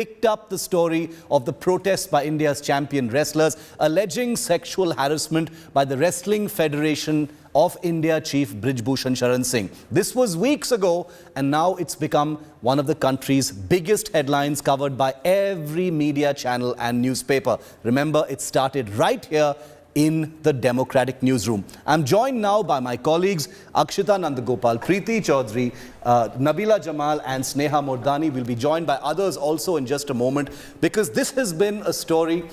picked up the story of the protests by India's champion wrestlers alleging sexual harassment by the Wrestling Federation of India chief Brij Bhushan Sharan Singh. This was weeks ago and now it's become one of the country's biggest headlines covered by every media channel and newspaper. Remember, it started right here in the Democratic newsroom. I'm joined now by my colleagues Akshita Nandagopal, Preeti Chaudhary, Nabila Jamal and Sneha Mordani. We'll be joined by others also in just a moment, because this has been a story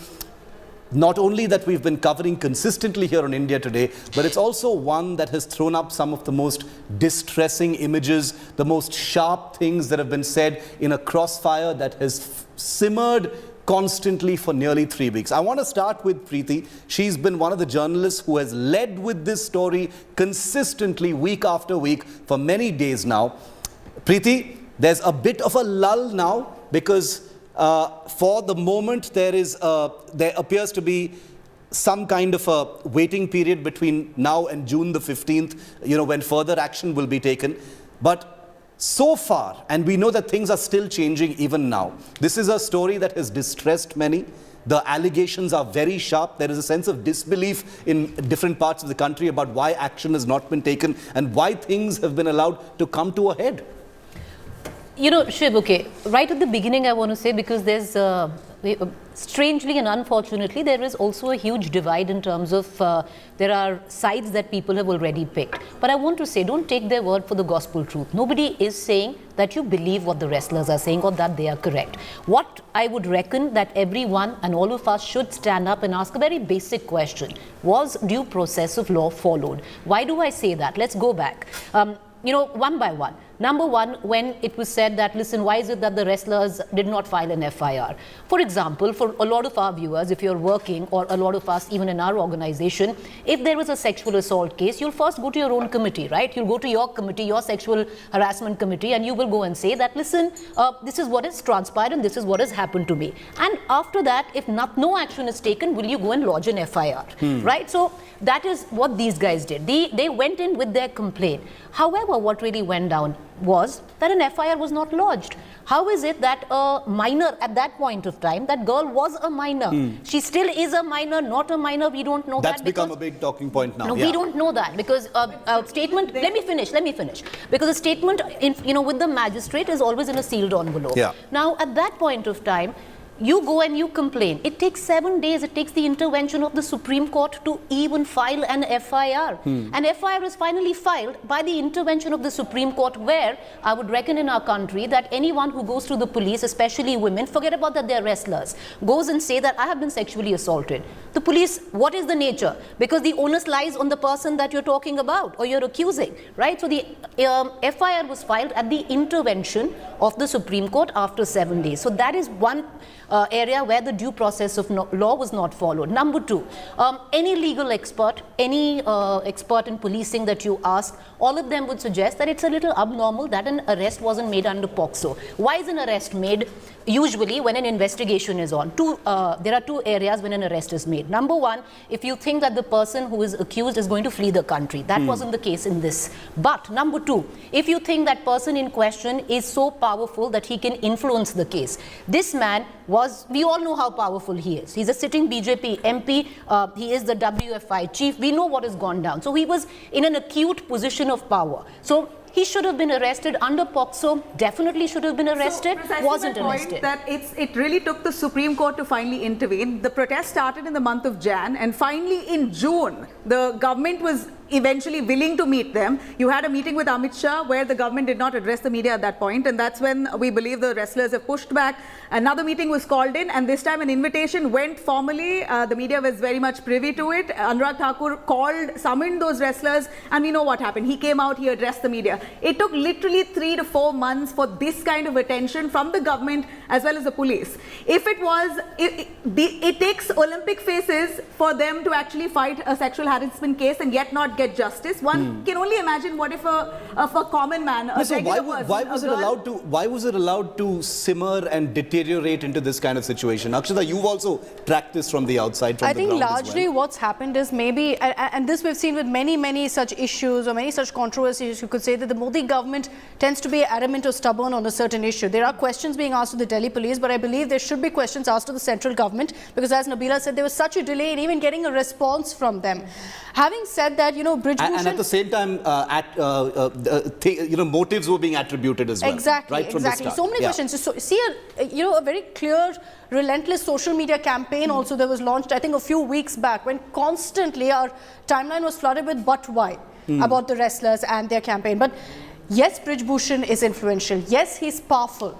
not only that we've been covering consistently here on India Today, but it's also one that has thrown up some of the most distressing images, the most sharp things that have been said in a crossfire that has simmered constantly for nearly 3 weeks. I want to start with Preeti. She's been one of the journalists who has led with this story consistently week after week for many days now. Preeti, there's a bit of a lull now because for the moment there appears to be some kind of a waiting period between now and June the 15th, when further action will be taken. But so far, and we know that things are still changing even now, this is a story that has distressed many. The allegations are very sharp. There is a sense of disbelief in different parts of the country about why action has not been taken and why things have been allowed to come to a head. Shiv, okay, right at the beginning I want to say, because there's strangely and unfortunately there is also a huge divide in terms of there are sides that people have already picked. But I want to say, don't take their word for the gospel truth. Nobody is saying that you believe what the wrestlers are saying or that they are correct. What I would reckon that everyone and all of us should stand up and ask a very basic question. Was due process of law followed? Why do I say that? Let's go back. One by one. Number one, when it was said that, listen, why is it that the wrestlers did not file an FIR? For example, for a lot of our viewers, if you're working, or a lot of us, even in our organization, if there was a sexual assault case, you'll first go to your own committee, right? You'll go to your committee, your sexual harassment committee, and you will go and say that, listen, this is what has transpired and this is what has happened to me. And after that, if no action is taken, will you go and lodge an FIR, right? So that is what these guys did. They went in with their complaint. However, what really went down was that an FIR was not lodged. How is it that a minor at that point of time, that girl was a minor? She still is a minor, not a minor, we don't know that. That's become a big talking point now. No, we don't know that because a statement, let me finish. Because a statement, with the magistrate is always in a sealed envelope. Yeah. Now, at that point of time, you go and you complain. It takes 7 days. It takes the intervention of the Supreme Court to even file an FIR. An FIR is finally filed by the intervention of the Supreme Court, where I would reckon in our country that anyone who goes to the police, especially women, forget about that they're wrestlers, goes and say that I have been sexually assaulted. The police, what is the nature? Because the onus lies on the person that you're talking about or you're accusing, right? So the FIR was filed at the intervention of the Supreme Court after 7 days. So that is one area where the due process of law was not followed. Number two, any legal expert, any expert in policing that you ask, all of them would suggest that it's a little abnormal that an arrest wasn't made under Pocso. Why is an arrest made? Usually when an investigation is on, there are two areas when an arrest is made. Number one, if you think that the person who is accused is going to flee the country. That wasn't the case in this. But number two, if you think that person in question is so powerful that he can influence the case. This man we all know how powerful he is. He's a sitting BJP MP. He is the WFI chief. We know what has gone down. So he was in an acute position of power. So he should have been arrested under Pocso, definitely should have been arrested, wasn't arrested. That it really took the Supreme Court to finally intervene. The protest started in the month of Jan, and finally in June, the government was eventually willing to meet them. You had a meeting with Amit Shah where the government did not address the media at that point, and that's when we believe the wrestlers have pushed back. Another meeting was called in, and this time an invitation went formally. The media was very much privy to it. Anurag Thakur summoned those wrestlers, and we know what happened. He came out, he addressed the media. It took literally 3 to 4 months for this kind of attention from the government as well as the police. If it was, it takes Olympic faces for them to actually fight a sexual harassment case and yet not get justice. One can only imagine what if a common man, why was it allowed to simmer and deteriorate into this kind of situation? Akshita, you've also tracked this from the outside, from I the think ground largely as well. what's happened is maybe, and this we've seen with many such issues or many such controversies, you could say that the Modi government tends to be adamant or stubborn on a certain issue. There are questions being asked to the Delhi police, but I believe there should be questions asked to the central government, because as Nabila said, there was such a delay in even getting a response from them. Having said that, Brij Bhushan... And at the same time, motives were being attributed as well. Exactly, right from exactly. the start. So many questions. So, see, a very clear, relentless social media campaign also that was launched, I think, a few weeks back, when constantly our timeline was flooded with "but why" about the wrestlers and their campaign. But yes, Brij Bhushan is influential. Yes, he's powerful.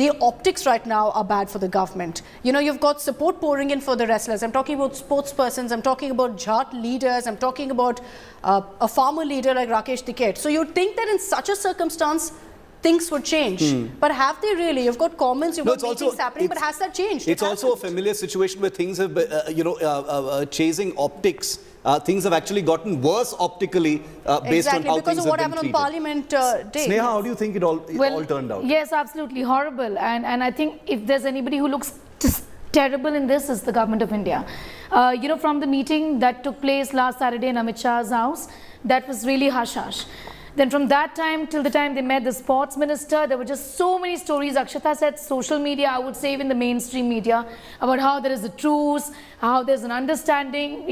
The optics right now are bad for the government. You've got support pouring in for the wrestlers. I'm talking about sportspersons. I'm talking about Jat leaders. I'm talking about a farmer leader like Rakesh Tikait. So you'd think that in such a circumstance, things would change. But have they really? You've got comments, you've got meetings happening, but has that changed? It's also a familiar situation where things have, chasing optics. Things have actually gotten worse optically based on how things have been treated. Exactly, because of what happened on Parliament Day. Sneha, how do you think it all turned out? Yes, absolutely horrible. And I think if there's anybody who looks just terrible in this, is the government of India. From the meeting that took place last Saturday in Amit Shah's house, that was really hush-hush. Then from that time till the time they met the sports minister, there were just so many stories. Akshata said social media, I would say even the mainstream media, about how there is a truce, how there's an understanding.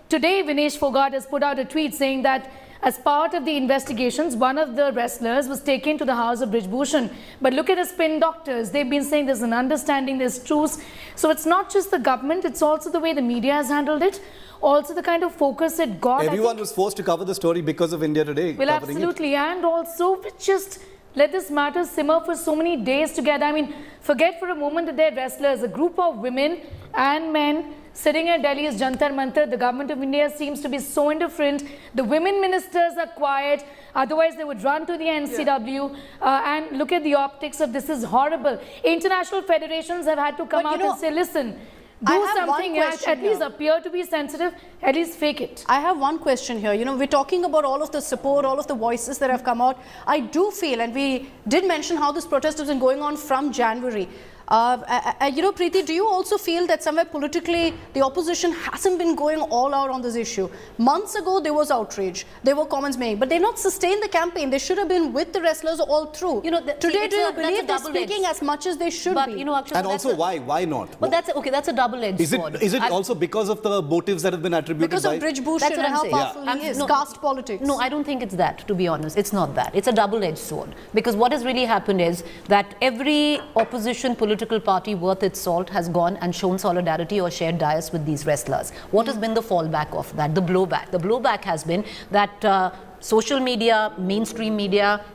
Today Vinesh Fogart has put out a tweet saying that as part of the investigations, one of the wrestlers was taken to the house of Brij Bhushan. But look at the spin doctors. They've been saying there's an understanding, there's truce. So it's not just the government, it's also the way the media has handled it. Also the kind of focus it got. Everyone was forced to cover the story because of India Today. Well, absolutely. And also just let this matter simmer for so many days together. I mean, forget for a moment that they're wrestlers. A group of women and men sitting at Delhi's Jantar Mantar. The government of India seems to be so indifferent. The women ministers are quiet. Otherwise, they would run to the NCW. And look at the optics of this is horrible. International federations have had to come out and say, listen, do something, at least appear to be sensitive, at least fake it. I have one question here. We're talking about all of the support, all of the voices that have come out. I do feel, and we did mention how this protest has been going on from January. Preeti, do you also feel that somewhere politically the opposition hasn't been going all out on this issue? Months ago there was outrage, there were comments made, but they've not sustained the campaign. They should have been with the wrestlers all through. Today, do you believe they're speaking as much as they should be? And also, why not? But that's a double-edged sword. Is it also because of the motives that have been attributed? Because of Brij Bhushan and how powerful he is, caste politics. No, I don't think it's that, to be honest. It's not that. It's a double-edged sword. Because what has really happened is that every opposition political party worth its salt has gone and shown solidarity or shared dais with these wrestlers. What has been the fallback of that? The blowback. The blowback has been that social media, mainstream media,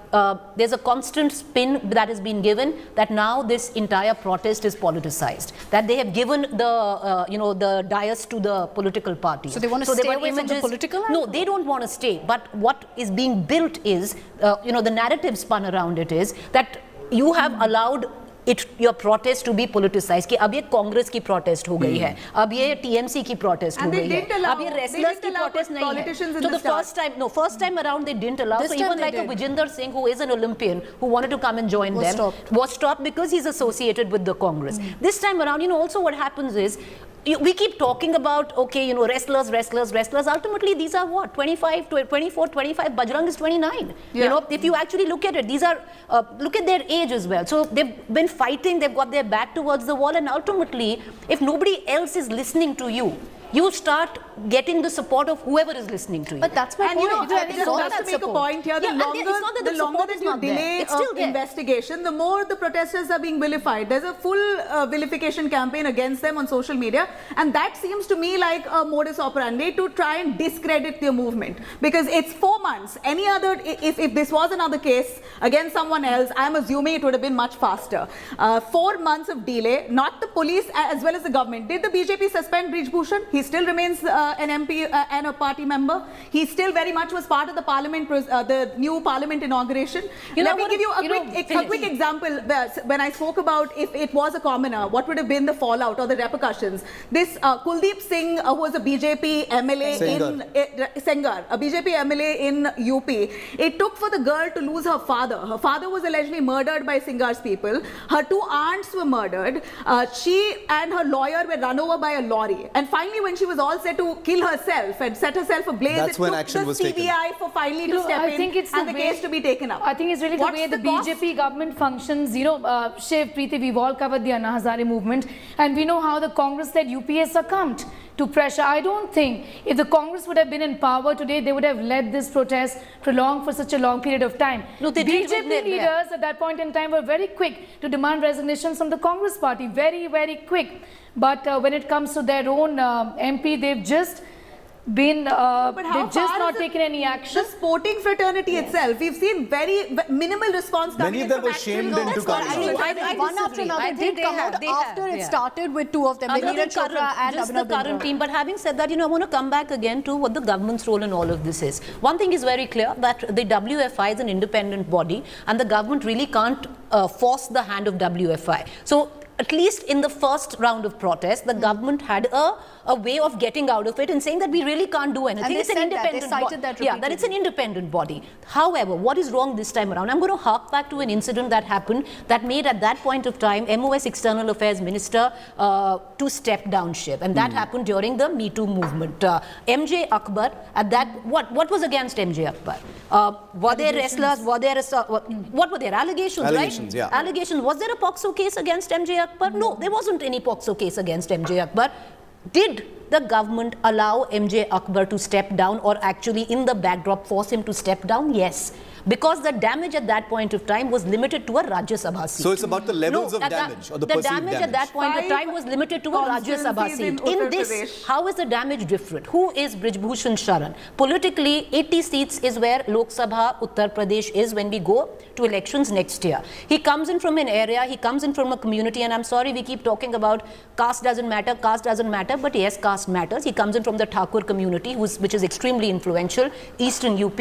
there's a constant spin that has been given that now this entire protest is politicized. That they have given the the dais to the political parties. So they want to stay away from the political angle? No, they don't want to stay. But what is being built is, the narrative spun around it is that you have allowed your protest to be politicized. कि अब ये कांग्रेस की protest हो गई है, अब ये TMC की protest हो गई है, अब ये wrestlers की protest नहीं है. So the first time around they didn't allow. So even like a Vijinder Singh, who is an Olympian, who wanted to come and join them, was stopped because he's associated with the Congress. This time around, also what happens is, we keep talking about, wrestlers. Ultimately, these are what? 25, 24, 25. Bajrang is 29. Yeah. If you actually look at it, these are, look at their age as well. So they've been fighting, they've got their back towards the wall, and ultimately, if nobody else is listening to you, you start getting the support of whoever is listening to you. But that's my point. Just to make a point here, the longer that you delay investigation, the more the protesters are being vilified. There's a full vilification campaign against them on social media, and that seems to me like a modus operandi to try and discredit their movement. Because it's 4 months. Any other, if this was another case against someone else, I'm assuming it would have been much faster. 4 months of delay, not the police as well as the government. Did the BJP suspend Brij Bhushan? He still remains an MP and a party member. He still very much was part of the parliament, the new parliament inauguration. Let me give you a quick example. When I spoke about if it was a commoner, what would have been the fallout or the repercussions? This Kuldeep Singh, who was a BJP MLA a BJP MLA in UP. It took for the girl to lose her father. Her father was allegedly murdered by Singhar's people. Her 2 aunts were murdered. She and her lawyer were run over by a lorry. And finally, when she was all set to kill herself and set herself ablaze, That's it when took action the was taken. CBI for finally to step I think in it's and the case to be taken up. I think it's really What's the way the cost? BJP government functions. You know, Shiv, Preeti, we've all covered the Anna Hazare movement, and we know how the Congress-led UPA succumbed to pressure. I don't think if the Congress would have been in power today, they would have let this protest prolong for such a long period of time. No, they did, BJP leaders at that point in time were very quick to demand resignations from the Congress party, very, very quick. But when it comes to their own MP, they've just been, they've just not taken any action. The sporting fraternity itself, we've seen very minimal response coming Many of in them from were shamed actual- into what I coming think. out. I One after disagree. another I think did come out after it started with two of them, Other than Neeraj Chopra and just Abhinav the current Bindra. team. But having said that, I want to come back again to what the government's role in all of this is. One thing is very clear, that the WFI is an independent body and the government really can't force the hand of WFI. So at least in the first round of protests, the government had a way of getting out of it and saying that we really can't do anything. And they It's an said that. They independent cited that yeah, that it's an independent body. However, what is wrong this time around? I'm going to hark back to an incident that happened that made at that point of time MOS External Affairs Minister to step down ship, and that happened during the Me Too movement. MJ Akbar, at that, what was against MJ Akbar? Were there wrestlers? Were there what were there? Allegations, Allegations, right? yeah. Allegations. Was there a Pocso case against MJ Akbar? No, there wasn't any Pocso case against MJ Akbar. Did the government allow MJ Akbar to step down, or actually in the backdrop force him to step down? Yes. Because the damage at that point of time was limited to a Rajya Sabha seat. So it's about the levels of at that- damage, or the perceived damage at that point of time was limited to a Rajya Sabha constituencies in seat. In Uttar this, Pradesh. how is the damage different? Who is Bhushan Sharan? Politically, 80 seats is where Lok Sabha Uttar Pradesh is when we go to elections next year. He comes in from an area, he comes in from a community, and I'm sorry we keep talking about caste doesn't matter, but yes, caste matters. He comes in from the Thakur community, which is extremely influential, Eastern UP,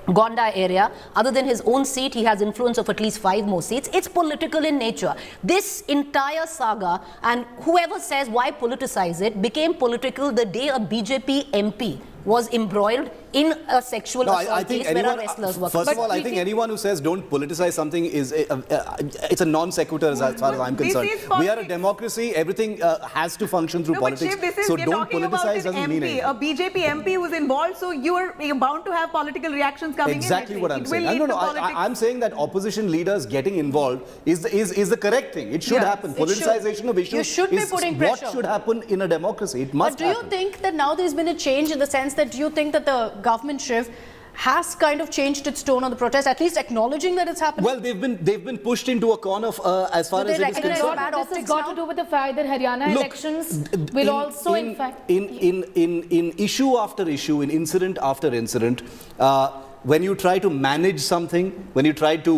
Gonda area. Other than his own seat, he has influence of at least 5 more seats. It's political in nature. This entire saga, and whoever says why politicize it, became political the day a BJP MP was embroiled in a sexual assault case where our wrestlers were. First of all, I think anyone who says don't politicize something is it's a non sequitur as far as I'm This concerned. is We are a politics. democracy. Everything has to function through No, but politics. Shiv, this is, So we're don't talking about politicize an doesn't mean MP, anything. a BJP MP who's involved, so you're bound to have political reactions coming Exactly in. what I'm saying. I'm saying that opposition leaders getting involved is the correct thing. It should Yeah, happen. it should. Politicization of issues You should be is putting what pressure. should happen in a democracy. It must But do you happen. think that now there's been a change in the sense that, do you think that the government, Shiv, has kind of changed its tone on the protest, at least acknowledging that it's happening? Well, they've been pushed into a corner as far Do as they it is recognize concerned. bad This optics has got now? to do with the fact that Haryana Look, elections will also, in fact... in issue after issue, in incident after incident, when you try to manage something, when you try to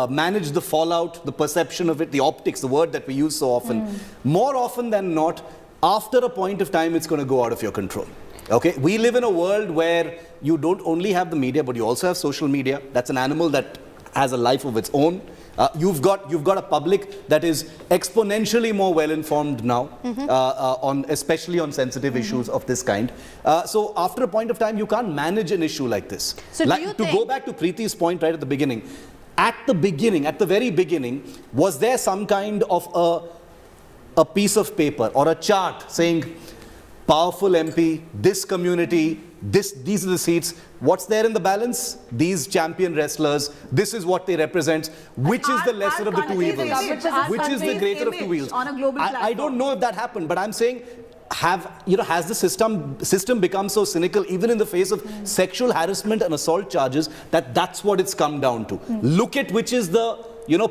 manage the fallout, the perception of it, the optics, the word that we use so often, more often than not, after a point of time, it's going to go out of your control. Okay, we live in a world where you don't only have the media, but you also have social media. That's an animal that has a life of its own. You've got a public that is exponentially more well informed now, especially on sensitive issues of this kind. So after a point of time, you can't manage an issue like this. So do you to go back to Preeti's point right at the beginning, at the very beginning, was there some kind of a piece of paper or a chart saying, powerful MP, this community, these are the seats. What's there in the balance? These champion wrestlers. This is what they represent. Which is the lesser of the two evils? Which is the greater of two evils? On a global I don't know if that happened, but I'm saying, has the system become so cynical, even in the face of sexual harassment and assault charges, that's what it's come down to? Look at which is the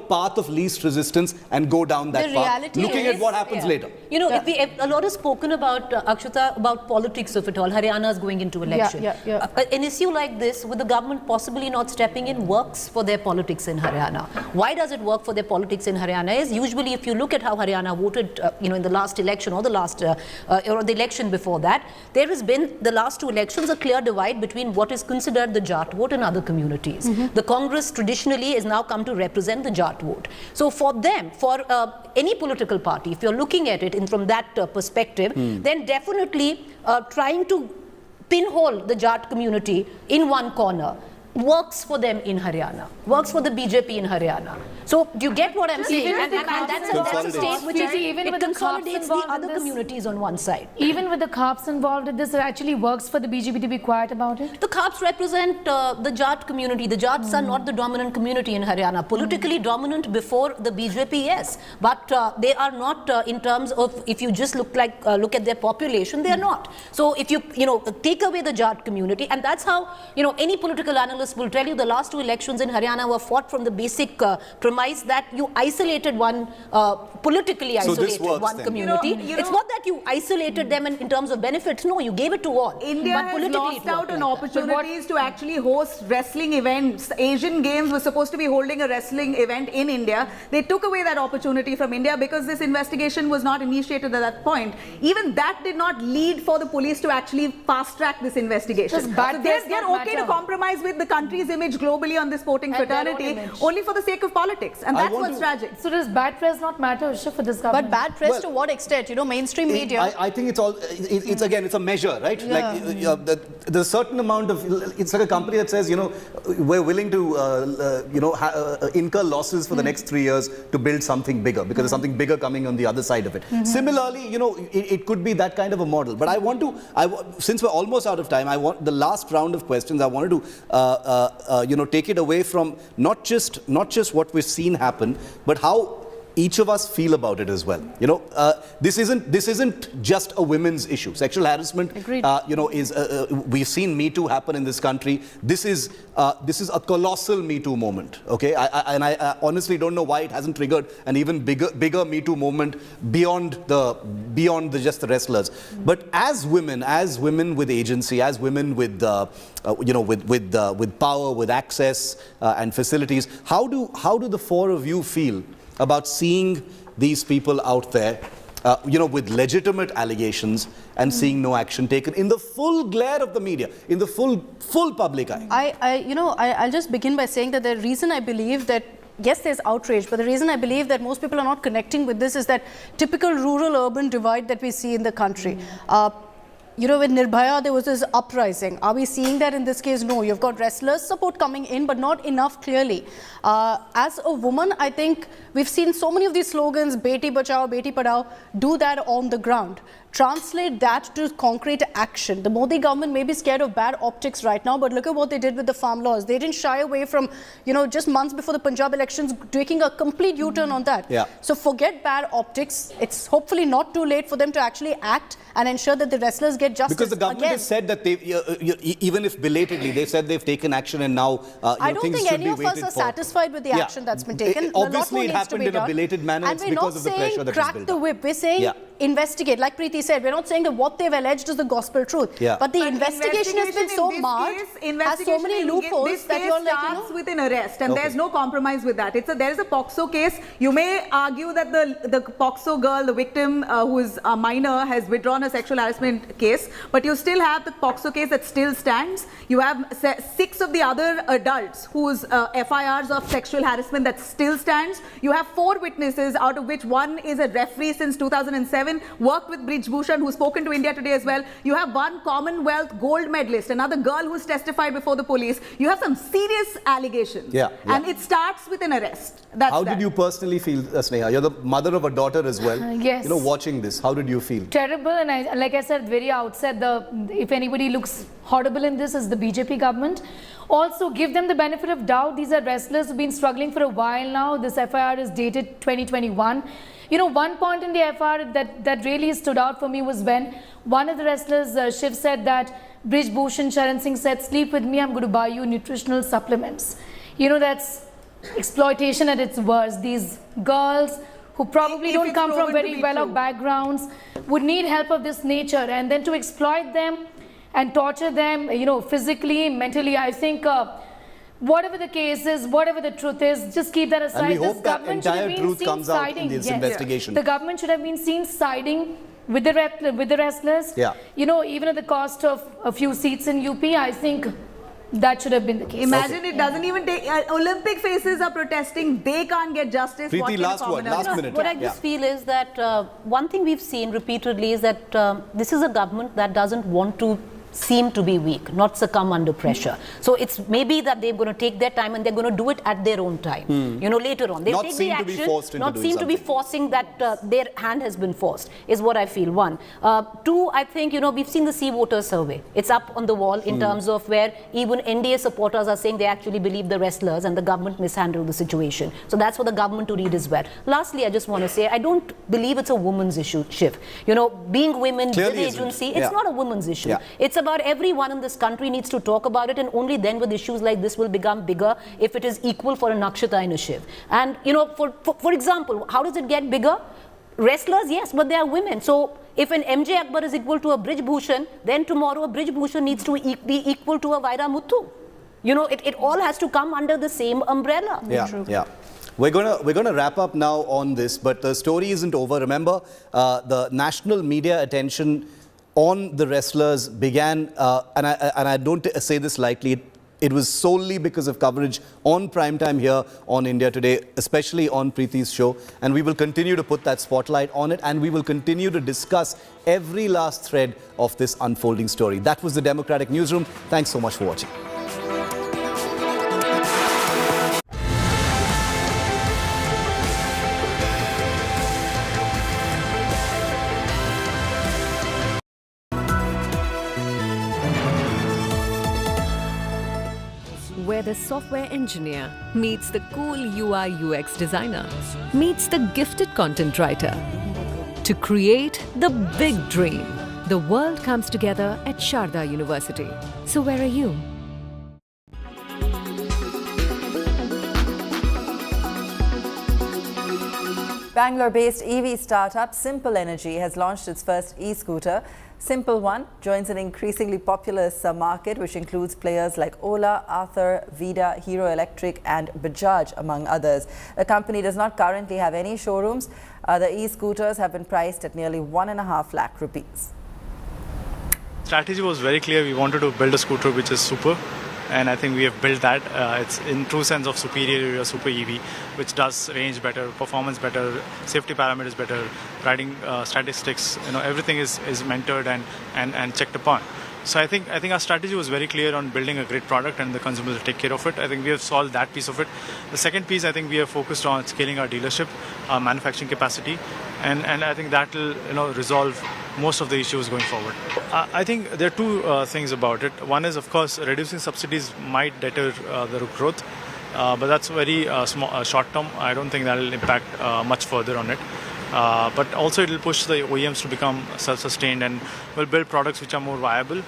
path of least resistance and go down that The path, reality looking is, at what happens later. If a lot is spoken about, Akshuta, about politics of it all. Haryana is going into election. An issue like this, with the government possibly not stepping in, works for their politics in Haryana. Why does it work for their politics in Haryana? Is usually, if you look at how Haryana voted, in the last election or the election before that, there has been, the last 2 elections, a clear divide between what is considered the Jat vote and other communities. The Congress traditionally has now come to represent the Jat vote. So for them, for any political party, if you're looking at it from that perspective, then definitely trying to pinhole the Jat community in one corner works for them in Haryana, works for the BJP in Haryana. So do you get what I'm saying? And that's a state which is, even it with the consolidates cops the other communities on one side. Even with the cops involved in this, it actually works for the BJP to be quiet about it? The Khaps represent the Jat community. The Jats are not the dominant community in Haryana. Politically dominant before the BJP, yes. But they are not in terms of, if you just look at their population, they are not. So if you take away the Jat community, and that's how, any political analyst will tell you the last 2 elections in Haryana were fought from the basic premise that you isolated one, politically isolated one community. It's not that you isolated them in terms of benefits. No, you gave it to all. India has lost out on opportunities to actually host wrestling events. Asian Games was supposed to be holding a wrestling event in India. They took away that opportunity from India because this investigation was not initiated at that point. Even that did not lead for the police to actually fast track this investigation. So they're okay to compromise with the country's image globally on this sporting fraternity only for the sake of politics, and that's what's tragic. So does bad press not matter, Usha, for this government? But bad press to what extent? Mainstream media. I think it's all. It's again, it's a measure, right? Yeah. Like there's a certain amount of. It's like a company that says, we're willing to, incur losses for the next 3 years to build something bigger because there's something bigger coming on the other side of it. Similarly, it could be that kind of a model. But I want to. Since we're almost out of time, I want the last round of questions. I wanted to, take it away from not just what we've seen happen, but how each of us feel about it as well. This isn't just a women's issue. Sexual harassment, is we've seen Me Too happen in this country. This is a colossal Me Too moment. Okay, I honestly don't know why it hasn't triggered an even bigger Me Too movement beyond just the wrestlers. But as women with agency, as women with with power, with access and facilities, how do the 4 of you feel about seeing these people out there, with legitimate allegations and seeing no action taken in the full glare of the media, in the full public eye? I'll just begin by saying that the reason I believe that, yes, there's outrage, but the reason I believe that most people are not connecting with this is that typical rural-urban divide that we see in the country. With Nirbhaya, there was this uprising. Are we seeing that in this case? No. You've got wrestlers' support coming in, but not enough, clearly. As a woman, I think we've seen so many of these slogans, Beti Bachao, Beti Padhao, do that on the ground. Translate that to concrete action. The Modi government may be scared of bad optics right now, but look at what they did with the farm laws. They didn't shy away from, just months before the Punjab elections, taking a complete U-turn on that. Yeah. So forget bad optics. It's hopefully not too late for them to actually act and ensure that the wrestlers get justice. Because the government has said that they, even if belatedly, they said they've taken action, and now I don't think any of us are satisfied with the action that's been taken. Obviously, it happened in a belated manner. It's because of the pressure that was built up. Crack the whip. We're saying investigate. Like Preeti said, we're not saying that what they've alleged is the gospel truth. Yeah. But the investigation has been so marred, has so many loopholes that you're like, starts with an arrest, and there's no compromise with that. There is a Pocso case. You may argue that the Pocso girl, the victim who is a minor, has withdrawn a sexual harassment case, but you still have the Pocso case that still stands. You have 6 of the other adults whose FIRs of sexual harassment that still stands. You have 4 witnesses, out of which 1 is a referee since 2007, worked with Brij Bhushan, who's spoken to India Today as well. You have 1 Commonwealth gold medalist, another girl who's testified before the police. You have some serious allegations. And it starts with an arrest. How did you personally feel, Sneha? You're the mother of a daughter as well. Yes. Watching this, how did you feel? Terrible, and like I said very outset, if anybody looks horrible in this is the BJP government. Also, give them the benefit of doubt. These are wrestlers who've been struggling for a while now. This FIR is dated 2021. One point in the FIR that really stood out for me was when one of the wrestlers, Shiv, said that Brij Bhushan, Sharan Singh said, "Sleep with me, I'm going to buy you nutritional supplements." That's exploitation at its worst. These girls who probably don't come from very well-off backgrounds would need help of this nature, and then to exploit them and torture them, physically, mentally, I think whatever the case is, whatever the truth is, just keep that aside. And we hope that entire truth comes out in this investigation. The government should have been seen siding with the wrestlers. Even at the cost of a few seats in UP, I think that should have been the case. Imagine it doesn't even take... Olympic faces are protesting. They can't get justice. Preeti, last minute. What I just feel is that one thing we've seen repeatedly is that this is a government that doesn't want to seem to be weak, not succumb under pressure. So it's maybe that they're going to take their time and they're going to do it at their own time, later on. They'll Not take the seem to action, be forced into not doing seem to be something. forcing that their hand has been forced, is what I feel, one. Two, I think, we've seen the Sea Water survey. It's up on the wall in terms of where even NDA supporters are saying they actually believe the wrestlers and the government mishandled the situation. So that's for the government to read as well. Lastly, I just want to say, I don't believe it's a woman's issue, Shiv. Being women, Clearly with isn't. agency, Yeah. it's not a woman's issue. Yeah. It's about everyone in this country needs to talk about it, and only then will issues like this will become bigger if it is equal for a Nakshita and a Shiv. And, for example, how does it get bigger? Wrestlers, yes, but they are women. So if an MJ Akbar is equal to a Brij Bhushan, then tomorrow a Brij Bhushan needs to be equal to a Vaira Muthu. It all has to come under the same umbrella. Yeah. We're gonna wrap up now on this, but the story isn't over. Remember, the national media attention on the wrestlers began, and I don't say this lightly. It was solely because of coverage on primetime here on India Today, especially on Preeti's show. And we will continue to put that spotlight on it, and we will continue to discuss every last thread of this unfolding story. That was the Democratic Newsroom. Thanks so much for watching. Where the software engineer meets the cool UI UX designer, meets the gifted content writer to create the big dream. The world comes together at Sharda University. So where are you? Bangalore-based EV startup Simple Energy has launched its first e-scooter. Simple One joins an increasingly populous market which includes players like Ola, Ather, Vida, Hero Electric and Bajaj among others. The company does not currently have any showrooms. The e-scooters have been priced at nearly 1.5 lakh rupees. Strategy was very clear. We wanted to build a scooter which is super, and I think we have built that. It's in true sense of superior super EV, which does range better, performance better, safety parameters better, riding statistics. Everything is mentored and checked upon. So I think our strategy was very clear on building a great product, and the consumers will take care of it. I think we have solved that piece of it. The second piece, I think we are focused on scaling our dealership, our manufacturing capacity, and I think that will resolve most of the issues going forward. I think there are two things about it. One is, of course, reducing subsidies might deter the growth, but that's very short term. I don't think that will impact much further on it. But also it will push the OEMs to become self-sustained and will build products which are more viable.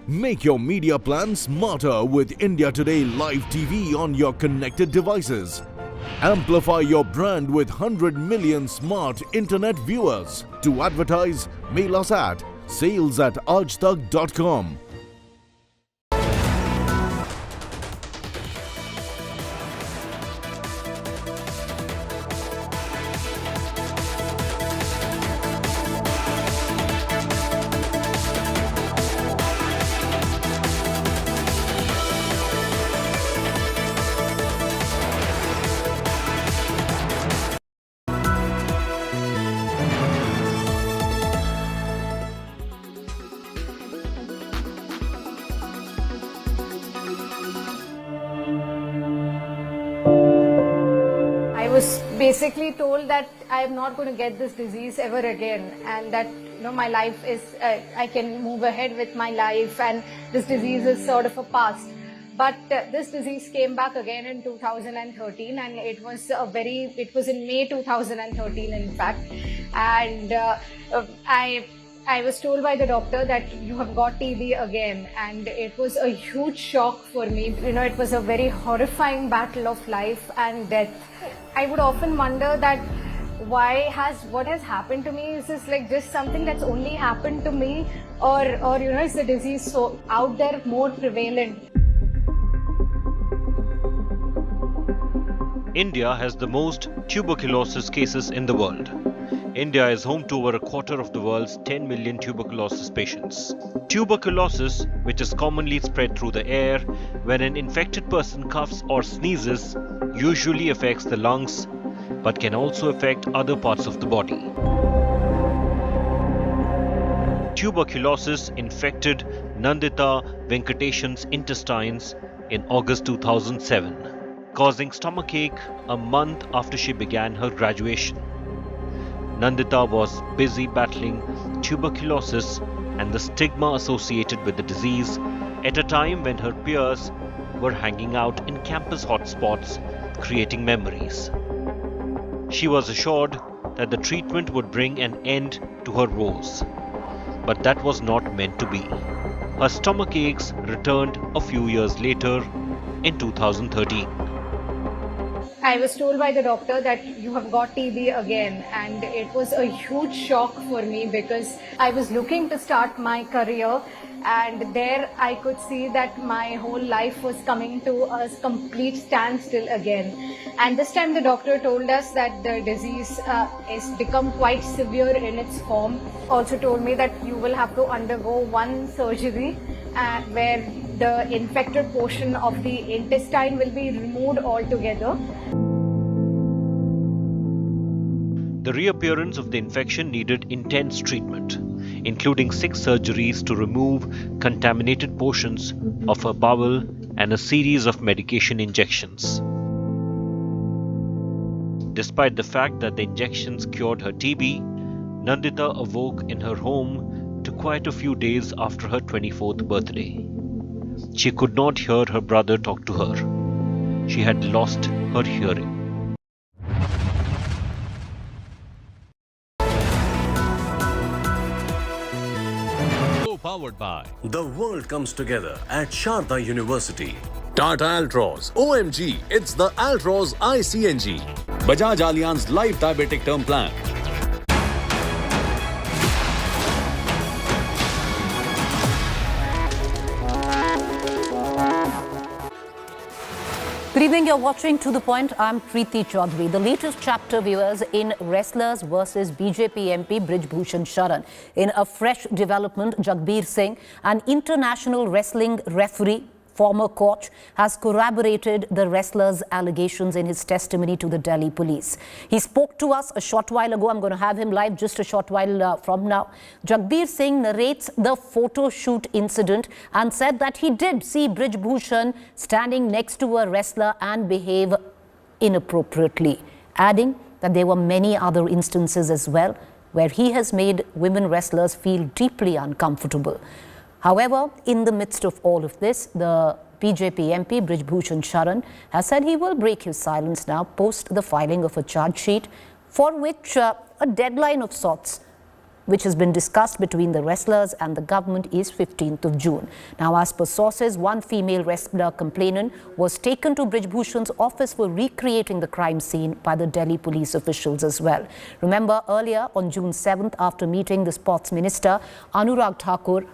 Make your media plan smarter with India Today Live TV on your connected devices. Amplify your brand with 100 million smart internet viewers. To advertise, mail us at sales@aajtak.com. basically told that I am not going to get this disease ever again, and that my life is, I can move ahead with my life, and this disease is sort of a past. But this disease came back again in 2013, and it was in May 2013 in fact, and I was told by the doctor that you have got TB again, and it was a huge shock for me. It was a very horrifying battle of life and death. I would often wonder that what has happened to me, is this like just something that's only happened to me, or is the disease so out there, more prevalent? India has the most tuberculosis cases in the world. India is home to over a quarter of the world's 10 million tuberculosis patients. Tuberculosis, which is commonly spread through the air when an infected person coughs or sneezes, usually affects the lungs, but can also affect other parts of the body. Tuberculosis infected Nandita Venkateshan's intestines in August 2007, causing stomachache a month after she began her graduation. Nandita was busy battling tuberculosis and the stigma associated with the disease at a time when her peers were hanging out in campus hotspots, creating memories. She was assured that the treatment would bring an end to her woes, but that was not meant to be. Her stomach aches returned a few years later in 2013. I was told by the doctor that you have got TB again, and it was a huge shock for me because I was looking to start my career, and there I could see that my whole life was coming to a complete standstill again. And this time the doctor told us that the disease has become quite severe in its form. Also told me that you will have to undergo one surgery where the infected portion of the intestine will be removed altogether. The reappearance of the infection needed intense treatment, including 6 surgeries to remove contaminated portions of her bowel and a series of medication injections. Despite the fact that the injections cured her TB, Nandita awoke in her home to quite a few days after her 24th birthday. She could not hear her brother talk to her. She had lost her hearing. Powered by the world comes together at Sharda University. Tata Altroz. OMG, it's the Altroz ICNG. Bajaj Allianz Life Diabetic Term Plan. Good evening, you're watching To The Point. I'm Preeti Chaudhary. The latest chapter, viewers, in wrestlers versus BJP MP Brij Bhushan Sharan. In a fresh development, Jagbir Singh, an international wrestling referee, former coach, has corroborated the wrestler's allegations in his testimony to the Delhi police. He spoke to us a short while ago. I'm going to have him live just a short while from now. Jagbir Singh narrates the photo shoot incident and said that he did see Brij Bhushan standing next to a wrestler and behave inappropriately, adding that there were many other instances as well where he has made women wrestlers feel deeply uncomfortable. However, in the midst of all of this, the BJP MP Brij Bhushan Sharan has said he will break his silence now post the filing of a charge sheet for which a deadline of sorts, which has been discussed between the wrestlers and the government, is 15th of June. Now, as per sources, one female wrestler complainant was taken to Brij Bhushan's office for recreating the crime scene by the Delhi police officials as well. Remember, earlier on June 7th, after meeting the sports minister, Anurag Thakur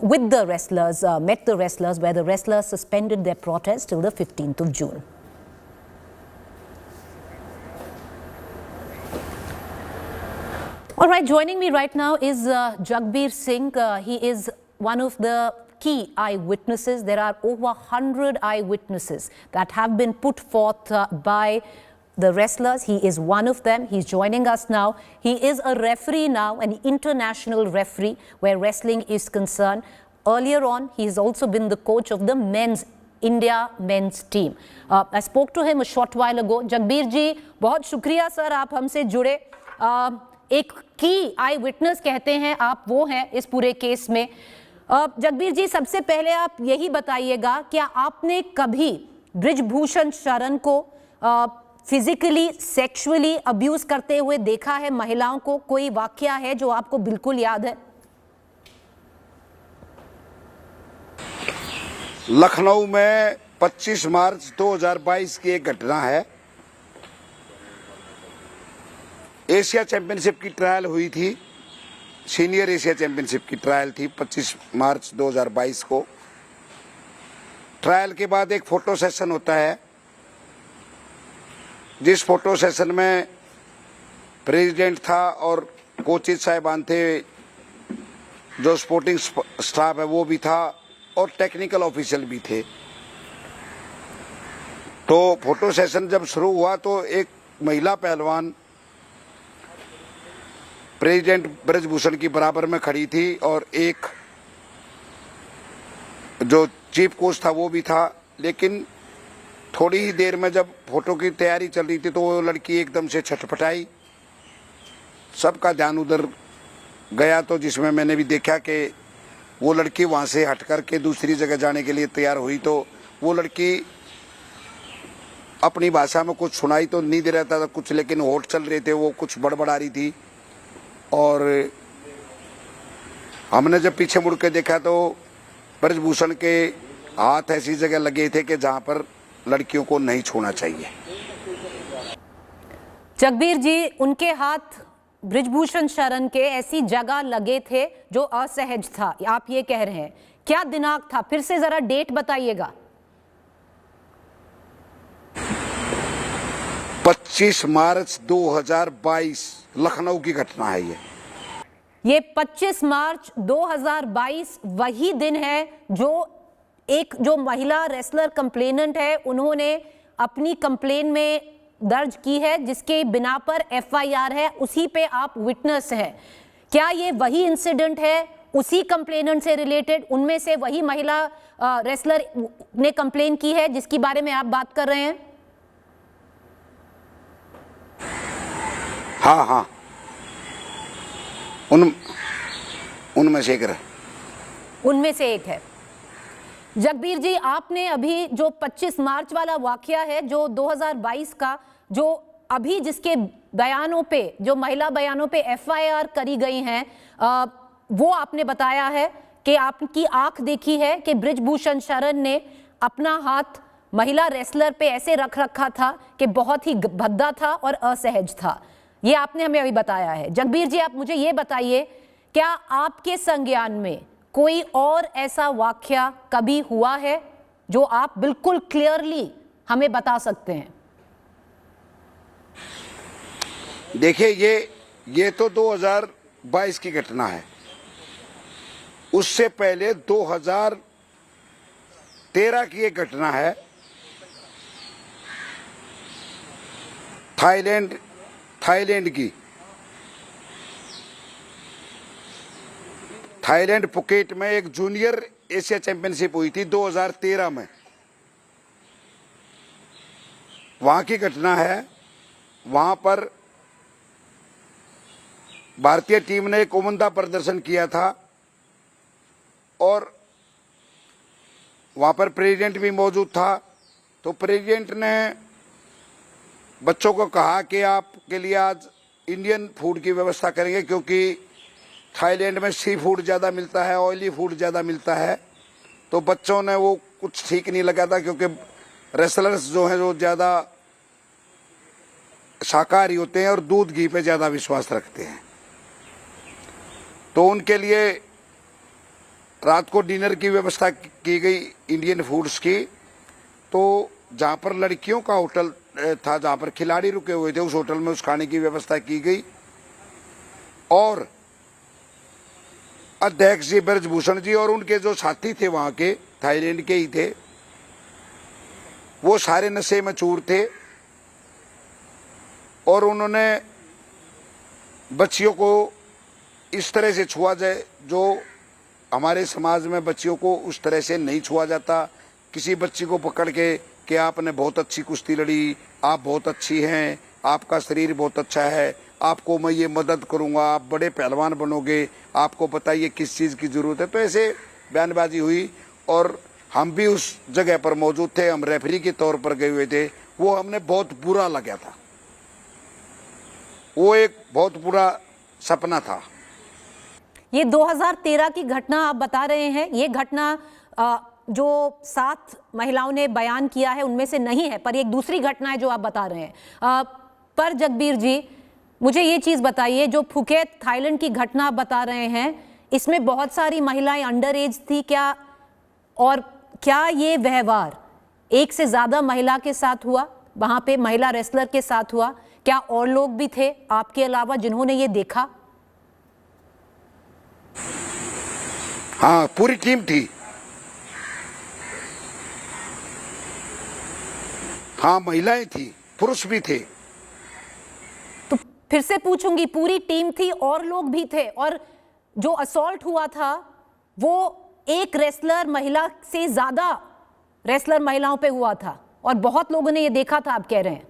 with the wrestlers, met the wrestlers, where the wrestlers suspended their protest till the 15th of June. All right, joining me right now is Jagbir Singh. He is one of the key eyewitnesses. There are over 100 eyewitnesses that have been put forth by the wrestlers. He is one of them. He's joining us now. He is a referee now, an international referee where wrestling is concerned. Earlier on, he has also been the coach of the men's India men's team. I spoke to him a short while ago. Jagbir जी, बहुत शुक्रिया sir, आप हमसे जुड़े. एक की आई witness कहते हैं आप, वो हैं इस पूरे केस में. जगबीर जी, सबसे पहले आप यही बताइएगा, क्या आपने कभी बृजभूषण शरण को फिजिकली सेक्सुअली अब्यूज करते हुए देखा है महिलाओं को? कोई वाकया है जो आपको बिल्कुल याद है? लखनऊ में 25 मार्च 2022 की एक घटना है. एशिया चैंपियनशिप की ट्रायल हुई थी, सीनियर एशिया चैंपियनशिप की ट्रायल थी 25 मार्च 2022 को. ट्रायल के बाद एक फोटो सेशन होता है, जिस फोटो सेशन में प्रेसिडेंट था और कोचेज साहिबान थे, जो स्पोर्टिंग स्टाफ है वो भी था, और टेक्निकल ऑफिशियल भी थे. तो फोटो सेशन जब शुरू हुआ तो एक महिला पहलवान प्रेसिडेंट बृजभूषण की बराबर में खड़ी थी, और एक जो चीफ कोच था वो भी था. लेकिन थोड़ी ही देर में जब फोटो की तैयारी चल रही थी तो वो लड़की एकदम से छटपटाई. सबका ध्यान उधर गया, तो जिसमें मैंने भी देखा कि वो लड़की वहां से हट करके दूसरी जगह जाने के लिए तैयार हुई. तो वो लड़की अपनी भाषा में कुछ सुनाई तो नहीं दे रहा था कुछ, लेकिन होठ चल रहे थे, वो कुछ बड़बड़ा रही थी. और हमने जब पीछे मुड़ के देखा तो बृजभूषण के हाथ ऐसी जगह लगे थे कि जहां पर लड़कियों को नहीं छूना चाहिए. जगबीर जी, उनके हाथ बृजभूषण शरण के ऐसी जगह लगे थे जो असहज था, आप ये कह रहे हैं. क्या दिनांक था? फिर से जरा डेट बताइएगा. 25 मार्च 2022 लखनऊ की घटना है. ये 25 मार्च 2022 वही दिन है जो महिला रेसलर कंप्लेनेंट है, उन्होंने अपनी कंप्लेन में दर्ज की है, जिसके बिना पर एफआईआर है. उसी पे आप विटनेस हैं. क्या ये वही इंसिडेंट है, उसी कंप्लेनेंट से रिलेटेड, उनमें से वही महिला रेसलर ने कंप्लेन की है जिसकी बारे में आप बात कर रहे हैं? हाँ हाँ, उनमें से एक है. उनमें से एक है. जगबीर जी, आपने अभी जो 25 मार्च वाला वाकया है जो 2022 का, जो अभी जिसके बयानों पे, जो महिला बयानों पे एफआईआर करी गई हैं, वो आपने बताया है कि आपकी आंख देखी है कि बृजभूषण शरण ने अपना हाथ महिला रेसलर पे ऐसे रख रखा था कि बहुत ही भद्दा था और असहज था. ये आपने हमें अभी बताया है. जगबीर जी, आप मुझे ये बताइए, क्या आपके संज्ञान में कोई और ऐसा वाकया कभी हुआ है जो आप बिल्कुल क्लियरली हमें बता सकते हैं? देखिए, ये तो 2022 की घटना है. उससे पहले 2013 की एक घटना है. थाईलैंड की, थाईलैंड पुकेट में एक जूनियर एशिया चैंपियनशिप हुई थी 2013 में. वहां की घटना है. वहां पर भारतीय टीम ने एक उम्दा प्रदर्शन किया था, और वहां पर प्रेसिडेंट भी मौजूद था. तो प्रेसिडेंट ने बच्चों को कहा कि आपके लिए आज इंडियन फूड की व्यवस्था करेंगे, क्योंकि थाईलैंड में सी फूड ज़्यादा मिलता है, ऑयली फूड ज़्यादा मिलता है. तो बच्चों ने वो कुछ ठीक नहीं लगा था, क्योंकि रेसलर्स जो हैं वो ज़्यादा शाकाहारी होते हैं और दूध घी पे ज़्यादा विश्वास रखते हैं. तो उनके लिए रात को डिनर की व्यवस्था की गई इंडियन फूड्स की. तो जहाँ पर लड़कियों का होटल था, जहाँ पर खिलाड़ी रुके हुए थे, उस होटल में उस खाने की व्यवस्था की गई. और अध्यक्ष जी बृजभूषण जी और उनके जो साथी थे वहां के, थाईलैंड के ही थे, वो सारे नशे में चूर थे. और उन्होंने बच्चियों को इस तरह से छुआ जाए, जो हमारे समाज में बच्चियों को उस तरह से नहीं छुआ जाता. किसी बच्ची को पकड़ के कि आपने बहुत अच्छी कुश्ती लड़ी, आप बहुत अच्छी हैं, आपका शरीर बहुत अच्छा है, आपको मैं ये मदद करूंगा, आप बड़े पहलवान बनोगे, आपको बताइए किस चीज़ की ज़रूरत है। तो ऐसे बयानबाजी हुई और हम भी उस जगह पर मौजूद थे, हम रेफरी के तौर पर गए हुए थे। वो हमने बहुत बुरा लगा था, वो एक बहुत बुरा सपना था। ये 2013 की घटना आप बता रहे हैं, ये घटना जो 7 महिलाओं ने बयान किया है उनमें से नहीं है, पर एक दूसरी घटना है जो आप बता रहे हैं। पर जगबीर जी, मुझे ये चीज़ बताइए, जो फुकेत थाईलैंड की घटना आप बता रहे हैं, इसमें बहुत सारी महिलाएं अंडर एज थी क्या, और क्या ये व्यवहार एक से ज़्यादा महिला के साथ हुआ, वहाँ पे महिला रेसलर के साथ हुआ? क्या और लोग भी थे आपके अलावा जिन्होंने ये देखा? हाँ, पूरी टीम थी। हाँ, महिलाएं थी, पुरुष भी थे। तो फिर से पूछूंगी, पूरी टीम थी और लोग भी थे, और जो असॉल्ट हुआ था वो एक रेसलर महिला से ज्यादा रेसलर महिलाओं पे हुआ था और बहुत लोगों ने ये देखा था, आप कह रहे हैं?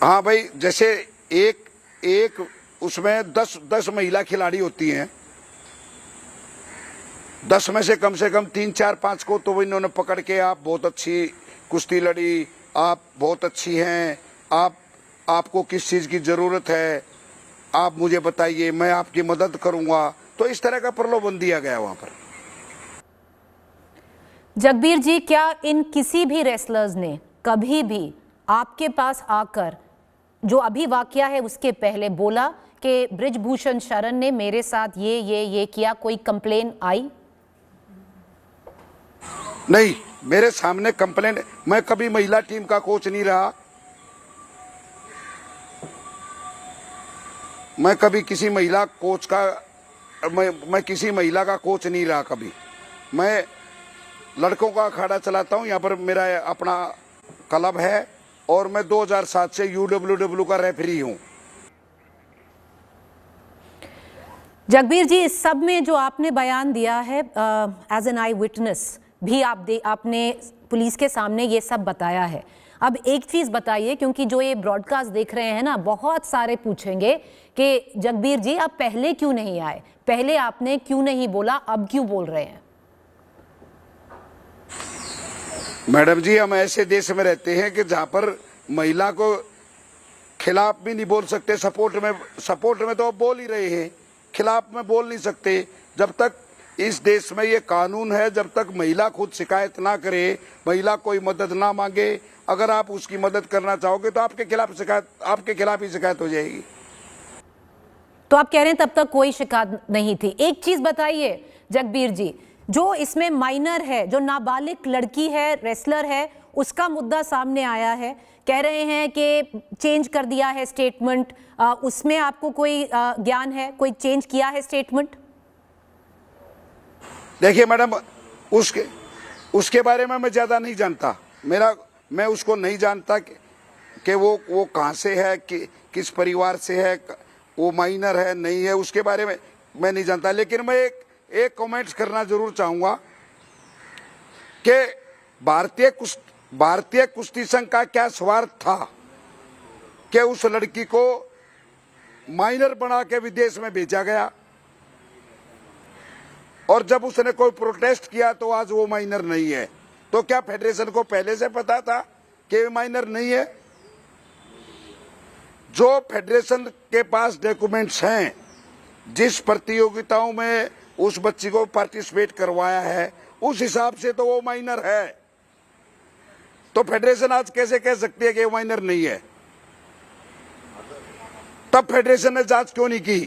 हाँ भाई, जैसे एक उसमें 10 महिला खिलाड़ी होती हैं, 10 में से कम 3, 4, 5 को तो इन्होंने पकड़ के, आप बहुत अच्छी कुश्ती लड़ी, आप बहुत अच्छी हैं, आपको किस चीज़ की ज़रूरत है, आप मुझे बताइए, मैं आपकी मदद करूंगा। तो इस तरह का प्रलोभन दिया गया वहां पर। जगबीर जी, क्या इन किसी भी रेसलर्स ने कभी भी आपके पास आकर, जो अभी वाकया है उसके पहले, बोला कि बृजभूषण शरण ने मेरे साथ ये किया? कोई कंप्लेन आई? नहीं, मेरे सामने कंप्लेंट, मैं कभी महिला टीम का कोच नहीं रहा, मैं कभी किसी महिला कोच का, मैं किसी महिला का कोच नहीं रहा कभी। मैं लड़कों का अखाड़ा चलाता हूं, यहाँ पर मेरा अपना क्लब है और मैं 2007 से UWW का रेफरी हूं। जगबीर जी, इस सब में जो आपने बयान दिया है एज एन आई विटनेस भी, आपने पुलिस के सामने ये सब बताया है। अब एक चीज़ बताइए, क्योंकि जो ये ब्रॉडकास्ट देख रहे हैं ना, बहुत सारे पूछेंगे कि जगबीर जी आप पहले क्यों नहीं आए, पहले आपने क्यों नहीं बोला, अब क्यों बोल रहे हैं? मैडम जी, हम ऐसे देश में रहते हैं कि जहाँ पर महिला को खिलाफ भी नहीं बोल सकते, सपोर्ट में तो आप बोल ही रहे हैं, खिलाफ में बोल नहीं सकते। जब तक इस देश में ये कानून है, जब तक महिला खुद शिकायत ना करे, महिला कोई मदद ना मांगे, अगर आप उसकी मदद करना चाहोगे तो आपके खिलाफ ही शिकायत हो जाएगी। तो आप कह रहे हैं तब तक कोई शिकायत नहीं थी। एक चीज बताइए जगबीर जी, जो इसमें माइनर है, जो नाबालिग लड़की है, रेसलर है, उसका मुद्दा सामने आया है, कह रहे हैं कि चेंज कर दिया है स्टेटमेंट, उसमें आपको कोई ज्ञान है, कोई चेंज किया है स्टेटमेंट? देखिए मैडम, उसके बारे में मैं ज्यादा नहीं जानता, मैं उसको नहीं जानता कि वो कहाँ से है, किस परिवार से है, वो माइनर है नहीं है, उसके बारे में मैं नहीं जानता। लेकिन मैं एक कमेंट्स करना जरूर चाहूंगा कि भारतीय कुश्ती संघ का क्या स्वार्थ था कि उस लड़की को माइनर बना के विदेश में भेजा गया, और जब उसने कोई प्रोटेस्ट किया तो आज वो माइनर नहीं है। तो क्या फेडरेशन को पहले से पता था कि माइनर नहीं है? जो फेडरेशन के पास डॉक्यूमेंट्स हैं, जिस प्रतियोगिताओं में उस बच्ची को पार्टिसिपेट करवाया है, उस हिसाब से तो वो माइनर है। तो फेडरेशन आज कैसे कह सकती है कि वो माइनर नहीं है? तब फेडरेशन ने जांच क्यों नहीं की?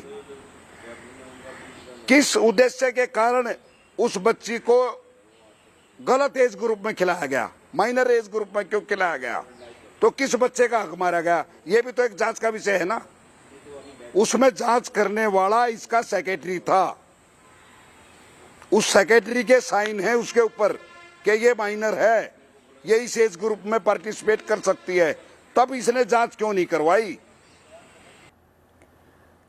किस उद्देश्य के कारण उस बच्ची को गलत एज ग्रुप में खिलाया गया, माइनर एज ग्रुप में क्यों खिलाया गया? तो किस बच्चे का हक मारा गया? ये भी तो एक जांच का विषय है ना। उसमें जांच करने वाला इसका सेक्रेटरी था, उस सेक्रेटरी के साइन है उसके ऊपर कि ये माइनर है, ये इस एज ग्रुप में पार्टिसिपेट कर सकती है। तब इसने जांच क्यों नहीं करवाई?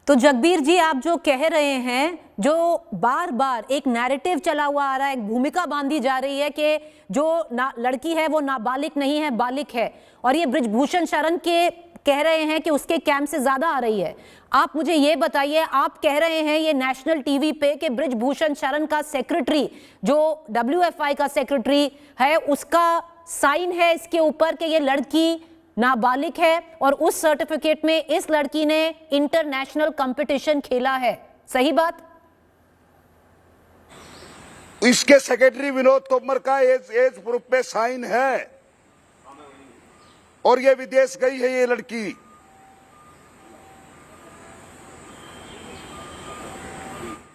तो जगबीर जी, आप जो कह रहे हैं, जो बार बार एक नैरेटिव चला हुआ आ रहा है, एक भूमिका बांधी जा रही है कि जो लड़की है वो नाबालिग नहीं है, बालिग है, और ये ब्रिजभूषण शरण के कह रहे हैं कि उसके कैंप से ज्यादा आ रही है। आप मुझे ये बताइए, आप कह रहे हैं ये नेशनल टीवी पे कि ब्रिजभूषण शरण का सेक्रेटरी, जो WFI का सेक्रेटरी है, उसका साइन है इसके ऊपर कि ये लड़की नाबालिग है, और उस सर्टिफिकेट में इस लड़की ने इंटरनेशनल कंपटीशन खेला है। सही बात? इसके सेक्रेटरी विनोद तोमर का एज प्रूफ पे साइन है, और ये विदेश गई है ये लड़की।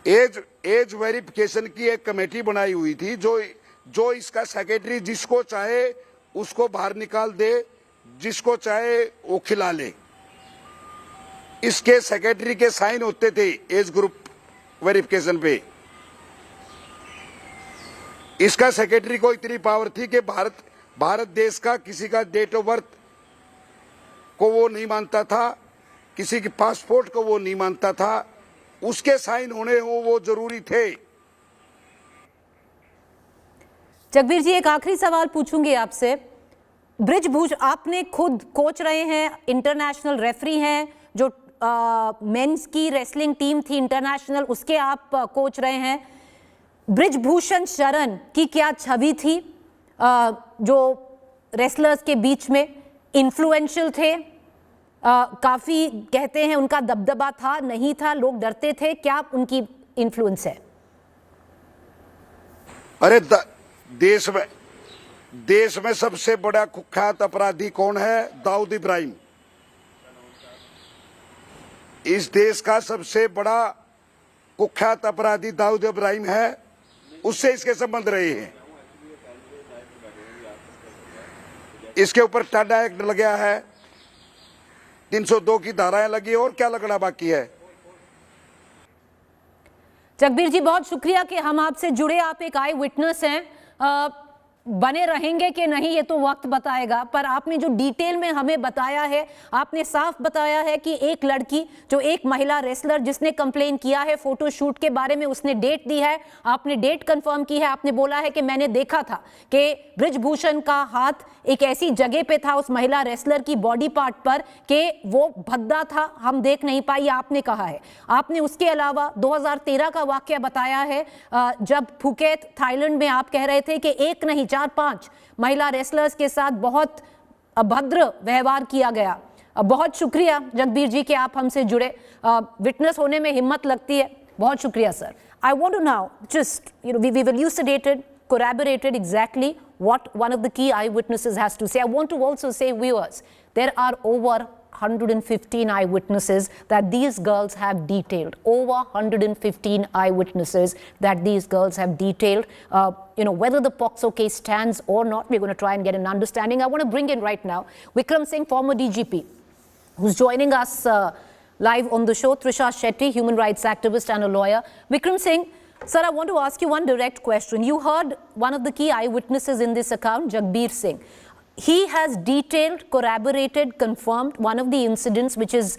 एज वेरिफिकेशन की एक कमेटी बनाई हुई थी, जो इसका सेक्रेटरी जिसको चाहे उसको बाहर निकाल दे, जिसको चाहे वो खिला ले। इसके सेक्रेटरी के साइन होते थे एज ग्रुप वेरिफिकेशन पे। इसका सेक्रेटरी को इतनी पावर थी कि भारत देश का किसी का डेट ऑफ बर्थ को वो नहीं मानता था, किसी के पासपोर्ट को वो नहीं मानता था, उसके साइन होने हो वो जरूरी थे। जगबीर जी, एक आखिरी सवाल पूछूंगी आपसे। ब्रिजभूषण, आपने खुद कोच रहे हैं, इंटरनेशनल रेफरी हैं, जो मेंस की रेसलिंग टीम थी इंटरनेशनल, उसके आप कोच रहे हैं। ब्रिजभूषण शरण की क्या छवि थी जो रेसलर्स के बीच में? इन्फ्लुएंशियल थे, काफी कहते हैं उनका दबदबा था, नहीं था, लोग डरते थे, क्या उनकी इन्फ्लुएंस है? अरे देश में सबसे बड़ा कुख्यात अपराधी कौन है? दाऊद इब्राहिम। इस देश का सबसे बड़ा कुख्यात अपराधी दाऊद इब्राहिम है, उससे इसके संबंध रहे हैं। इसके ऊपर टाडा एक्ट लग गया है, 302 की धाराएं लगी, और क्या लगना बाकी है? जगबीर जी, बहुत शुक्रिया कि हम आपसे जुड़े। आप एक आई विटनेस हैं, बने रहेंगे कि नहीं ये तो वक्त बताएगा, पर आपने जो डिटेल में हमें बताया है, आपने साफ बताया है कि एक लड़की, जो एक महिला रेसलर जिसने कंप्लेन किया है फोटोशूट के बारे में, उसने डेट दी है, आपने डेट कंफर्म की है, आपने बोला है कि मैंने देखा था कि ब्रिजभूषण का हाथ एक ऐसी जगह पे था उस महिला रेसलर की बॉडी पार्ट पर कि वो भद्दा था, हम देख नहीं पाई, आपने कहा है। आपने उसके अलावा 2013 का वाकया बताया है, जब फुकेत थाईलैंड में आप कह रहे थे कि एक नहीं 4-5 महिला रेसलर्स के साथ बहुत अभद्र व्यवहार किया गया। बहुत शुक्रिया जगबीर जी कि आप हमसे जुड़े, विटनेस होने में हिम्मत लगती है। बहुत शुक्रिया sir. I want to now just, we will elucidated, corroborated exactly what one of the key eyewitnesses has to say. I want to also say, viewers, there are over 115 eyewitnesses that these girls have detailed. Over 115 eyewitnesses that these girls have detailed. Whether the Pocso case stands or not, we're going to try and get an understanding. I want to bring in right now Vikram Singh, former DGP, who's joining us live on the show. Trisha Shetty, human rights activist and a lawyer. Vikram Singh, sir, I want to ask you one direct question. You heard one of the key eyewitnesses in this account, Jagbeer Singh. He has detailed, corroborated, confirmed one of the incidents which is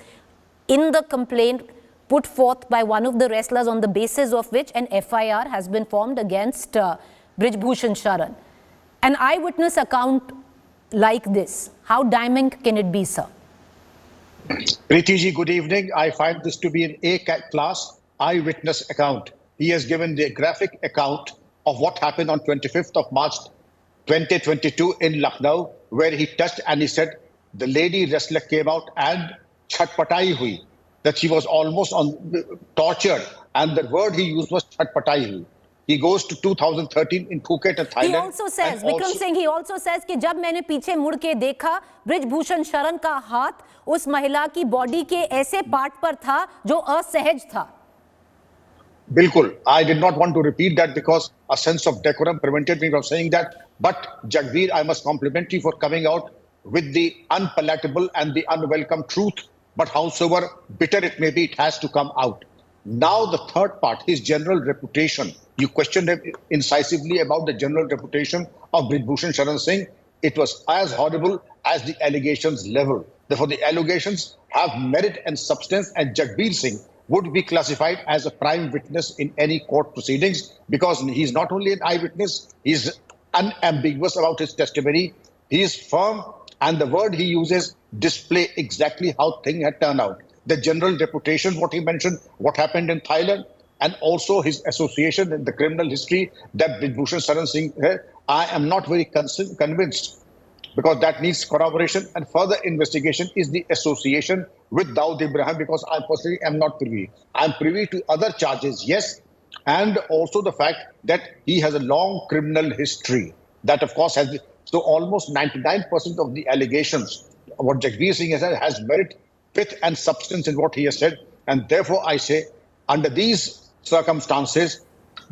in the complaint put forth by one of the wrestlers, on the basis of which an FIR has been formed against Brijbhushan Sharan. An eyewitness account like this, how damning can it be, sir? Preeti ji, good evening. I find this to be an A-class eyewitness account. He has given the graphic account of what happened on 25th of March 2022 in Lucknow, where he touched and he said the lady wrestler came out and chatpatai hui, that she was almost tortured, and the word he used was chatpatai hui. He goes to 2013 in Phuket and Thailand. He also says, Vikram Singh, he also says कि जब मैंने पीछे मुड़ के देखा, ब्रिजभूषण शरण का हाथ उस महिला की बॉडी के ऐसे पार्ट पर था जो असहज था. Bilkul. I did not want to repeat that because a sense of decorum prevented me from saying that. But Jagbeer, I must compliment you for coming out with the unpalatable and the unwelcome truth. But howsoever bitter it may be, it has to come out. Now the third part, his general reputation. You questioned him incisively about the general reputation of Brijbhushan Sharan Singh. It was as horrible as the allegations level. Therefore, the allegations have merit and substance, and Jagbir Singh would be classified as a prime witness in any court proceedings because he's not only an eyewitness, he's unambiguous about his testimony. He is firm, and the word he uses display exactly how things had turned out. The general reputation, what he mentioned, what happened in Thailand, and also his association in the criminal history that Bhushan Sharan Singh had. I am not very convinced, because that needs corroboration and further investigation, is the association with Dawood Ibrahim, because I personally am not privy. I am privy to other charges, yes, and also the fact that he has a long criminal history. That, of course, so almost 99% of the allegations, what Jagbir Singh has said, has merit, pith and substance in what he has said. And therefore, I say, under these circumstances,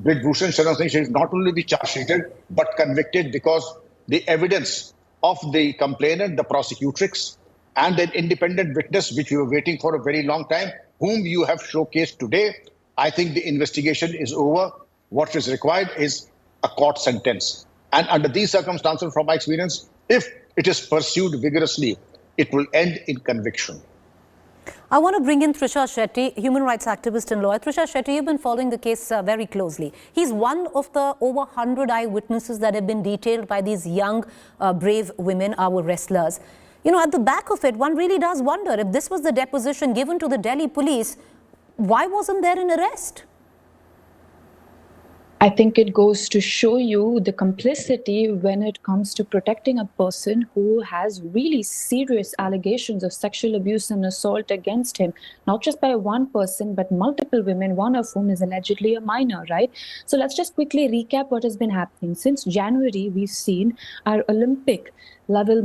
Bhushan Sharan Singh should not only be charge sheeted, but convicted, because the evidence of the complainant, the prosecutrix, and an independent witness, which we were waiting for a very long time, whom you have showcased today, I think the investigation is over. What is required is a court sentence. And under these circumstances, from my experience, if it is pursued vigorously, it will end in conviction. I want to bring in Trisha Shetty, human rights activist and lawyer. Trisha Shetty, you've been following the case very closely. He's one of the over 100 eyewitnesses that have been detailed by these young, brave women, our wrestlers. You know, at the back of it, one really does wonder, if this was the deposition given to the Delhi police, why wasn't there an arrest? I think it goes to show you the complicity when it comes to protecting a person who has really serious allegations of sexual abuse and assault against him, not just by one person, but multiple women, one of whom is allegedly a minor, right? So let's just quickly recap what has been happening. Since January, we've seen our Olympic level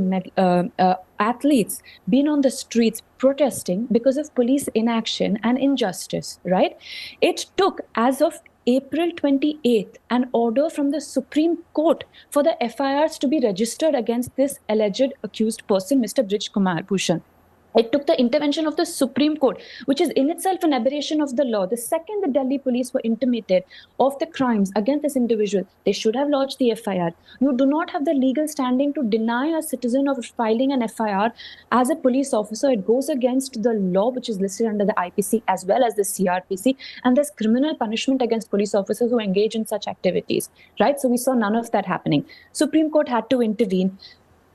athletes been on the streets protesting because of police inaction and injustice, right? It took, as of April 28th, an order from the Supreme Court for the FIRs to be registered against this alleged accused person, Mr. Brij Bhushan. It took the intervention of the Supreme Court, which is in itself an aberration of the law. The second the Delhi police were intimated of the crimes against this individual, they should have lodged the FIR. You do not have the legal standing to deny a citizen of filing an FIR as a police officer. It goes against the law, which is listed under the IPC as well as the CRPC. And there's criminal punishment against police officers who engage in such activities, right? So we saw none of that happening. Supreme Court had to intervene.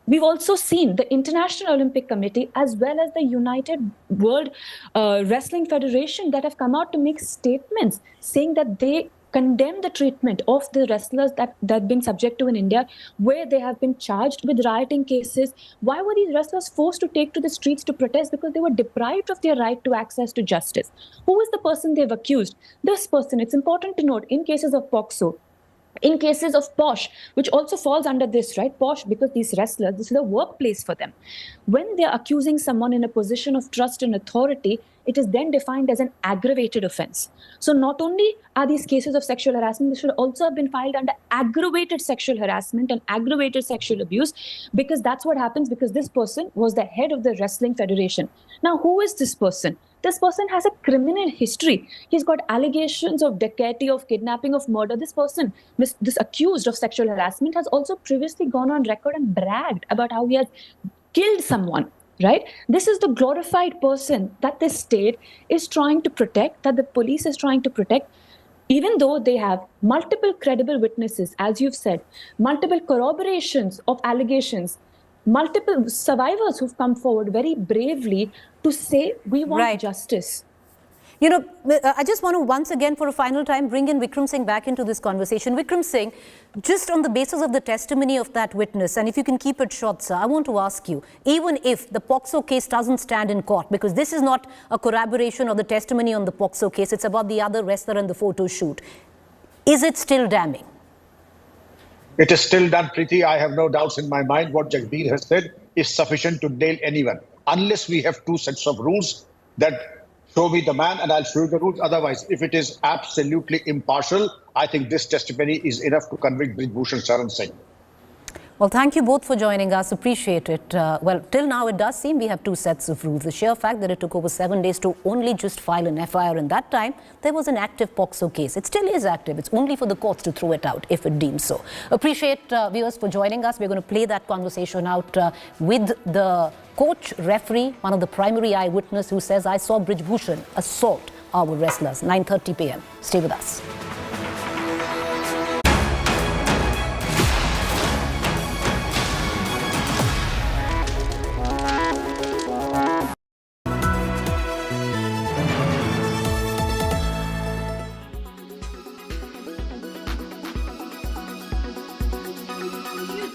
We've also seen the International Olympic Committee as well as the United World Wrestling Federation that have come out to make statements saying that they condemn the treatment of the wrestlers that have been subject to in India, where they have been charged with rioting cases. Why were these wrestlers forced to take to the streets to protest? Because they were deprived of their right to access to justice. Who is the person they've accused? This person, it's important to note, in cases of Pocso, in cases of POSH, which also falls under this, right? POSH, because these wrestlers, this is a workplace for them. When they're accusing someone in a position of trust and authority, it is then defined as an aggravated offense. So not only are these cases of sexual harassment, they should also have been filed under aggravated sexual harassment and aggravated sexual abuse, because that's what happens, because this person was the head of the wrestling federation. Now, who is this person? This person has a criminal history. He's got allegations of dacoity, of kidnapping, of murder. This person, this accused of sexual harassment, has also previously gone on record and bragged about how he has killed someone, right? This is the glorified person that the state is trying to protect, that the police is trying to protect, even though they have multiple credible witnesses, as you've said, multiple corroborations of allegations, multiple survivors who've come forward very bravely to say, we want justice. You know, I just want to once again, for a final time, bring in Vikram Singh back into this conversation. Vikram Singh, just on the basis of the testimony of that witness, and if you can keep it short, sir, I want to ask you, even if the Pocso case doesn't stand in court, because this is not a corroboration of the testimony on the Pocso case, it's about the other wrestler and the photo shoot, is it still damning? It is still done, Preeti. I have no doubts in my mind. What Jagbir has said is sufficient to nail anyone. Unless we have two sets of rules that show me the man and I'll show you the rules. Otherwise, if it is absolutely impartial, I think this testimony is enough to convict Bhushan Sharan Singh. Well, thank you both for joining us. Appreciate it. Well, till now it does seem we have two sets of rules. The sheer fact that it took over 7 days to only just file an FIR in that time, there was an active Pocso case. It still is active. It's only for the courts to throw it out if it deems so. Appreciate viewers for joining us. We're going to play that conversation out with the coach referee, one of the primary eyewitness who says, I saw Brij Bhushan assault our wrestlers. 9:30 p.m. Stay with us.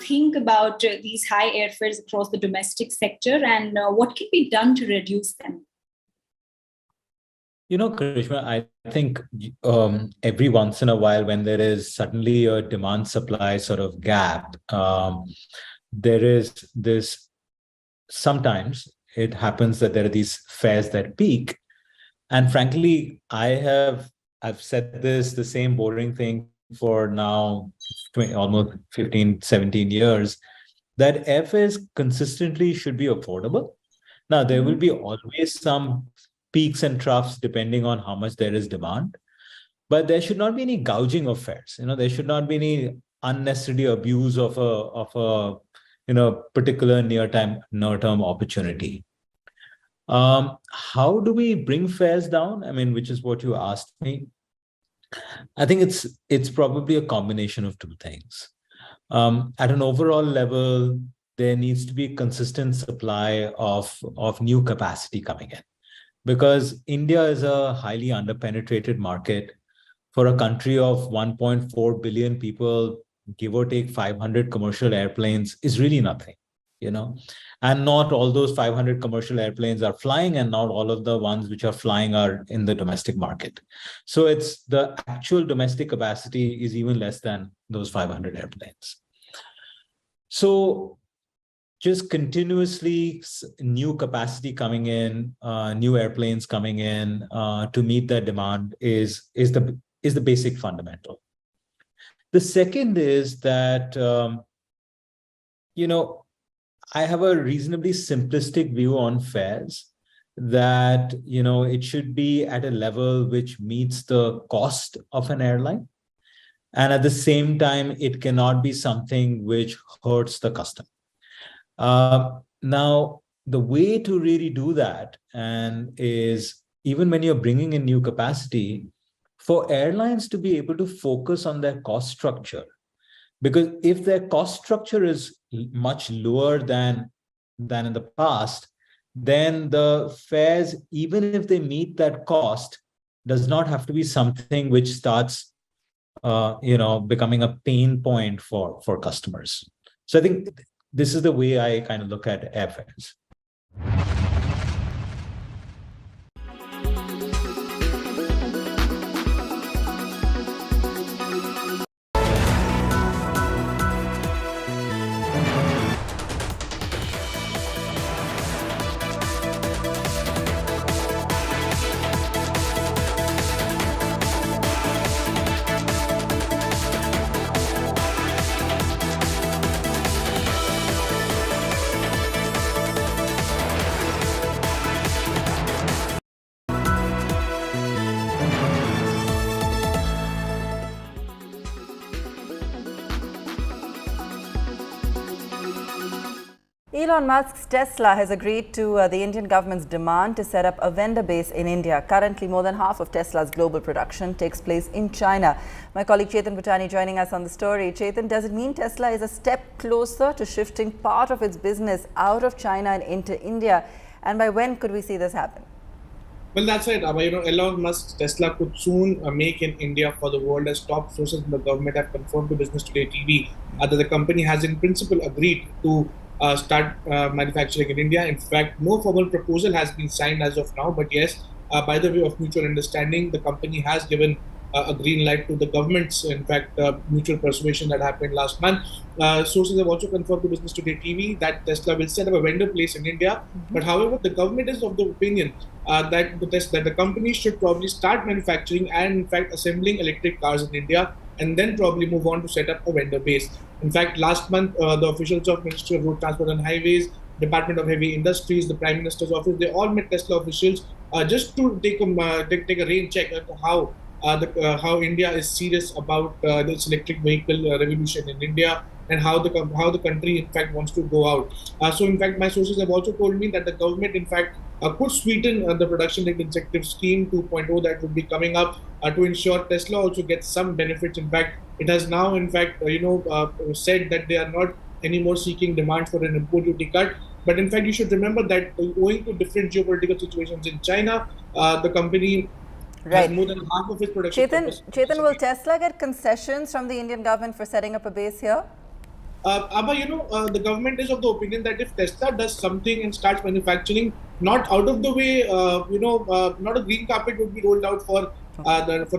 Think about these high airfares across the domestic sector and what can be done to reduce them? You know, Karishma, I think every once in a while when there is suddenly a demand-supply sort of gap, there is this, sometimes it happens that there are these fares that peak. And frankly, I've said this, the same boring thing for now almost 15, 17 years, that airfares consistently should be affordable. Now, there will be always some peaks and troughs depending on how much there is demand, but there should not be any gouging of fares. You know, there should not be any unnecessary abuse of a particular near-term opportunity. How do we bring fares down? I mean, which is what you asked me. I think it's probably a combination of two things. At an overall level, there needs to be consistent supply of new capacity coming in, because India is a highly underpenetrated market. For a country of 1.4 billion people, give or take 500 commercial airplanes is really nothing, you know. And not all those 500 commercial airplanes are flying, and not all of the ones which are flying are in the domestic market. So it's the actual domestic capacity is even less than those 500 airplanes. So just continuously new capacity coming in, new airplanes coming in to meet that demand is the basic fundamental. The second is that, I have a reasonably simplistic view on fares, that, it should be at a level which meets the cost of an airline. And at the same time, it cannot be something which hurts the customer. Now, the way to really do that is, even when you're bringing in new capacity, for airlines to be able to focus on their cost structure. Because if their cost structure is much lower than in the past, then the fares, even if they meet that cost, does not have to be something which starts, becoming a pain point for customers. So I think this is the way I kind of look at airfares. Elon Musk's Tesla has agreed to the Indian government's demand to set up a vendor base in India. Currently, more than half of Tesla's global production takes place in China. My colleague Chetan Bhutani joining us on the story. Chetan, does it mean Tesla is a step closer to shifting part of its business out of China and into India? And by when could we see this happen? Well, that's right. Elon Musk's Tesla could soon make in India for the world, as top sources in the government have confirmed to Business Today TV that the company has in principle agreed to start manufacturing in India. In fact, no formal proposal has been signed as of now, but yes, by the way of mutual understanding, the company has given a green light to the government's, in fact, mutual persuasion that happened last month. Sources have also confirmed to Business Today TV that Tesla will set up a vendor place in India. But however, the government is of the opinion that the company should probably start manufacturing and, in fact, assembling electric cars in India and then probably move on to set up a vendor base. In fact, last month, the officials of Ministry of Road Transport and Highways, Department of Heavy Industries, the Prime Minister's office, they all met Tesla officials just to take a rain check at how India is serious about this electric vehicle revolution in India, and how the country in fact wants to go out. So in fact, my sources have also told me that the government in fact could sweeten the production linked incentive scheme 2.0 that would be coming up to ensure Tesla also gets some benefits. In fact, it has now in fact said that they are not anymore seeking demand for an import duty cut. But in fact, you should remember that owing to different geopolitical situations in China, the company has more than half of its production. Chetan, will Tesla get concessions from the Indian government for setting up a base here? Abba, the government is of the opinion that if Tesla does something and starts manufacturing, not out of the way, not a green carpet would be rolled out for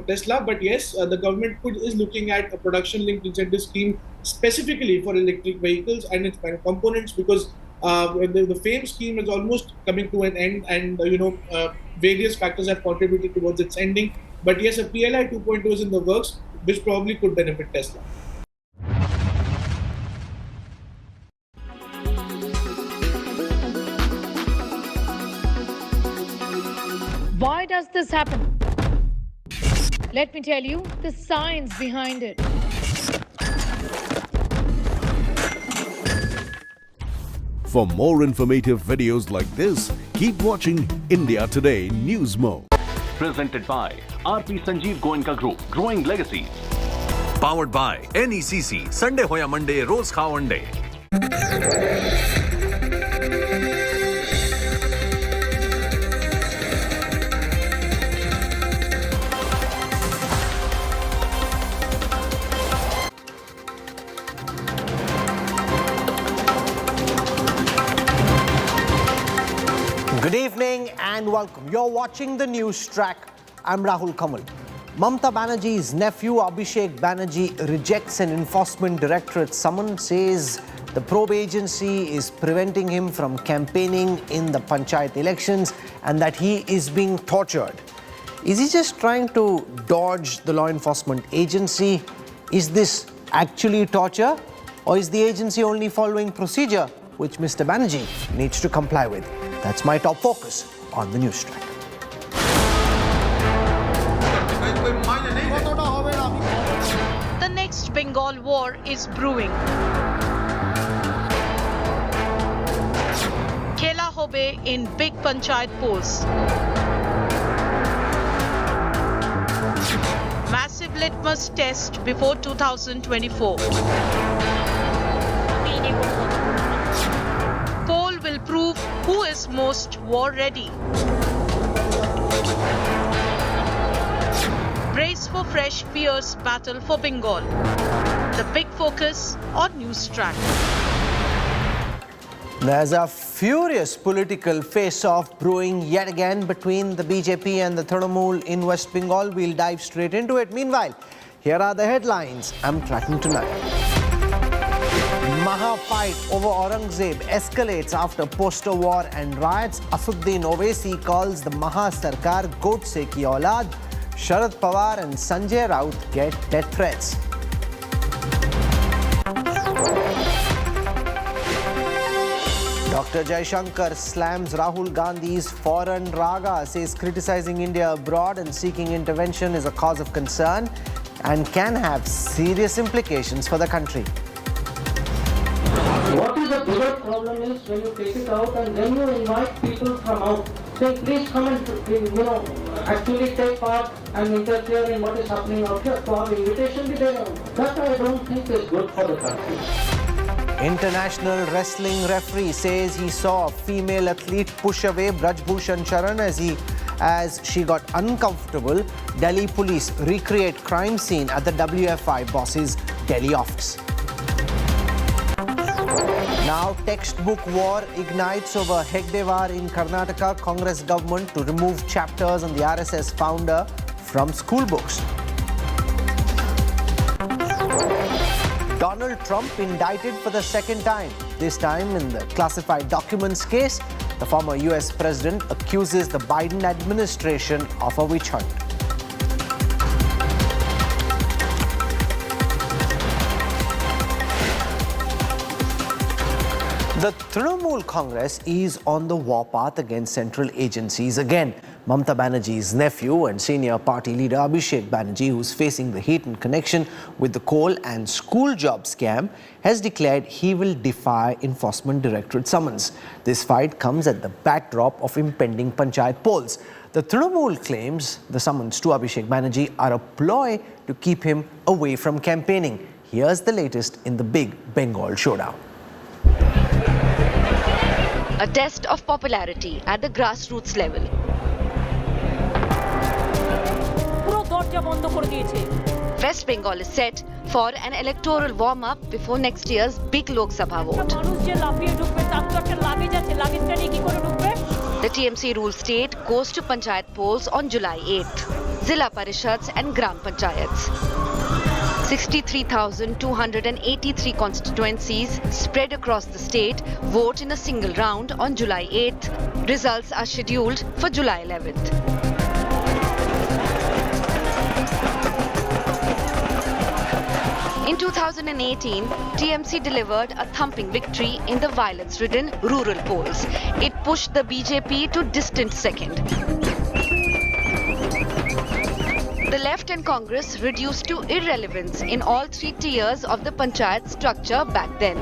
Tesla, but yes, the government is looking at a production-linked incentive scheme specifically for electric vehicles and its components, because the FAME scheme is almost coming to an end, and various factors have contributed towards its ending. But yes, a PLI 2.0 is in the works, which probably could benefit Tesla. Why does this happen? Let me tell you the science behind it. For more informative videos like this, keep watching India Today News Mo. Presented by RP Sanjeev Goenka Group, Growing Legacies. Powered by NECC, Sunday Hoya Monday, Rose Khao Ande. Good evening and welcome. You're watching the news track. I'm Rahul Kamal. Mamata Banerjee's nephew Abhishek Banerjee rejects an enforcement directorate summons, says the probe agency is preventing him from campaigning in the panchayat elections and that he is being tortured. Is he just trying to dodge the law enforcement agency? Is this actually torture, or is the agency only following procedure which Mr. Banerjee needs to comply with? That's my top focus on the news track. The next Bengal war is brewing. Khela hobe in big panchayat polls. Massive litmus test before 2024. Poll will prove who is most war ready. Brace for fresh, fierce battle for Bengal. The big focus on news track. There's a furious political face-off brewing yet again between the BJP and the Trinamool in West Bengal. We'll dive straight into it. Meanwhile, here are the headlines I'm tracking tonight. Maha fight over Aurangzeb escalates after poster war and riots. Asuddin Owaisi calls the Maha Sarkar Godse ki aulad. Sharad Pawar and Sanjay Raut get death threats. Dr. Jaishankar slams Rahul Gandhi's foreign raga, says criticizing India abroad and seeking intervention is a cause of concern and can have serious implications for the country. What is the bigger problem is when you take it out and then you invite people from out, saying please come and actually take part and interfere in what is happening out here. So our invitation be there. That I don't think is good for the country. International wrestling referee says he saw a female athlete push away Bhushan Sharan as she got uncomfortable. Delhi police recreate crime scene at the WFI boss's Delhi office. Now textbook war ignites over Hegdewar in Karnataka. Congress government to remove chapters on the RSS founder from school books. Donald Trump indicted for the second time. This time in the classified documents case, the former US president accuses the Biden administration of a witch hunt. The Trinamool Congress is on the warpath against central agencies again. Mamata Banerjee's nephew and senior party leader Abhishek Banerjee, who's facing the heat in connection with the coal and school job scam, has declared he will defy Enforcement Directorate summons. This fight comes at the backdrop of impending panchayat polls. The Trinamool claims the summons to Abhishek Banerjee are a ploy to keep him away from campaigning. Here's the latest in the big Bengal showdown. A test of popularity at the grassroots level. West Bengal is set for an electoral warm-up before next year's big Lok Sabha vote. The TMC ruled state goes to panchayat polls on July 8th. Zilla Parishads and Gram Panchayats. 63,283 constituencies spread across the state vote in a single round on July 8th. Results are scheduled for July 11th. In 2018, TMC delivered a thumping victory in the violence-ridden rural polls. It pushed the BJP to distant second. The left and Congress reduced to irrelevance in all three tiers of the panchayat structure back then.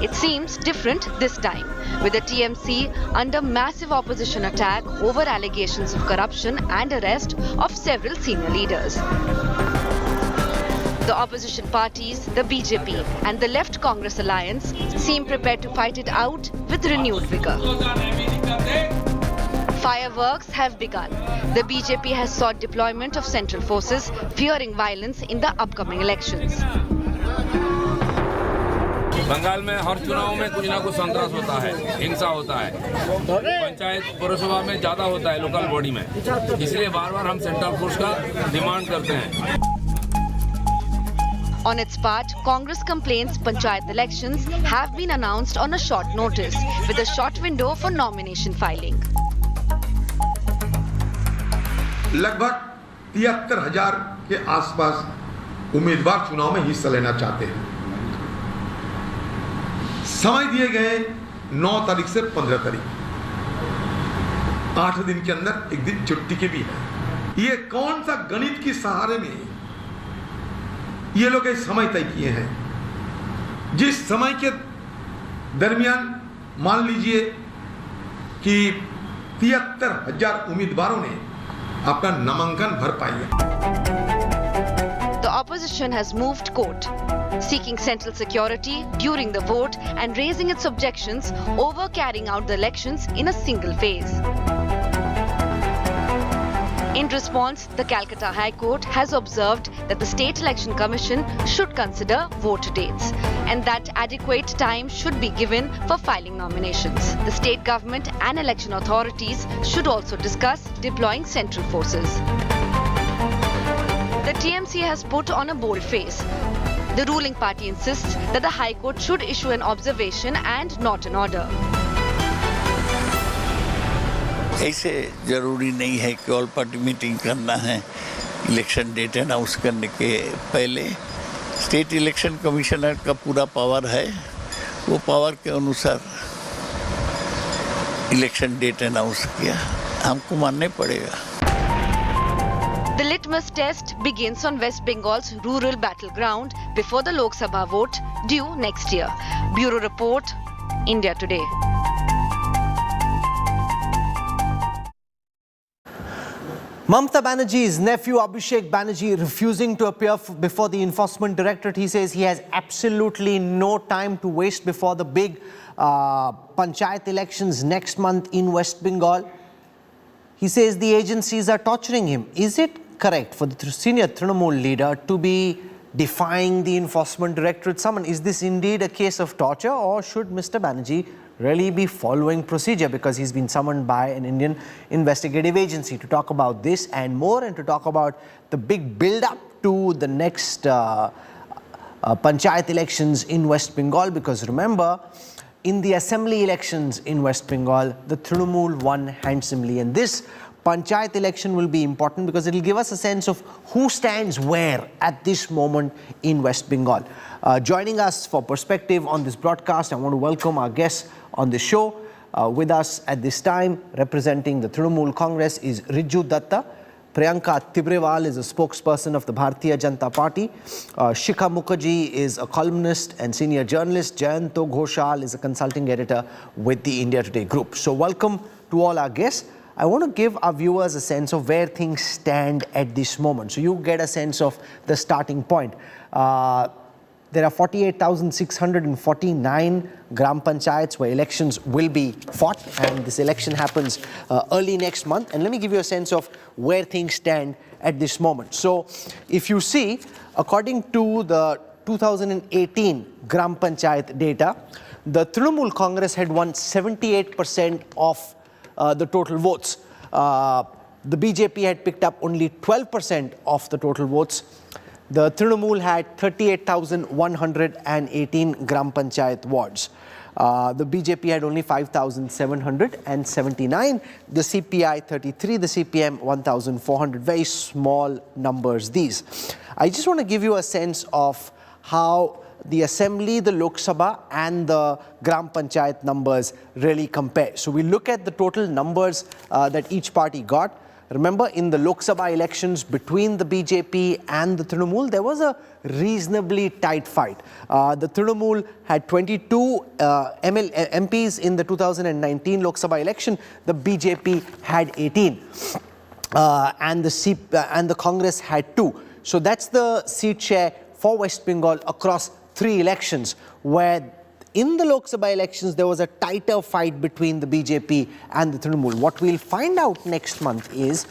It seems different this time, with the TMC under massive opposition attack over allegations of corruption and arrest of several senior leaders. The opposition parties, the BJP and the Left Congress alliance seem prepared to fight it out with renewed vigor. Fireworks have begun. The BJP has sought deployment of central forces, fearing violence in the upcoming elections. Bengal में हर चुनाव में कुछ ना कुछ संतरास होता है, हिंसा होता है, पंचायत पौरसभा में ज्यादा होता है लोकल बॉडी में, इसलिए बार-बार हम सेंट्रल फोर्स का डिमांड करते हैं. On its part, Congress complains panchayat elections have been announced on a short notice, with a short window for nomination filing. लगभग 73,000 के आसपास उम्मीदवार चुनाव में हिस्सा लेना चाहते हैं. समय दिए गए 9 तारीख से 15 तारीख, 8 दिन के अंदर एक दिन छुट्टी के भी है. ये कौन सा गणित के सहारे में ये लोग एक समय तय किए हैं, जिस समय के दरमियान मान लीजिए कि 73,000 उम्मीदवारों ने अपना नामांकन भर पाया. The opposition has moved court, seeking central security during the vote and raising its objections over carrying out the elections in a single phase. In response, the Calcutta High Court has observed that the State Election Commission should consider vote dates and that adequate time should be given for filing nominations. The state government and election authorities should also discuss deploying central forces. The TMC has put on a bold face. The ruling party insists that the High Court should issue an observation and not an order. ऐसे जरूरी नहीं है कि all party meeting करना है. Election date announce करने के पहले स्टेट इलेक्शन कमिश्नर का पूरा पावर है. वो पावर के अनुसार इलेक्शन डेट अनाउंस किया, हमको मानना पड़ेगा. The litmus test begins on West Bengal's rural battleground before the Lok Sabha vote due next year. Bureau Report, India Today. Mamata Banerjee's nephew Abhishek Banerjee refusing to appear before the Enforcement Directorate. He says he has absolutely no time to waste before the big panchayat elections next month in West Bengal. He says the agencies are torturing him. Is it correct for the senior Trinamool leader to be defying the Enforcement Directorate summon? Is this indeed a case of torture, or should Mr. Banerjee really be following procedure because he's been summoned by an Indian investigative agency? To talk about this and more, and to talk about the big build-up to the next panchayat elections in West Bengal, because remember, in the assembly elections in West Bengal, the Trinamool won handsomely, and this panchayat election will be important because it will give us a sense of who stands where at this moment in West Bengal. Joining us for perspective on this broadcast, I want to welcome our guests on the show. With us at this time, representing the Trinamool Congress, is Riju Datta. Priyanka Tibrewal is a spokesperson of the Bharatiya Janata Party. Shikha Mukherjee is a columnist and senior journalist. Jayanto Ghoshal is a consulting editor with the India Today group. So welcome to all our guests. I want to give our viewers a sense of where things stand at this moment, so you get a sense of the starting point. There are 48,649 gram panchayats where elections will be fought, and this election happens early next month. And let me give you a sense of where things stand at this moment. So if you see, according to the 2018 gram panchayat data, the Trinamool Congress had won 78% of the total votes. The BJP had picked up only 12% of the total votes. The Trinamool had 38,118 gram panchayat wards. The BJP had only 5,779. The CPI 33, the CPM 1,400. Very small numbers these. I just want to give you a sense of how the Assembly, the Lok Sabha and the gram panchayat numbers really compare. So we look at the total numbers that each party got. Remember, in the Lok Sabha elections between the BJP and the Trinamool, there was a reasonably tight fight. The Trinamool had 22 MPs in the 2019 Lok Sabha election. The BJP had 18. And the Congress had 2. So that's the seat share for West Bengal across 3 elections, where in the Lok Sabha elections, there was a tighter fight between the BJP and the Trinamool. What we'll find out next month is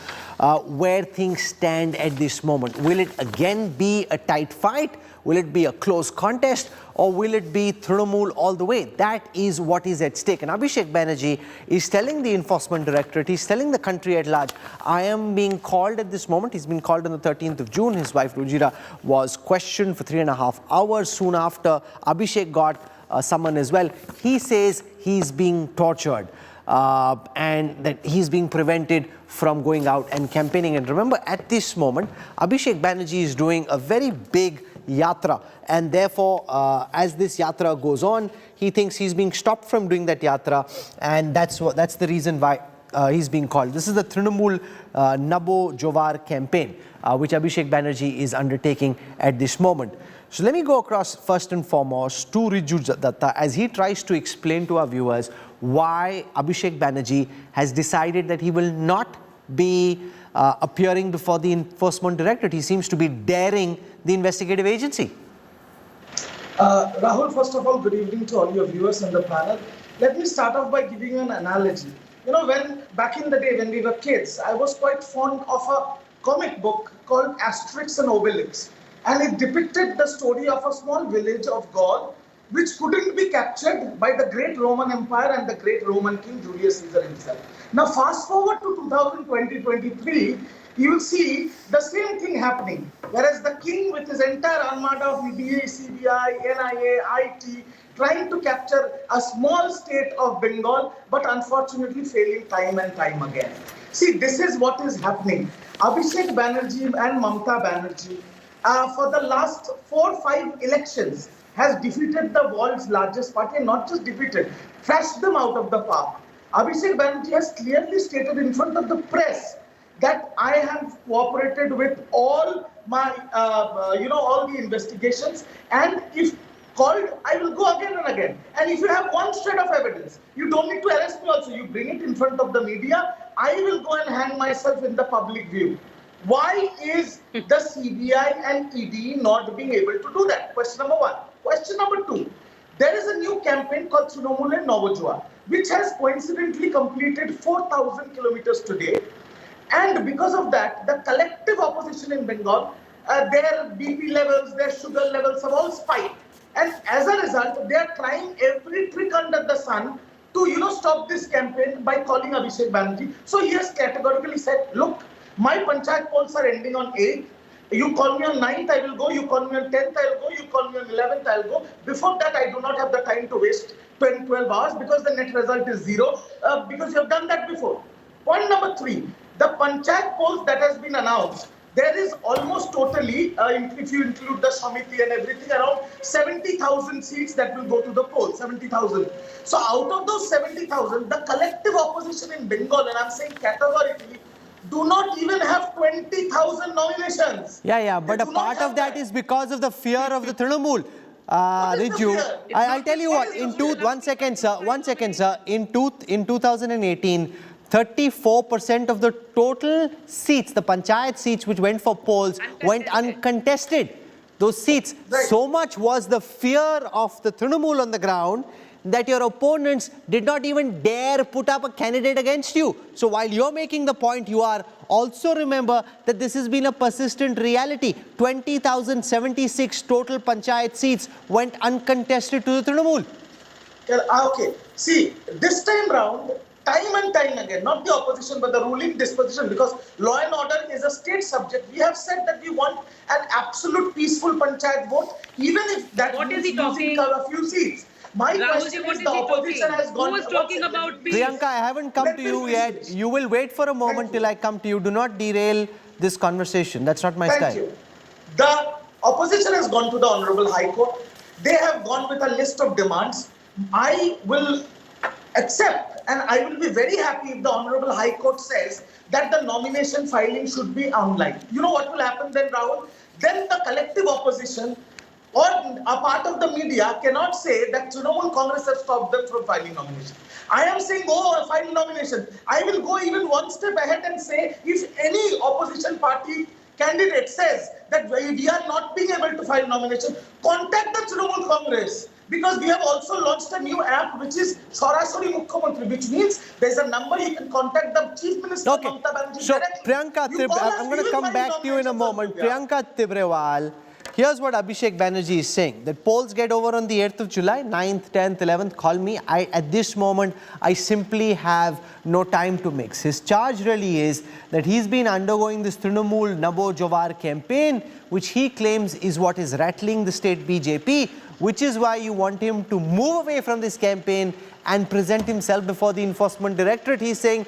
where things stand at this moment. Will it again be a tight fight? Will it be a close contest? Or will it be Trinamool all the way? That is what is at stake. And Abhishek Banerjee is telling the Enforcement Directorate, he's telling the country at large, I am being called at this moment. He's been called on the 13th of June. His wife Rujira was questioned for 3.5 hours. Soon after, Abhishek got someone as well. He says he's being tortured and that he's being prevented from going out and campaigning. And remember, at this moment, Abhishek Banerjee is doing a very big yatra, and therefore, as this yatra goes on, he thinks he's being stopped from doing that yatra, and that's the reason why he's being called. This is the Trinamool Nabo Jowar campaign, which Abhishek Banerjee is undertaking at this moment. So let me go across first and foremost to Riju Datta as he tries to explain to our viewers why Abhishek Banerjee has decided that he will not be appearing before the Enforcement Directorate. He seems to be daring the investigative agency. Rahul, first of all, good evening to all your viewers on the panel. Let me start off by giving you an analogy. You know, back in the day when we were kids, I was quite fond of a comic book called Asterix and Obelix. And it depicted the story of a small village of Gaul, which couldn't be captured by the great Roman Empire and the great Roman King Julius Caesar himself. Now, fast forward to 2020-23, you will see the same thing happening. Whereas the king, with his entire armada of EDA, CBI, NIA, IT, trying to capture a small state of Bengal, but unfortunately failing time and time again. See, this is what is happening. Abhishek Banerjee and Mamta Banerjee, for the last 4-5 elections, has defeated the world's largest party, and not just defeated, thrashed them out of the park. Abhishek Banerjee has clearly stated in front of the press that I have cooperated with all my, all the investigations, and if called, I will go again and again. And if you have one shred of evidence, you don't need to arrest me also. You bring it in front of the media, I will go and hang myself in the public view. Why is the CBI and ED not being able to do that? Question number 1. Question number 2. There is a new campaign called Trinamool and Navajua, which has coincidentally completed 4,000 kilometers today. And because of that, the collective opposition in Bengal, their BP levels, their sugar levels have all spiked. And as a result, they are trying every trick under the sun to, stop this campaign by calling Abhishek Banerjee. So he has categorically said, look, my panchayat polls are ending on 8th. You call me on 9th, I will go. You call me on 10th, I will go. You call me on 11th, I will go. Before that, I do not have the time to waste 10, 12 hours because the net result is 0 because you have done that before. Point number 3. The panchayat polls that has been announced, there is almost totally, if you include the Shamiti and everything, around 70,000 seats that will go to the polls, 70,000. So out of those 70,000, the collective opposition in Bengal, and I'm saying categorically, do not even have 20,000 nominations. Yeah, but a part of that is because of the fear of the Trinamool. Riju, I'll tell you what, one second, sir. In 2018, 34% of the total seats, the panchayat seats which went for polls, went uncontested. Those seats, so much was the fear of the Trinamool on the ground that your opponents did not even dare put up a candidate against you. So while you're making the point, you are also remember that this has been a persistent reality. 20,076 total panchayat seats went uncontested to the Trinamool. Okay, see, this time round, time and time again, not the opposition but the ruling disposition, because law and order is a state subject. We have said that we want an absolute peaceful panchayat vote, even if that means losing a few seats. My question is, the opposition has gone... Who was talking about peace? Priyanka, I haven't come to you yet. You will wait for a moment till I come to you. Do not derail this conversation. That's not my style. Thank you. The opposition has gone to the Honorable High Court. They have gone with a list of demands. I will accept and I will be very happy if the Honorable High Court says that the nomination filing should be online. You know what will happen then, Rahul? Then the collective opposition or a part of the media cannot say that Trinamool Congress has stopped them from filing nomination. I am saying go file nomination. I will go even one step ahead and say if any opposition party candidate says that we are not being able to file nomination, contact the Trinamool Congress. Because we have also launched a new app which is Sorasori Mukhyamantri, which means there's a number you can contact the Chief Minister Mamata Banerjee So directly. Priyanka, I'm going to come back to you in a moment. Priyanka Tibrewal, here's what Abhishek Banerjee is saying, that polls get over on the 8th of July, 9th, 10th, 11th, call me. At this moment, I simply have no time to mix. His charge really is that he's been undergoing this Trinamool Nabo Jawar campaign, which he claims is what is rattling the state BJP, which is why you want him to move away from this campaign and present himself before the Enforcement Directorate. He's saying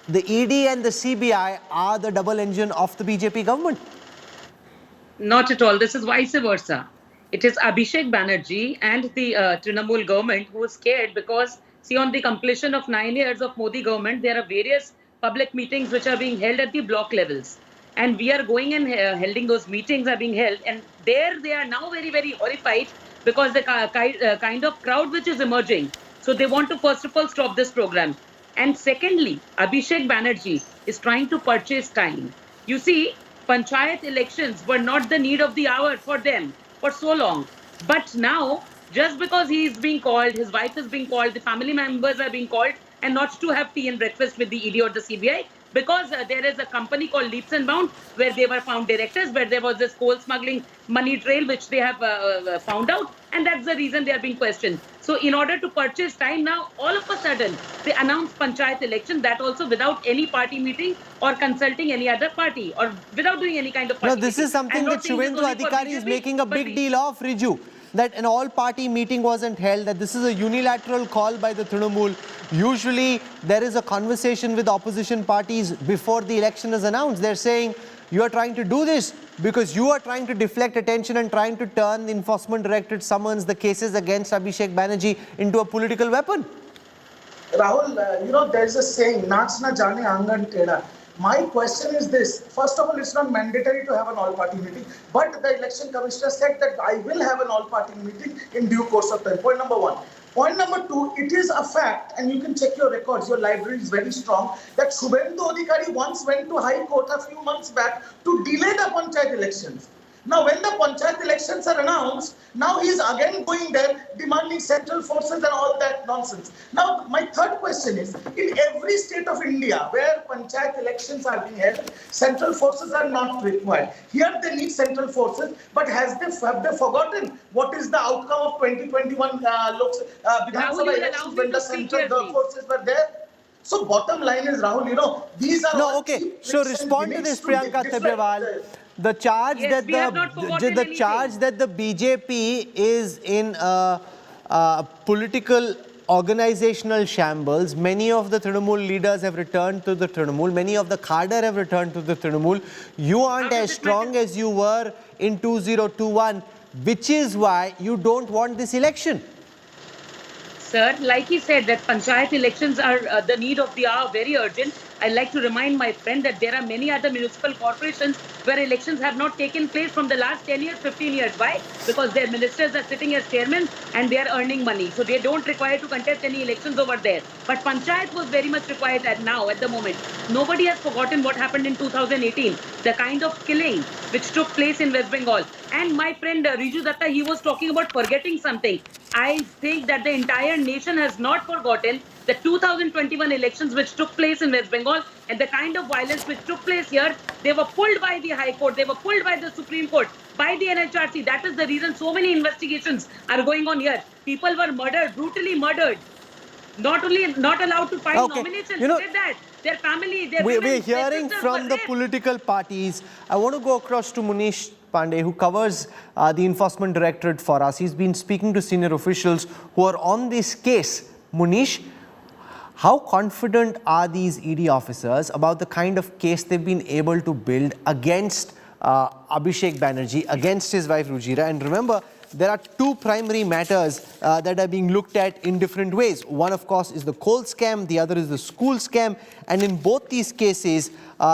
the ED and the CBI are the double engine of the BJP government. Not at all. This is vice versa. It is Abhishek Banerjee and the Trinamool government who is scared because, see, on the completion of 9 years of Modi government, there are various public meetings which are being held at the block levels. And we are going and holding those meetings are being held. And there they are now very, very horrified because the kind of crowd which is emerging. So they want to first of all stop this program. And secondly, Abhishek Banerjee is trying to purchase time. You see, panchayat elections were not the need of the hour for them for so long. But now, just because he is being called, his wife is being called, the family members are being called, and not to have tea and breakfast with the ED or the CBI, because there is a company called Leaps and Bounds where they were found directors, where there was this coal smuggling money trail which they have found out, and that's the reason they are being questioned. So in order to purchase time now, all of a sudden, they announced panchayat election, that also without any party meeting or consulting any other party or without doing any kind of party No, this is something that Shubhendu Adhikari is making a big deal of, Riju, that an all-party meeting wasn't held, that this is a unilateral call by the Trinamool. Usually, there is a conversation with opposition parties before the election is announced. They're saying, you are trying to do this because you are trying to deflect attention and trying to turn the Enforcement Directorate summons the cases against Abhishek Banerjee into a political weapon. Rahul, there's a saying, Naach na jane angan teda. My question is this. First of all, it's not mandatory to have an all-party meeting, but the election commissioner said that I will have an all-party meeting in due course of time. Point number one. Point number two, it is a fact, and you can check your records, your library is very strong, that Shubhendu Adhikari once went to High Court a few months back to delay the panchayat elections. Now, when the panchayat elections are announced, now he is again going there demanding central forces and all that nonsense. Now, my third question is, in every state of India where panchayat elections are being held, central forces are not required. Here they need central forces, but have they forgotten what is the outcome of 2021 Vidhan Sabha elections when the central forces were there? So bottom line is, Rahul, these are all okay. So respond to this, Priyanka Tibrewal. The charge that the BJP is in a political organizational shambles. Many of the Trinamool leaders have returned to the Trinamool. Many of the cadre have returned to the Trinamool. You aren't as strong as you were in 2021, which is why you don't want this election. Sir, like he said, that panchayat elections are the need of the hour, very urgent. I'd like to remind my friend that there are many other municipal corporations where elections have not taken place from the last 10 years, 15 years. Why? Because their ministers are sitting as chairmen and they are earning money. So they don't require to contest any elections over there. But panchayat was very much required at the moment. Nobody has forgotten what happened in 2018, the kind of killing which took place in West Bengal. And my friend Riju Datta, he was talking about forgetting something. I think that the entire nation has not forgotten the 2021 elections which took place in West Bengal and the kind of violence which took place here. They were pulled by the High Court, they were pulled by the Supreme Court, by the NHRC. That is the reason so many investigations are going on here. People were murdered, brutally murdered. Not allowed to file nominations. You know, Look at that. Their family, their we're women, hearing from the political parties. I want to go across to Munish Pandey, who covers the Enforcement Directorate for us. He's been speaking to senior officials who are on this case. Munish, how confident are these ED officers about the kind of case they've been able to build against Abhishek Banerjee, against his wife Rujira? And remember, there are two primary matters that are being looked at in different ways. One, of course, is the coal scam. The other is the school scam. And in both these cases,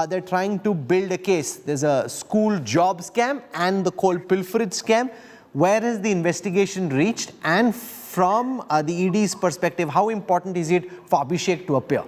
they're trying to build a case. There's a school job scam and the coal pilferage scam. Where has the investigation reached? And from the ED's perspective, how important is it for Abhishek to appear?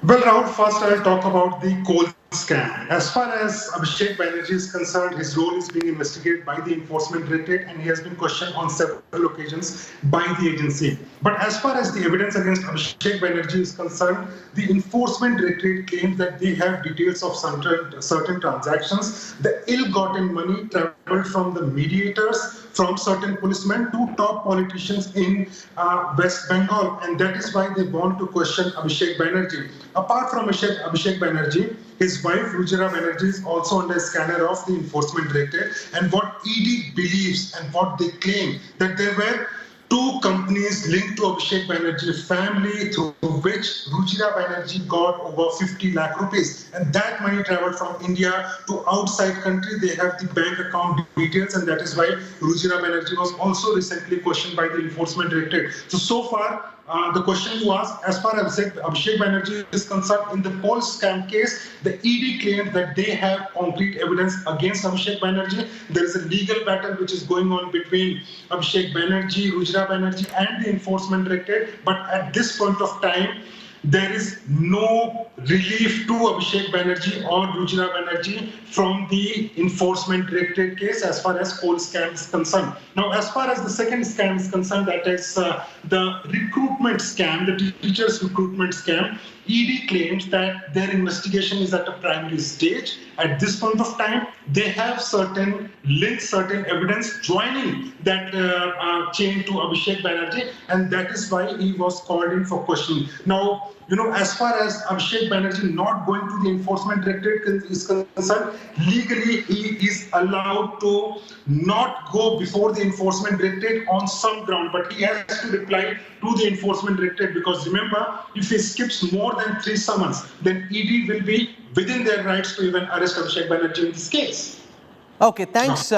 Well, Rahul, first I'll talk about the coal scam. As far as Abhishek Banerjee is concerned, his role is being investigated by the Enforcement Directorate and he has been questioned on several occasions by the agency. But as far as the evidence against Abhishek Banerjee is concerned, the Enforcement Directorate claims that they have details of certain transactions. The ill-gotten money traveled from the mediators, from certain policemen to top politicians in West Bengal, and that is why they want to question Abhishek Banerjee. Apart from Abhishek Banerjee, his wife Rujira Banerjee is also under scanner of the Enforcement Directorate, and what ED believes and what they claim that there were two companies linked to Abhishek Banerjee's family through which Rujira Banerjee got over 50 lakh rupees. And that money traveled from India to outside country. They have the bank account details, and that is why Rujira Banerjee was also recently questioned by the Enforcement Directorate. So far, the question you asked, as far as Abhishek Banerjee is concerned, in the coal scam case, the ED claimed that they have concrete evidence against Abhishek Banerjee. There is a legal battle which is going on between Abhishek Banerjee, Rujira Banerjee and the Enforcement Directorate. But at this point of time, there is no relief to Abhishek Banerjee or Rujira Banerjee from the Enforcement Directorate case as far as coal scam is concerned. Now, as far as the second scam is concerned, that is the recruitment scam, the teachers' recruitment scam, ED claims that their investigation is at a primary stage. At this point of time, they have certain links, certain evidence joining that chain to Abhishek Banerjee, and that is why he was called in for questioning. Now, as far as Abhishek Banerjee not going to the Enforcement Directorate is concerned, legally he is allowed to not go before the Enforcement Directorate on some ground, but he has to reply to the Enforcement Directorate, because remember, if he skips more than 3 summons, then ED will be within their rights to even arrest Abhishek Banerjee in this case. Okay, thanks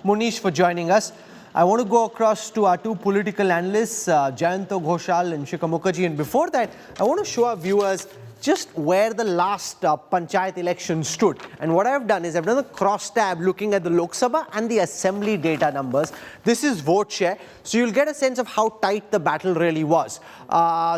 Munish for joining us. I want to go across to our two political analysts, Jayanto Ghoshal and Shikha Mukherjee. And before that, I want to show our viewers just where the last panchayat election stood. And what I've done is I've done a cross tab looking at the Lok Sabha and the assembly data numbers. This is vote share. So you'll get a sense of how tight the battle really was.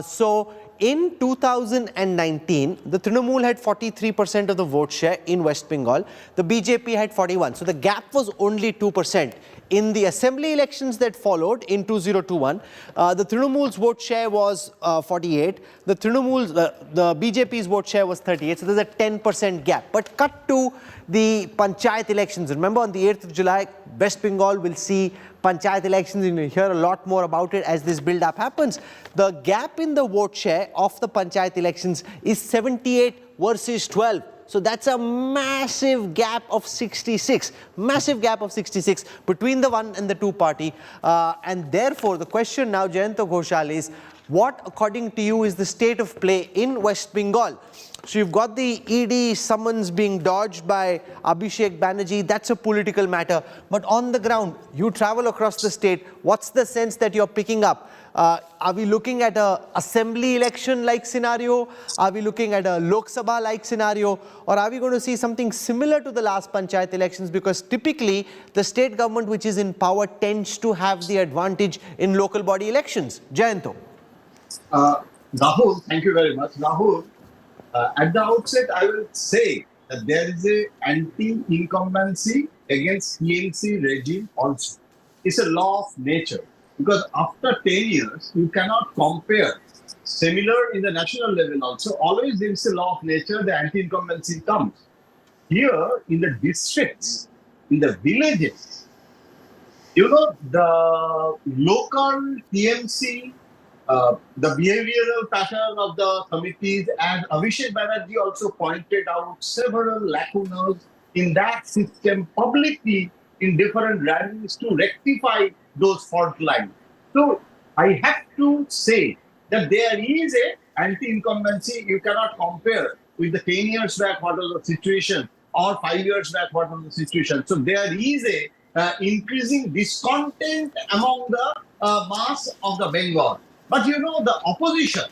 So in 2019, the Trinamool had 43% of the vote share in West Bengal. The BJP had 41%. So the gap was only 2%. In the assembly elections that followed in 2021, the Trinamool's vote share was 48. The BJP's vote share was 38. So there's a 10% gap. But cut to the panchayat elections. Remember, on the 8th of July, West Bengal will see panchayat elections, and you'll hear a lot more about it as this build-up happens. The gap in the vote share of the panchayat elections is 78 versus 12. So that's a massive gap of 66, massive gap of 66 between the one and the two party. And therefore, the question now, Jayanto Ghoshal, is what, according to you, is the state of play in West Bengal? So you've got the ED summons being dodged by Abhishek Banerjee. That's a political matter. But on the ground, you travel across the state. What's the sense that you're picking up? Are we looking at a assembly election-like scenario? Are we looking at a Lok Sabha-like scenario? Or are we going to see something similar to the last panchayat elections? Because typically, the state government which is in power tends to have the advantage in local body elections. Jayanto. Rahul, thank you very much. Rahul, at the outset, I will say that there is a anti-incumbency against TMC regime also. It's a law of nature. Because after 10 years, you cannot compare. Similar in the national level also, always there is a law of nature, the anti-incumbency comes. Here, in the districts, in the villages, you know, the local TMC, the behavioral pattern of the committees, and Abhishek Banerjee also pointed out several lacunas in that system publicly in different rallies to rectify those fault lines. So I have to say that there is a anti-incumbency. You cannot compare with the 10 years back what was the situation or 5 years back what was the situation. So there is a increasing discontent among the mass of the Bengal. But you know, the opposition,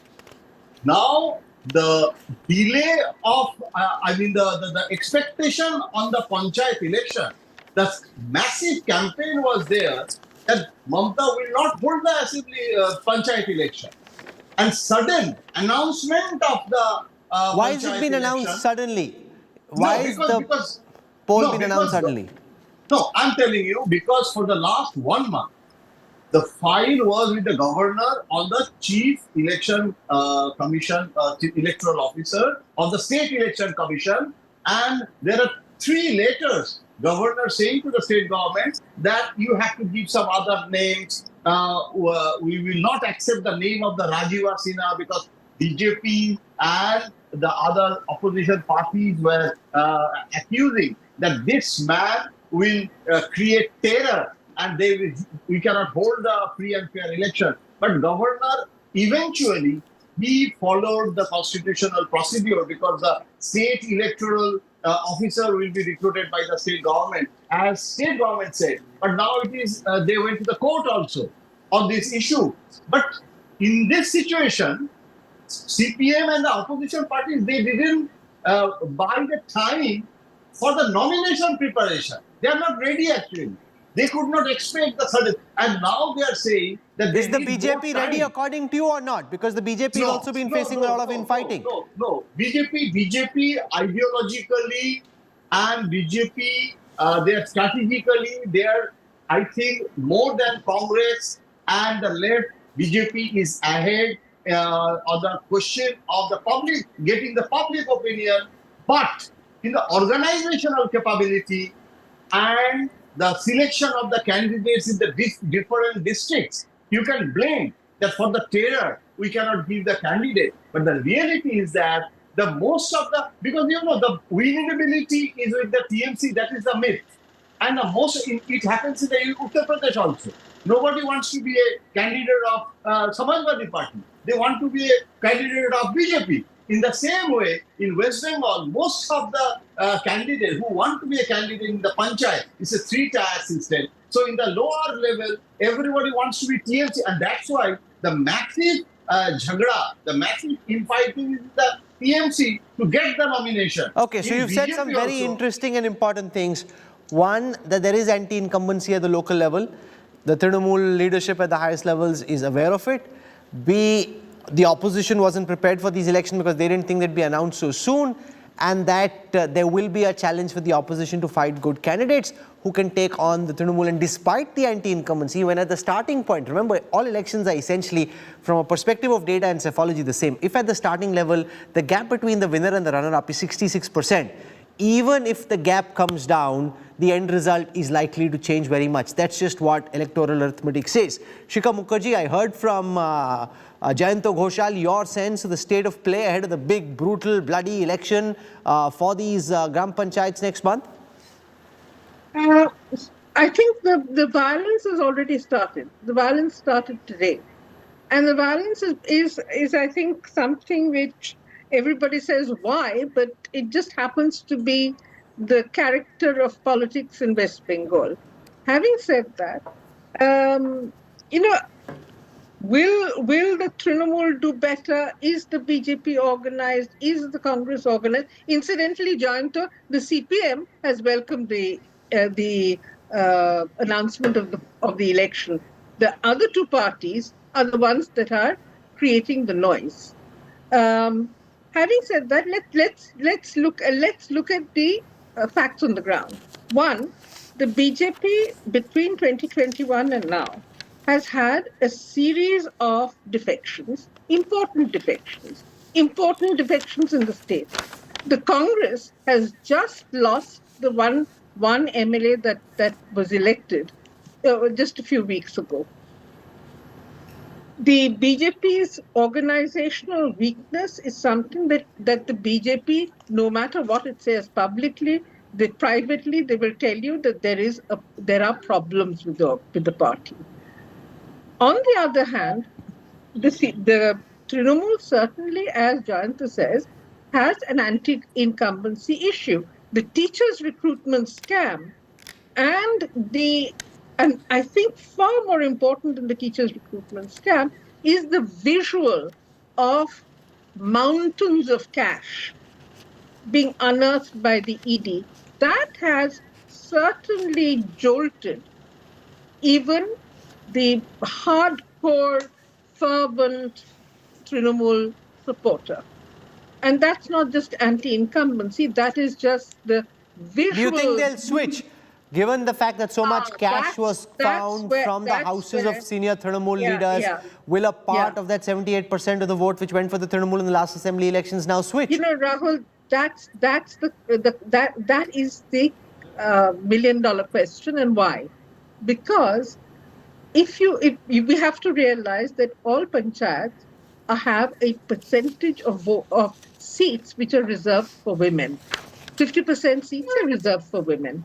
now the delay of, the expectation on the panchayat election, the massive campaign was there that Mamata will not hold the assembly panchayat election. And sudden announcement of the why has it been announced suddenly? Why is the poll been announced suddenly? No, I'm telling you, because for the last 1 month, the file was with the governor on the chief election commission, chief electoral officer of the state election commission, and there are 3 letters governor saying to the state government that you have to give some other names. We will not accept the name of the Rajiva Sinha because BJP and the other opposition parties were accusing that this man will create terror and we cannot hold a free and fair election. But governor eventually he followed the constitutional procedure because the state electoral officer will be recruited by the state government, as state government said. But now it is they went to the court also on this issue. But in this situation, CPM and the opposition parties, they didn't buy the time for the nomination preparation. They are not ready actually. They could not expect the sudden, and now they are saying that is the BJP ready according to you or not? Because the BJP has also been facing a lot of infighting. No. BJP ideologically and BJP, they are strategically, they are, I think, more than Congress and the left. BJP is ahead on the question of the public, getting the public opinion, but in the organizational capability and the selection of the candidates in the different districts, you can blame that for the terror, we cannot give the candidate. But the reality is that the most of the, because you know, the winnability is with the TMC, that is the myth. And the most, it happens in the Uttar Pradesh also. Nobody wants to be a candidate of Samajwadi Party. They want to be a candidate of BJP. In the same way, in West Bengal, most of the candidates who want to be a candidate in the panchayat is a 3-tier system. So in the lower level, everybody wants to be TMC, and that's why the massive jhagda, the massive infighting is the TMC to get the nomination. Okay, so you've said some very interesting and important things. One, that there is anti-incumbency at the local level. The Trinamool leadership at the highest levels is aware of it. B, the opposition wasn't prepared for these elections because they didn't think they'd be announced so soon, and that there will be a challenge for the opposition to fight good candidates who can take on the Trinamool. And despite the anti-incumbency, when at the starting point, remember, all elections are essentially, from a perspective of data and psephology, the same. If at the starting level, the gap between the winner and the runner-up is 66%, even if the gap comes down, the end result is likely to change very much. That's just what electoral arithmetic says. Shikha Mukherjee, I heard from Jayanto Ghoshal, your sense of the state of play ahead of the big, brutal, bloody election for these Gram Panchayats next month? I think the violence has already started. The violence started today. And the violence is I think, something which everybody says why, but it just happens to be the character of politics in West Bengal. Having said that, will the Trinamool do better? Is the BJP organized? Is the Congress organized? Incidentally, Jayanto, the CPM has welcomed the announcement of the election. The other two parties are the ones that are creating the noise. Having said that, let's look at the facts on the ground. One, the BJP between 2021 and now has had a series of defections, important defections in the state. The Congress has just lost the one MLA that was elected just a few weeks ago. The BJP's organizational weakness is something that the BJP, no matter what it says publicly, privately, they will tell you that there are problems with the party. On the other hand, the Trinamool certainly, as Jayanta says, has an anti-incumbency issue. The teachers' recruitment scam and I think far more important than the teachers' recruitment scam is the visual of mountains of cash being unearthed by the ED. That has certainly jolted even the hardcore, fervent Trinamool supporter. And that's not just anti-incumbency, that is just the visual... Do you think they'll switch? Given the fact that so much cash was found from the houses of senior Trinamool leaders, will a part of that 78% of the vote which went for the Trinamool in the last assembly elections now switch? Rahul, that is the million-dollar question, and why? Because we have to realize that all panchayats have a percentage of seats which are reserved for women. 50% seats are reserved for women.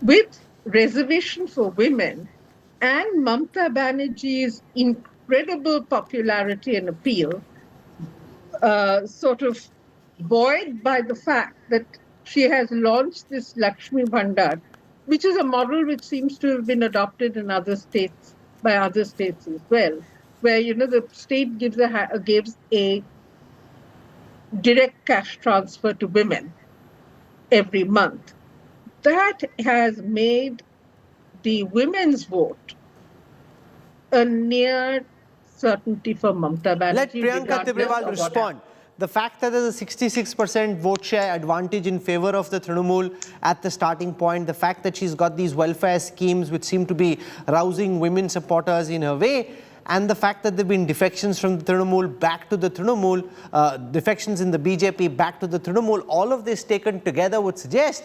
With reservation for women and Mamata Banerjee's incredible popularity and appeal, sort of buoyed by the fact that she has launched this Lakshmi Bhandar, which is a model which seems to have been adopted in other states, by other states as well, where, the state gives a direct cash transfer to women every month. That has made the women's vote a near certainty for Mamata Banerjee. Let Priyanka Tibrewal respond. The fact that there's a 66% vote share advantage in favor of the Trinamool at the starting point, the fact that she's got these welfare schemes which seem to be rousing women supporters in her way, and the fact that there have been defections from the Trinamool back to the Trinamool, defections in the BJP back to the Trinamool, all of this taken together would suggest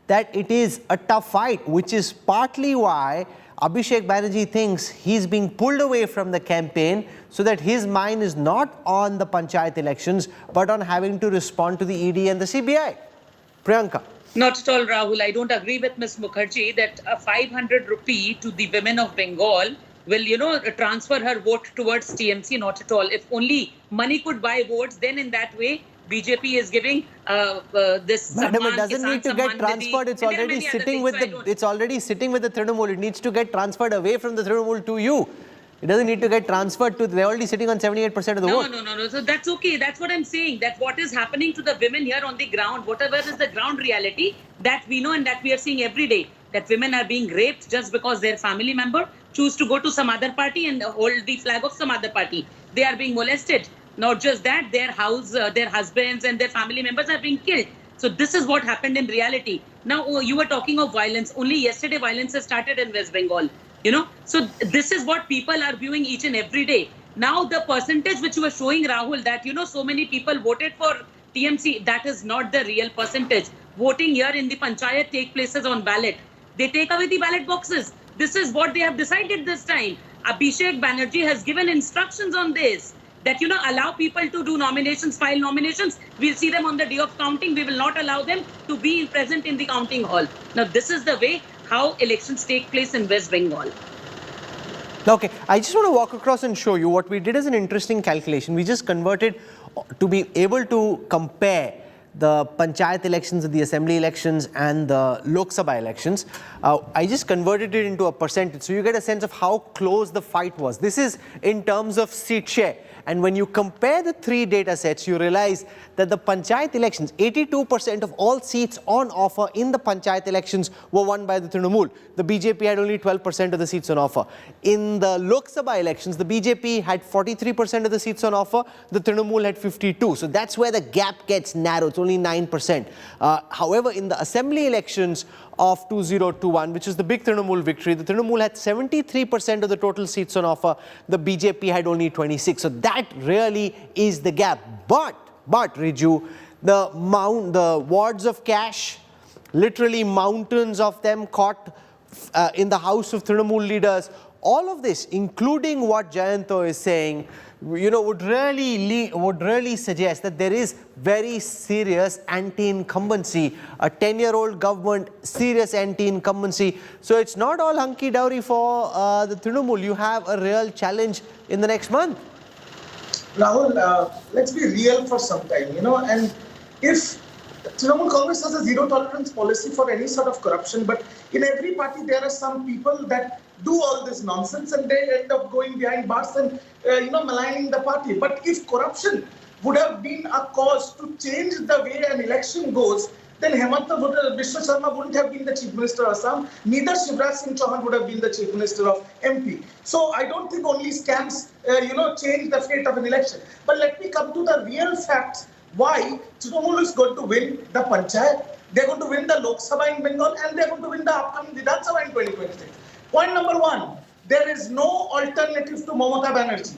that it is a tough fight, which is partly why Abhishek Banerjee thinks he's being pulled away from the campaign so that his mind is not on the panchayat elections, but on having to respond to the ED and the CBI. Priyanka. Not at all, Rahul. I don't agree with Ms. Mukherjee that a 500 rupee to the women of Bengal will, transfer her vote towards TMC. Not at all. If only money could buy votes, then in that way, BJP is giving this. Madam, it doesn't need to get transferred. It's already sitting with It's already sitting with the Trinamool. It needs to get transferred away from the Trinamool to you. It doesn't need to get transferred to. They're already sitting on 78% of the vote. No. So that's okay. That's what I'm saying. That what is happening to the women here on the ground, whatever is the ground reality that we know and that we are seeing every day, that women are being raped just because their family member choose to go to some other party and hold the flag of some other party. They are being molested. Not just that, their husbands and their family members are being killed. So this is what happened in reality. Now, you were talking of violence. Only yesterday, violence has started in West Bengal. So this is what people are viewing each and every day. Now, the percentage which you were showing, Rahul, that, so many people voted for TMC, that is not the real percentage. Voting here in the panchayat take places on ballot. They take away the ballot boxes. This is what they have decided this time. Abhishek Banerjee has given instructions on this. That, allow people to do nominations, file nominations. We'll see them on the day of counting. We will not allow them to be present in the counting hall. Now, this is the way how elections take place in West Bengal. Okay, I just want to walk across and show you what we did as an interesting calculation. We just converted to be able to compare the panchayat elections, the assembly elections and the Lok Sabha elections. I just converted it into a percentage, so you get a sense of how close the fight was. This is in terms of seat share. And when you compare the three data sets, you realize that the panchayat elections, 82% of all seats on offer in the panchayat elections were won by the Trinamool. The BJP had only 12% of the seats on offer. In the Lok Sabha elections, the BJP had 43% of the seats on offer, the Trinamool had 52%. So that's where the gap gets narrowed, it's only 9%. However, in the assembly elections of 2021, which is the big Trinamool victory, the Trinamool had 73% of the total seats on offer, the BJP had only 26%. So that really is the gap. But Riju, the wads of cash, literally mountains of them caught in the house of Trinamool leaders, all of this, including what Jayanto is saying, would really suggest that there is very serious anti-incumbency, a 10-year-old government, serious anti-incumbency. So it's not all hunky-dory for the Trinamool. You have a real challenge in the next month. Rahul, let's be real for some time, and if Trinamool Congress has a zero tolerance policy for any sort of corruption, but in every party there are some people that do all this nonsense and they end up going behind bars and maligning the party. But if corruption would have been a cause to change the way an election goes, then Hemanta Biswa Sharma wouldn't have been the Chief Minister of Assam, neither Shivraj Singh Chauhan would have been the Chief Minister of MP. So I don't think only scams, change the fate of an election. But let me come to the real facts. Why Trinamool is going to win the panchayat, they're going to win the Lok Sabha in Bengal, and they're going to win the upcoming Vidhan Sabha in 2026. Point number one, there is no alternative to Mamata Banerjee.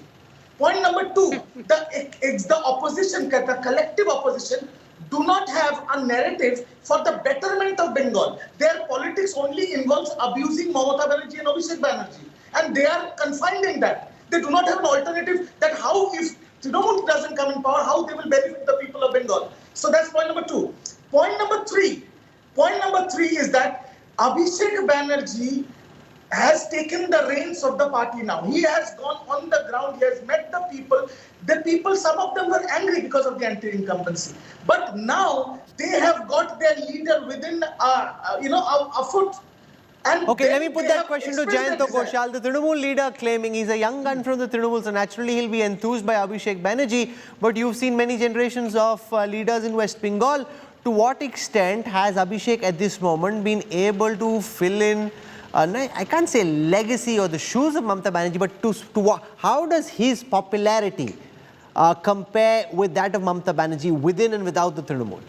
Point number two, the opposition, the collective opposition, do not have a narrative for the betterment of Bengal. Their politics only involves abusing Mamata Banerjee and Abhishek Banerjee. And they are confined in that. They do not have an alternative that how, if Trinamool doesn't come in power, how they will benefit the people of Bengal. So that's point number two. Point number three is that Abhishek Banerjee has taken the reins of the party now. He has gone on the ground, he has met the people. The people, some of them were angry because of the anti-incumbency. But now they have got their leader within a foot. And okay, let me put that question to Jayanto Ghoshal, the Trinamool leader, claiming he's a young gun from the Trinamool, so naturally he'll be enthused by Abhishek Banerjee. But you've seen many generations of leaders in West Bengal. To what extent has Abhishek at this moment been able to fill in, I can't say legacy or the shoes of Mamata Banerjee, but how does his popularity compare with that of Mamata Banerjee within and without the Trinamool?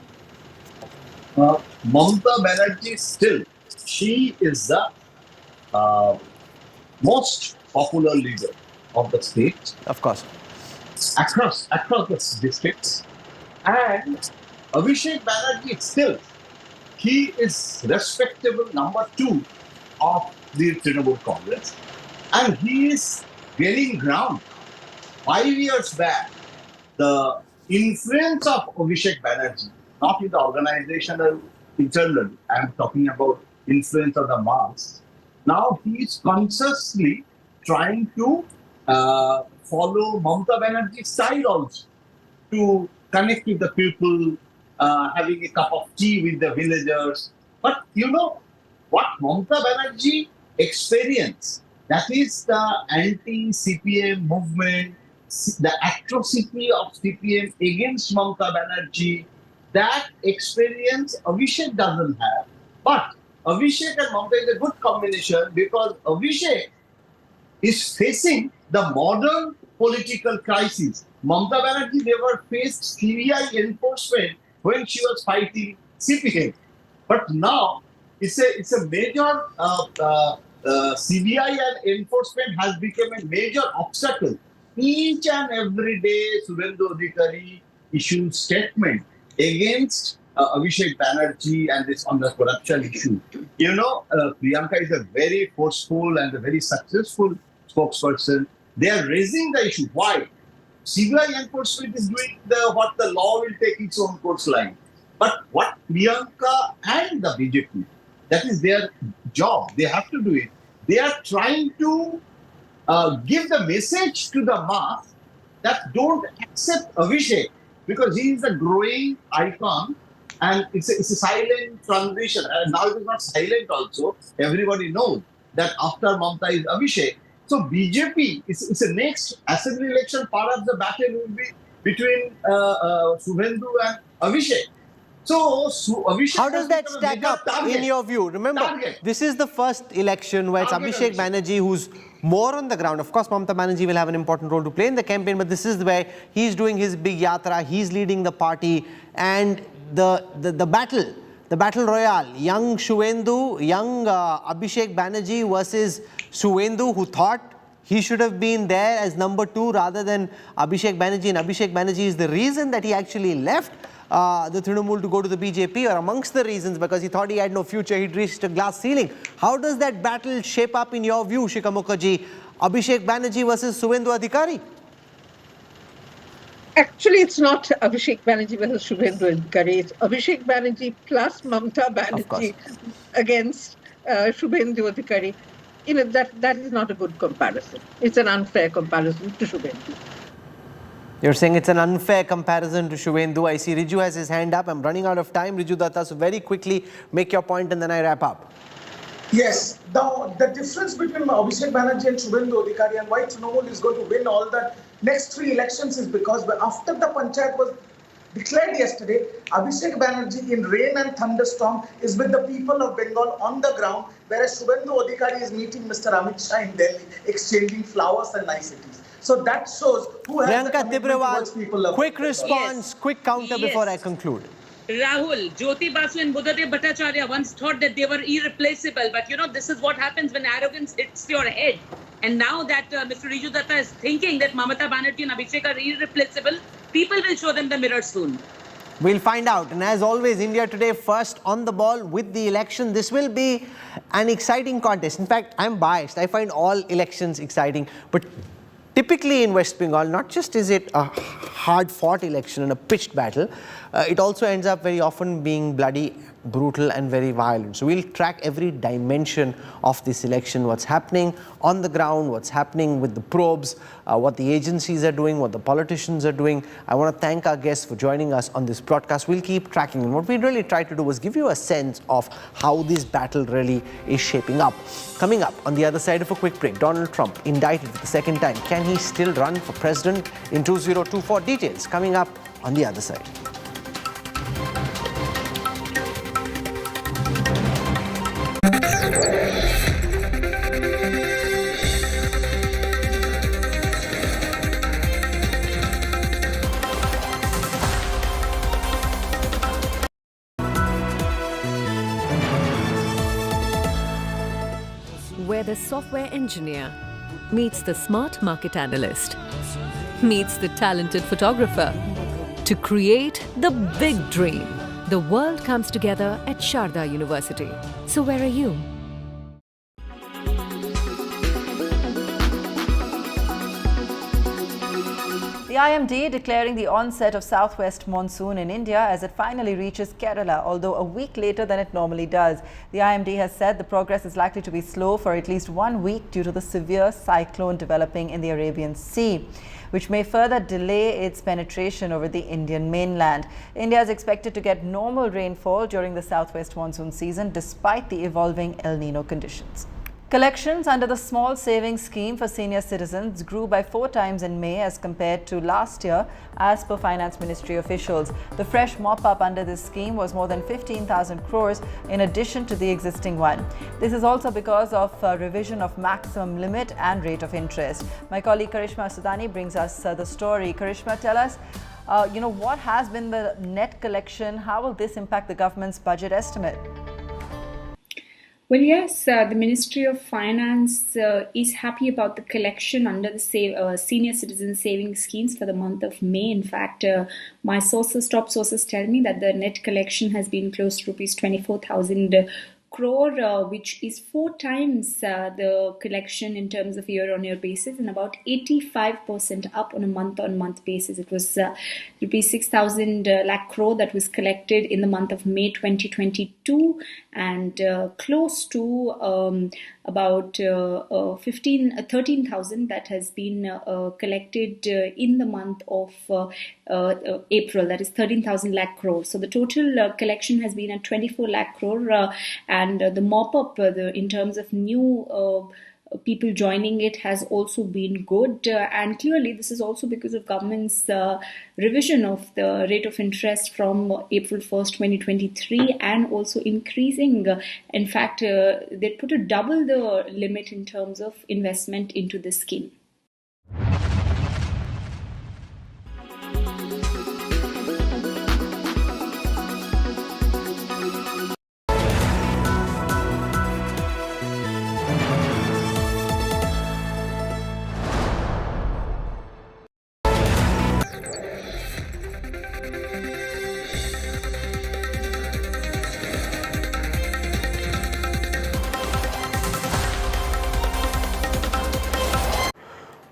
Mamata Banerjee still, she is the most popular leader of the state. Of course. Across the districts. And Abhishek Banerjee still, he is respectable number 2 of the Trinamool Congress. And he is gaining ground. 5 years back, the influence of Abhishek Banerjee, not in the organizational internal, I am talking about influence of the mass. Now he is consciously trying to follow Mamata Banerjee's side also, to connect with the people, having a cup of tea with the villagers. But you know what Mamata Banerjee experienced, that is the anti-CPM movement, the atrocity of CPM against Mamata Banerjee. That experience Abhishek doesn't have. But Abhishek and Mamata is a good combination because Abhishek is facing the modern political crisis. Mamata Banerjee never faced CBI enforcement when she was fighting CPM. But now it's a major CBI and enforcement has become a major obstacle. Each and every day, Suvendu Adhikari issues statement against Abhishek Banerjee and this on the corruption issue. You know, Priyanka is a very forceful and a very successful spokesperson. They are raising the issue. Why? CBI enforcement is doing what the law will take its own course line. But what Priyanka and the BJP, that is their job. They have to do it. They are trying to give the message to the mass that don't accept Abhishek because he is a growing icon and it's a silent transition. And now it is not silent also. Everybody knows that after Mamta is Abhishek. So BJP is the next assembly election. Part of the battle will be between Shubhendu and Abhishek. So Abhishek, how does that stack up in your view? Remember, this is the first election where it's Abhishek Banerjee who's more on the ground. Of course, Mamta Banerjee will have an important role to play in the campaign, but this is where he's doing his big yatra, he's leading the party, and the battle royale, young Shubhendu, young Abhishek Banerjee versus Shubhendu, who thought he should have been there as number 2 rather than Abhishek Banerjee, and Abhishek Banerjee is the reason that he actually left the Trinamool to go to the BJP, or amongst the reasons, because he thought he had no future, he'd reached a glass ceiling. How does that battle shape up in your view, Shikha Mukherjee? Abhishek Banerjee versus Shubhendu Adhikari? Actually, it's not Abhishek Banerjee versus Shubhendu Adhikari. It's Abhishek Banerjee plus Mamta Banerjee against Shubhendu Adhikari. You know, that is not a good comparison. It's an unfair comparison to Shubhendu. You're saying it's an unfair comparison to Shubhendu. I see Riju has his hand up. I'm running out of time, Riju Datta, so very quickly make your point and then I wrap up. Yes, the difference between Abhishek Banerjee and Shubhendu Adhikari and why Trinamool is going to win all the next 3 elections is because after the panchayat was declared yesterday, Abhishek Banerjee in rain and thunderstorm is with the people of Bengal on the ground, whereas Shubhendu Adhikari is meeting Mr. Amit Shah in Delhi, exchanging flowers and niceties. So that shows who has the commitment towards people of quick response, quick counter before I conclude. Rahul, Jyoti Basu and Buddhadev Bhattacharya once thought that they were irreplaceable, but you know, this is what happens when arrogance hits your head. And now that Mr. Riju Datta is thinking that Mamata Banerjee and Abhishek are irreplaceable, people will show them the mirror soon. We'll find out. And as always, India Today first on the ball with the election. This will be an exciting contest. In fact, I'm biased. I find all elections exciting. But typically in West Bengal, not just is it a hard-fought election and a pitched battle, it also ends up very often being bloody, brutal and very violent. So we'll track every dimension of this election, what's happening on the ground, what's happening with the probes, what the agencies are doing, what the politicians are doing. I want to thank our guests for joining us on this broadcast. We'll keep tracking, and what we really try to do is give you a sense of how this battle really is shaping up. Coming up on the other side of a quick break, Donald Trump indicted for the second time. Can he still run for president in 2024? Details coming up on the other side. Where the software engineer meets the smart market analyst, meets the talented photographer to create the big dream. The world comes together at Sharda University. So where are you? The IMD declaring the onset of southwest monsoon in India as it finally reaches Kerala, although a week later than it normally does. The IMD has said the progress is likely to be slow for at least 1 week due to the severe cyclone developing in the Arabian Sea, which may further delay its penetration over the Indian mainland. India is expected to get normal rainfall during the southwest monsoon season despite the evolving El Nino conditions. Collections under the Small Savings Scheme for senior citizens grew by 4 times in May as compared to last year, as per Finance Ministry officials. The fresh mop-up under this scheme was more than 15,000 crores in addition to the existing one. This is also because of a revision of maximum limit and rate of interest. My colleague Karishma Sudani brings us the story. Karishma, tell us, what has been the net collection? How will this impact the government's budget estimate? Well, yes, the Ministry of Finance is happy about the collection under the Senior Citizen Savings Schemes for the month of May. In fact, my top sources tell me that the net collection has been close to rupees 24,000 crore, which is 4 times the collection in terms of year-on-year basis, and about 85% up on a month-on-month basis. It was rupees 6,000 lakh crore that was collected in the month of May 2022, and close to about 13,000 that has been collected in the month of April, that is 13,000 lakh crore. So the total collection has been at 24 lakh crore, and the mop-up in terms of new people joining it has also been good, and clearly this is also because of government's revision of the rate of interest from April 1st 2023, and also increasing, in fact they put a double the limit in terms of investment into this scheme.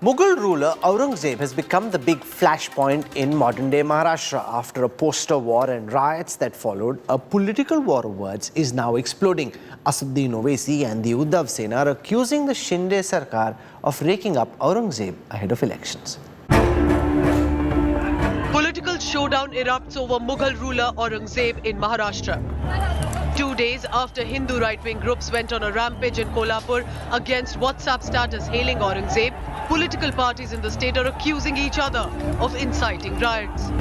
Mughal ruler Aurangzeb has become the big flashpoint in modern-day Maharashtra. After a poster war and riots that followed, a political war of words is now exploding. Asaduddin Owaisi and the Uddhav Sena are accusing the Shinde Sarkar of raking up Aurangzeb ahead of elections. Political showdown erupts over Mughal ruler Aurangzeb in Maharashtra. 2 days after Hindu right-wing groups went on a rampage in Kolhapur against WhatsApp status hailing Aurangzeb, political parties in the state are accusing each other of inciting riots.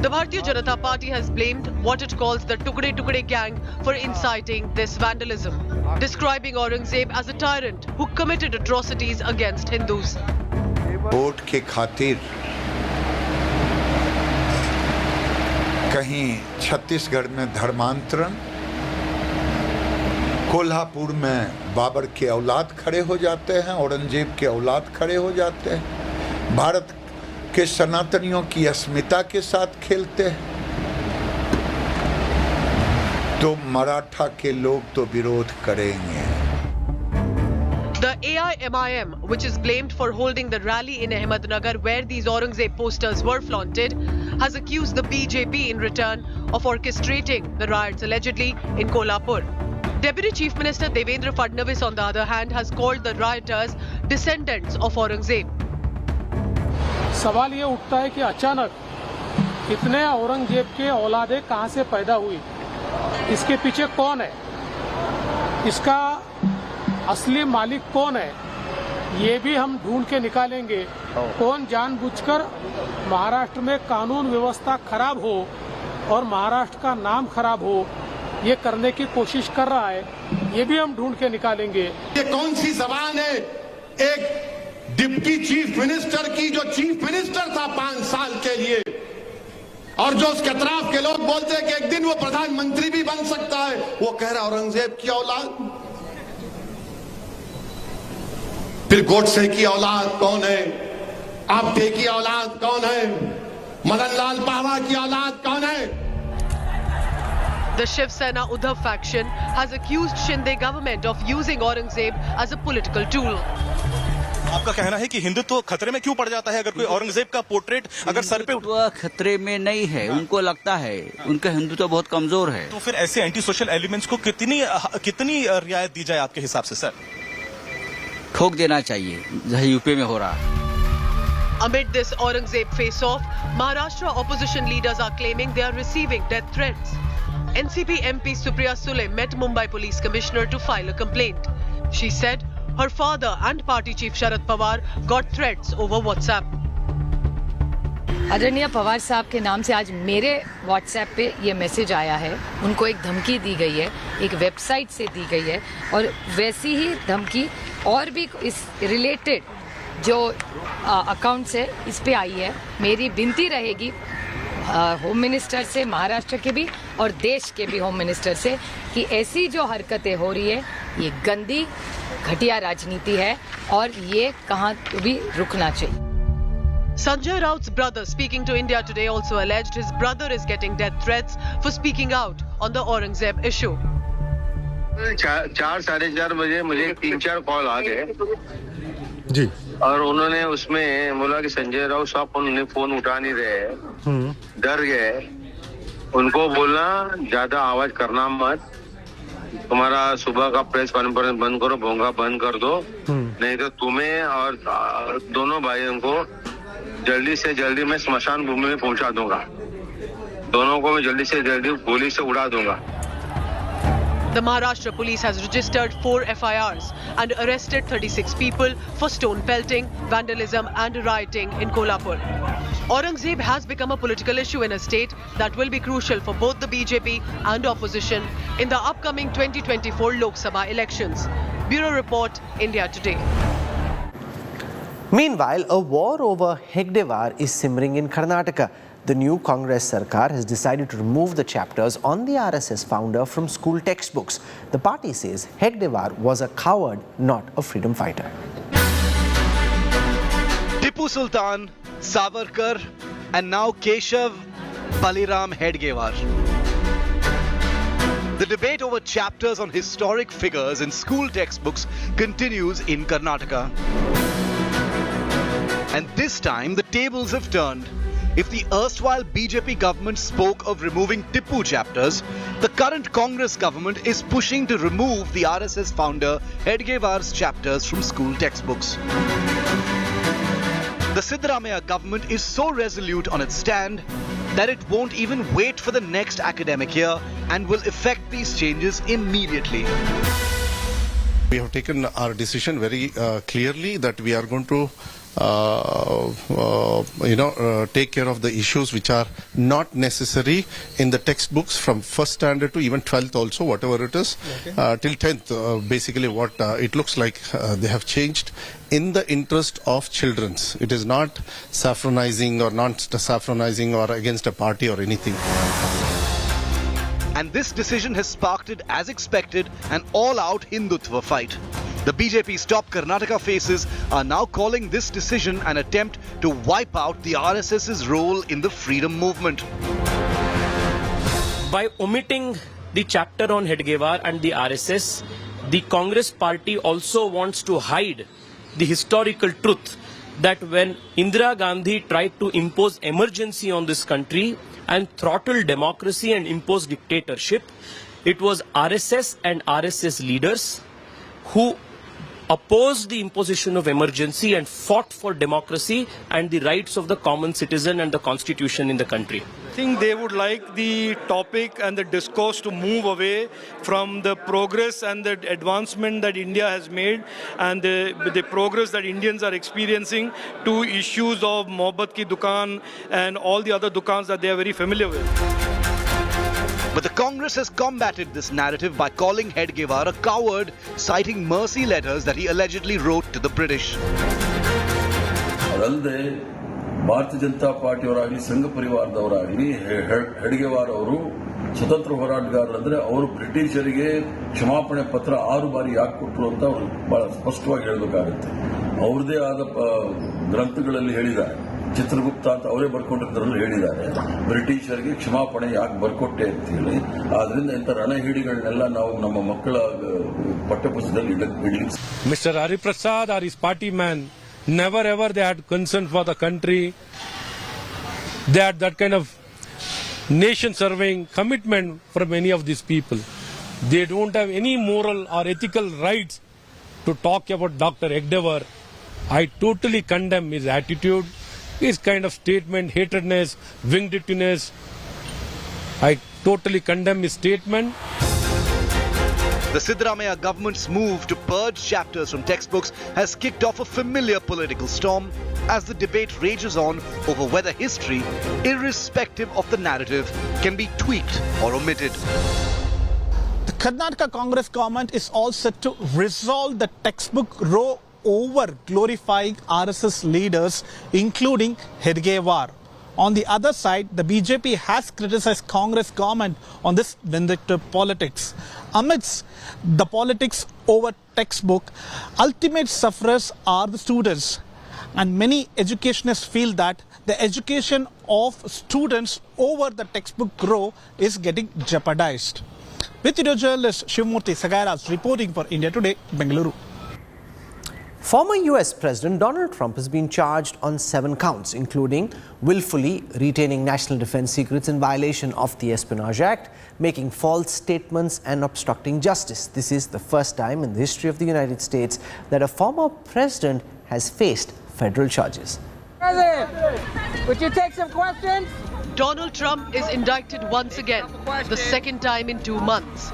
The Bharatiya Janata Party has blamed what it calls the Tukde Tukde gang for inciting this vandalism, describing Aurangzeb as a tyrant who committed atrocities against Hindus. Vote के खातिर कहीं छत्तीसगढ़ में धर्मांतरण, कोल्हापुर में बाबर के औलाद खड़े हो जाते हैं, औरंगजेब के औलाद खड़े हो जाते हैं, भारत के सनातनियों की अस्मिता के साथ खेलते हैं, तो मराठा के लोग तो विरोध करेंगे. The AIMIM, which is blamed for holding the rally in Ahmednagar where these Aurangzeb posters were flaunted, has accused the BJP in return of orchestrating the riots allegedly in Kolhapur. Deputy Chief Minister Devendra Fadnavis, on the other hand, has called the rioters descendants of Aurangzeb. सवाल ये उठता है कि अचानक इतने औरंगजेब के औलादे कहां से पैदा हुई, इसके पीछे कौन है, इसका असली मालिक कौन है, ये भी हम ढूंढ के निकालेंगे. कौन जानबूझकर महाराष्ट्र में कानून व्यवस्था खराब हो और महाराष्ट्र का नाम खराब हो, ये करने की कोशिश कर रहा है, ये भी हम ढूंढ के निकालेंगे. ये कौन सी जबान है एक डिप्टी चीफ मिनिस्टर की, जो चीफ मिनिस्टर था 5 साल के लिए, और जो उसके तरफ के लोग बोलते हैं कि एक दिन वो प्रधानमंत्री भी बन सकता है, वो कह रहा औरंगजेब की औलाद. फिर गोडसे की औलाद कौन है, आप्टे की औलाद कौन है, मदन लाल पावा की औलाद कौन है. The Shiv Sena Uddhav faction has accused Shinde government of using Aurangzeb as a political tool. आपका कहना है कि हिंदुत्व खतरे में क्यों पड़ जाता है अगर कोई औरंगजेब का पोर्ट्रेट अगर सर पे खतरे में नहीं है, उनको लगता है उनका हिंदुत्व बहुत कमजोर है. तो फिर ऐसे एंटी सोशल एलिमेंट्स को कितनी रियायत दी जाए आपके हिसाब से सर? ठोक देना चाहिए, जैसे यूपी में हो रहा है. Amid this Aurangzeb face-off, Maharashtra opposition leaders are claiming they are receiving death threats. NCP MP Supriya Sule met Mumbai Police Commissioner to file a complaint. She said her father and party chief Sharad Pawar got threats over WhatsApp. आदरणीय पवार साहब के नाम से आज मेरे WhatsApp पे ये message आया है. उनको एक धमकी दी गई है, एक वेबसाइट से दी गई है, और वैसी ही धमकी और भी इस रिलेटेड जो अकाउंट्स है इस पे आई है. मेरी विनती रहेगी होम मिनिस्टर से, महाराष्ट्र के भी और देश के भी होम मिनिस्टर से, कि ऐसी जो हरकतें हो रही है ये गंदी घटिया राजनीति है और ये कहाँ भी रुकना चाहिए. Sanjay Raut's brother, speaking to India Today, also alleged his brother is getting death threats for speaking out on the Aurangzeb issue. 4 साढ़े 4 बजे मुझे 3-4 कॉल आ गए जी, और उन्होंने उसमें बोला कि संजय राउत साहब उन्होंने फोन उठा नहीं रहे, डर गए। उनको बोलना ज्यादा आवाज करना मत, तुम्हारा सुबह का प्रेस कॉन्फ्रेंस बंद करो, भोंगा बंद कर दो, नहीं तो तुम्हें और दोनों भाइयों को जल्दी से जल्दी मैं स्मशान भूमि में पहुंचा दूंगा, दोनों को मैं जल्दी से जल्दी गोली से उड़ा दूंगा। The Maharashtra police has registered 4 FIRs and arrested 36 people for stone pelting, vandalism and rioting in Kolhapur. Aurangzeb has become a political issue in a state that will be crucial for both the BJP and opposition in the upcoming 2024 Lok Sabha elections. Bureau Report, India Today. Meanwhile, a war over Hegdewar is simmering in Karnataka. The new Congress Sarkar has decided to remove the chapters on the RSS founder from school textbooks. The party says Hegdewar was a coward, not a freedom fighter. Tipu Sultan, Savarkar, and now Keshav Baliram Hegdewar. The debate over chapters on historic figures in school textbooks continues in Karnataka. And this time, the tables have turned. If the erstwhile BJP government spoke of removing Tipu chapters, the current Congress government is pushing to remove the RSS founder Hedgewar's chapters from school textbooks. The Siddaramaiah government is so resolute on its stand that it won't even wait for the next academic year and will effect these changes immediately. We have taken our decision very clearly that we are going to take care of the issues which are not necessary in the textbooks from first standard to even 12th also, whatever it is, till 10th. Basically what it looks like they have changed in the interest of children. It is not saffronizing or non-saffronizing or against a party or anything. And this decision has sparked it, as expected, an all-out Hindutva fight. The BJP's top Karnataka faces are now calling this decision an attempt to wipe out the RSS's role in the freedom movement. By omitting the chapter on Hedgewar and the RSS, the Congress party also wants to hide the historical truth that when Indira Gandhi tried to impose emergency on this country and throttle democracy and impose dictatorship, it was RSS and RSS leaders who opposed the imposition of emergency and fought for democracy and the rights of the common citizen and the constitution in the country. I think they would like the topic and the discourse to move away from the progress and the advancement that India has made and the progress that Indians are experiencing to issues of Mohabbat ki Dukaan and all the other Dukans that they are very familiar with. But the Congress has combated this narrative by calling Hedgewar a coward, citing mercy letters that he allegedly wrote to the British. ಭಾರತೀಯ ಜನತಾ ಪಾರ್ಟಿಯವರಾಗಲಿ ಸಂಘ ಪರಿವಾರದವರಾಗಲಿ ಹೆಡ್ಗೆವಾರ್ ಅವರು ಸ್ವತಂತ್ರ ಹೋರಾಟಗಾರರಂದ್ರೆ ಅವರು ಬ್ರಿಟಿಷರಿಗೆ ಕ್ಷಮಾಪಣೆ ಪತ್ರ 6 ಬಾರಿ ಯಾಕೆ ಕೊಟ್ಟರು ಅಂತ ಅವರು ಬಹಳ ಸ್ಪಷ್ಟವಾಗಿ ಹೇಳಬೇಕಾಗುತ್ತೆ. ಅವ್ರದೇ ಆದ ಗ್ರಂಥಗಳಲ್ಲಿ ಹೇಳಿದ್ದಾರೆ. ಚಿತ್ರಗುಪ್ತ ಅಂತ ಅವರೇ ಬರ್ಕೊಂಡಿದ್ದರಲ್ಲಿ ಹೇಳಿದ್ದಾರೆ ಬ್ರಿಟಿಷರಿಗೆ ಕ್ಷಮಾಪಣೆ ಯಾಕೆ ಬರ್ಕೊಟ್ಟೆ ಅಂತ ಹೇಳಿ. ಆದ್ರಿಂದ ಇಂಥ ರಣಹಿಡಿಗಳನ್ನೆಲ್ಲ ನಾವು ನಮ್ಮ ಮಕ್ಕಳ ಪಠ್ಯಪುಸ್ತಕದಲ್ಲಿ ಇಡಲಿಕ್ಕೆ. Mr. Hariprasad or his party man, never ever they had concern for the country. They had that kind of nation-serving commitment for many of these people. They don't have any moral or ethical rights to talk about Dr. Hegdewar. I totally condemn his attitude, his kind of statement, hatredness, vindictiveness. I totally condemn his statement. The Siddaramaiah government's move to purge chapters from textbooks has kicked off a familiar political storm as the debate rages on over whether history, irrespective of the narrative, can be tweaked or omitted. The Karnataka Congress government is all set to resolve the textbook row over glorifying RSS leaders, including Hedgewar. On the other side, the BJP has criticized Congress government on this vindictive politics. Amidst the politics over textbook, ultimate sufferers are the students. And many educationists feel that the education of students over the textbook row is getting jeopardized. With video journalist Shivmurthy Sagaras reporting for India Today, Bengaluru. Former US President Donald Trump has been charged on 7 counts, including willfully retaining national defense secrets in violation of the Espionage Act, making false statements and obstructing justice. This is the first time in the history of the United States that a former president has faced federal charges. President, would you take some questions? Donald Trump is indicted once again, the second time in 2 months.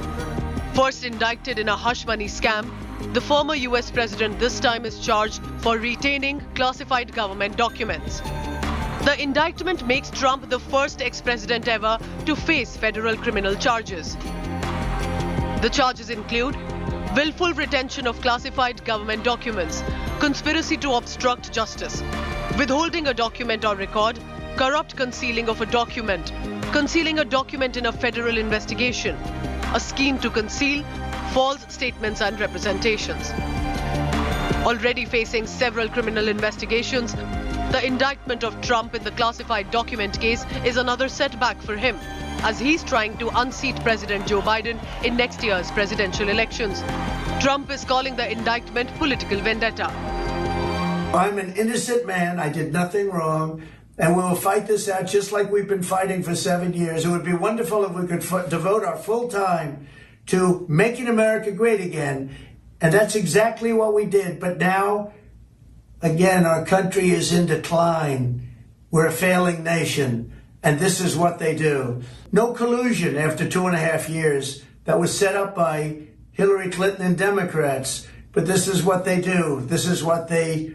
First indicted in a hush money scam, the former US president this time is charged for retaining classified government documents. The indictment makes Trump the first ex-president ever to face federal criminal charges. The charges include willful retention of classified government documents, conspiracy to obstruct justice, withholding a document or record, corrupt concealing of a document, concealing a document in a federal investigation, a scheme to conceal, false statements and representations. Already facing several criminal investigations, the indictment of Trump in the classified document case is another setback for him, as he's trying to unseat President Joe Biden in next year's presidential elections. Trump is calling the indictment political vendetta. I'm an innocent man. I did nothing wrong. And we will fight this out just like we've been fighting for 7 years. It would be wonderful if we could devote our full time to making America great again. And that's exactly what we did. But now, again, our country is in decline. We're a failing nation. And this is what they do. No collusion after 2.5 years that was set up by Hillary Clinton and Democrats. But this is what they do. This is what they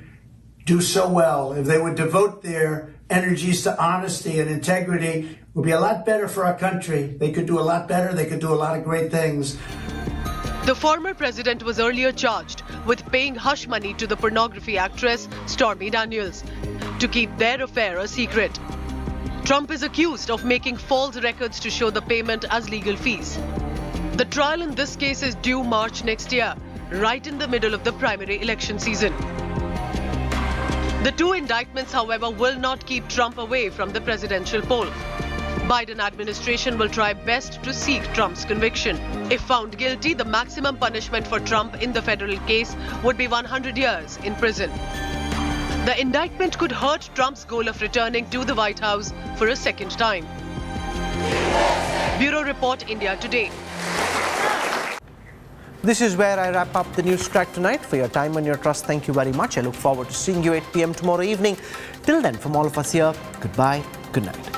do so well. If they would devote their energies to honesty and integrity, it would be a lot better for our country. They could do a lot better. They could do a lot of great things. The former president was earlier charged with paying hush money to the pornography actress Stormy Daniels to keep their affair a secret. Trump is accused of making false records to show the payment as legal fees. The trial in this case is due March next year, right in the middle of the primary election season. The 2 indictments, however, will not keep Trump away from the presidential poll. Biden administration will try best to seek Trump's conviction. If found guilty, the maximum punishment for Trump in the federal case would be 100 years in prison. The indictment could hurt Trump's goal of returning to the White House for a second time. Bureau Report, India Today. This is where I wrap up the news track tonight. For your time and your trust, thank you very much. I look forward to seeing you 8 p.m. tomorrow evening. Till then, from all of us here, goodbye, good night.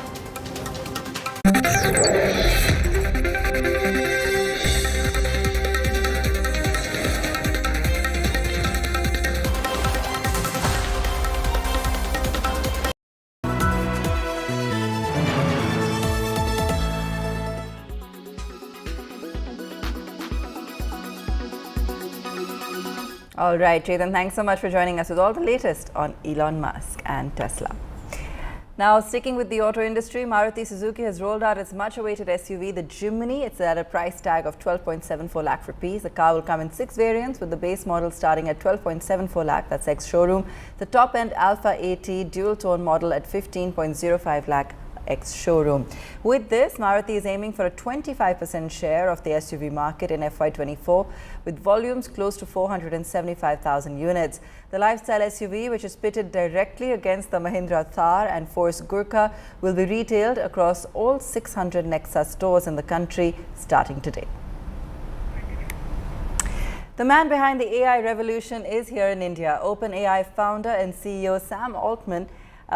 All right, Chetan, thanks so much for joining us with all the latest on Elon Musk and Tesla. Now, sticking with the auto industry, Maruti Suzuki has rolled out its much-awaited SUV, the Jimny. It's at a price tag of 12.74 lakh rupees. The car will come in 6 variants, with the base model starting at 12.74 lakh, that's ex-showroom. The top-end Alpha AT dual-tone model at 15.05 lakh, ex-showroom. With this, Maruti is aiming for a 25% share of the SUV market in FY24, with volumes close to 475,000 units. The lifestyle SUV, which is pitted directly against the Mahindra Thar and Force Gurkha, will be retailed across all 600 Nexa stores in the country starting today. The man behind the AI revolution is here in India. OpenAI founder and CEO Sam Altman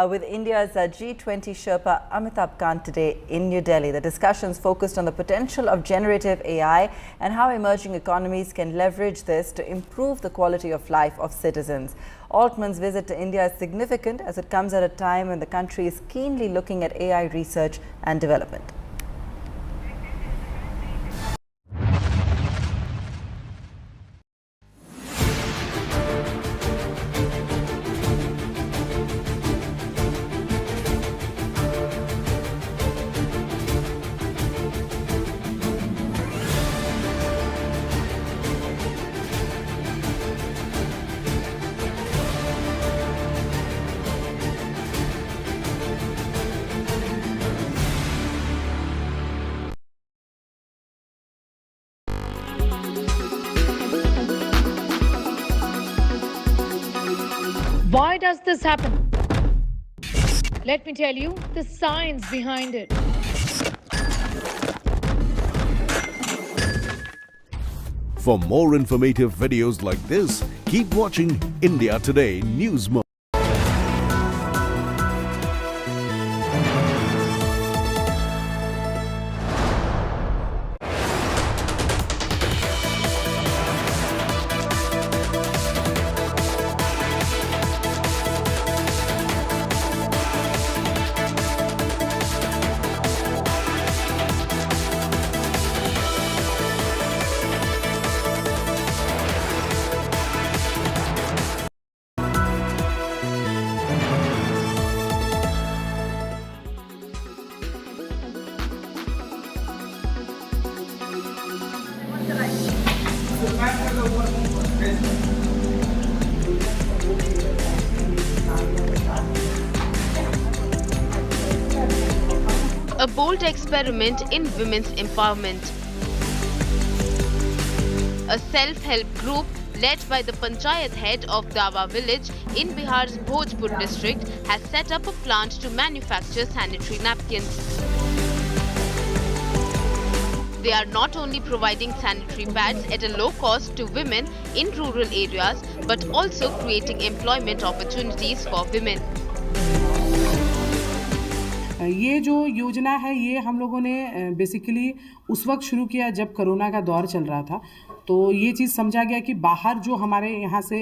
with India's G20 Sherpa Amitabh Kant today in New Delhi. The discussions focused on the potential of generative AI and how emerging economies can leverage this to improve the quality of life of citizens. Altman's visit to India is significant as it comes at a time when the country is keenly looking at AI research and development. Why does this happen? Let me tell you the science behind it. For more informative videos like this, keep watching India Today News Mode. A bold experiment in women's empowerment. A self-help group led by the panchayat head of Dawa village in Bihar's Bhojpur district has set up a plant to manufacture sanitary napkins. They are not only providing sanitary pads at a low cost to women in rural areas, but also creating employment opportunities for women. ये जो योजना है ये हम लोगों ने basically उस वक्त शुरू किया जब कोरोना का दौर चल रहा था, तो ये चीज़ समझा गया कि बाहर जो हमारे यहाँ से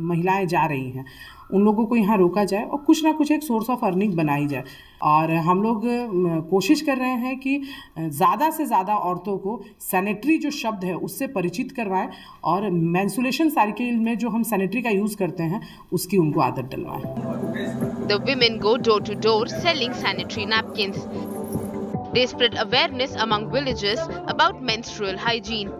महिलाएं जा रही हैं उन लोगों को यहाँ रोका जाए और कुछ ना कुछ एक सोर्स ऑफ अर्निंग बनाई जाए। और हम लोग कोशिश कर रहे हैं कि ज़्यादा से ज़्यादा औरतों को सैनिटरी जो शब्द है उससे परिचित करवाएं और मेंस्ट्रुएशन साइकिल में जो हम सैनिटरी का यूज़ करते हैं उसकी उनको आदत डलवाएं। The women go door to door selling sanitary napkins. They spread awareness among villagers about menstrual hygiene.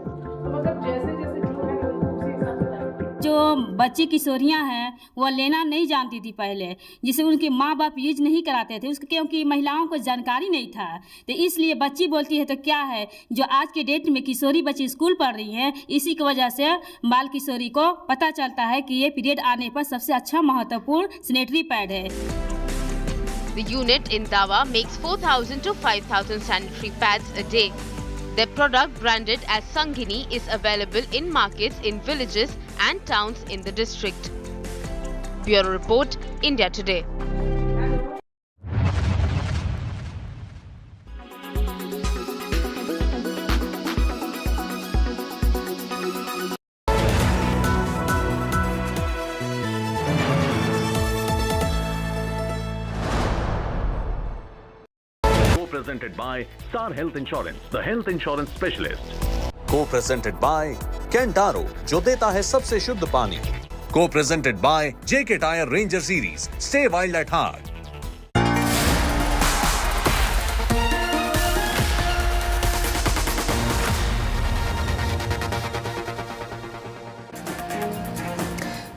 जो बच्ची किशोरियां हैं वो लेना नहीं जानती थी पहले, जिसे उनके माँ बाप यूज नहीं कराते थे उसके, क्योंकि महिलाओं को जानकारी नहीं था। तो इसलिए बच्ची बोलती है तो क्या है, जो आज के डेट में किशोरी बच्ची स्कूल पढ़ रही हैं, इसी की वजह से बाल किशोरी को पता चलता है कि ये पीरियड आने पर सबसे अच्छा महत्वपूर्ण सैनिटरी पैड है। The unit in Dawa makes 4,000 to 5,000 sanitary pads a day. Their product, branded as Sanghini, is available in markets in villages and towns in the district. Bureau Report, India Today. Co-presented by Star Health Insurance, the health insurance specialist. Co-presented by Kentaro, जो देता है सबसे शुद्ध पानी. Co-presented by JK Tyre Ranger Series. Stay wild at heart.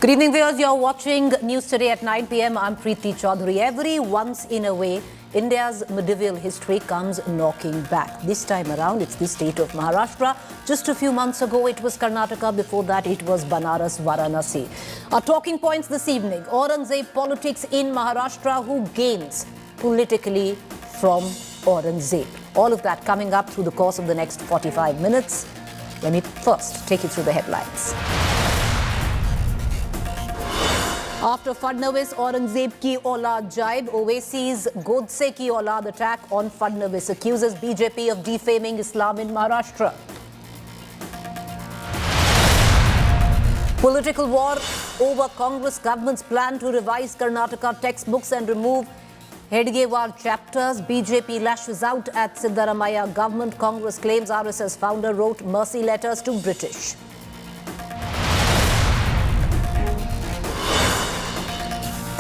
Good evening, viewers. You're watching News Today at 9 p.m. I'm Preeti Chaudhary. Every once in a way, India's medieval history comes knocking back. This time around, it's the state of Maharashtra. Just a few months ago, it was Karnataka. Before that, it was Banaras, Varanasi. Our talking points this evening: Aurangzeb politics in Maharashtra. Who gains politically from Aurangzeb? All of that coming up through the course of the next 45 minutes. Let me first take you through the headlines. After Fadnavis, Aurangzeb ki aulad jaib, Owaisi's Godse ki aulad attack on Fadnavis accuses BJP of defaming Islam in Maharashtra. Political war over Congress government's plan to revise Karnataka textbooks and remove Hedgewar chapters. BJP lashes out at Siddaramaiah government. Congress claims RSS founder wrote mercy letters to British.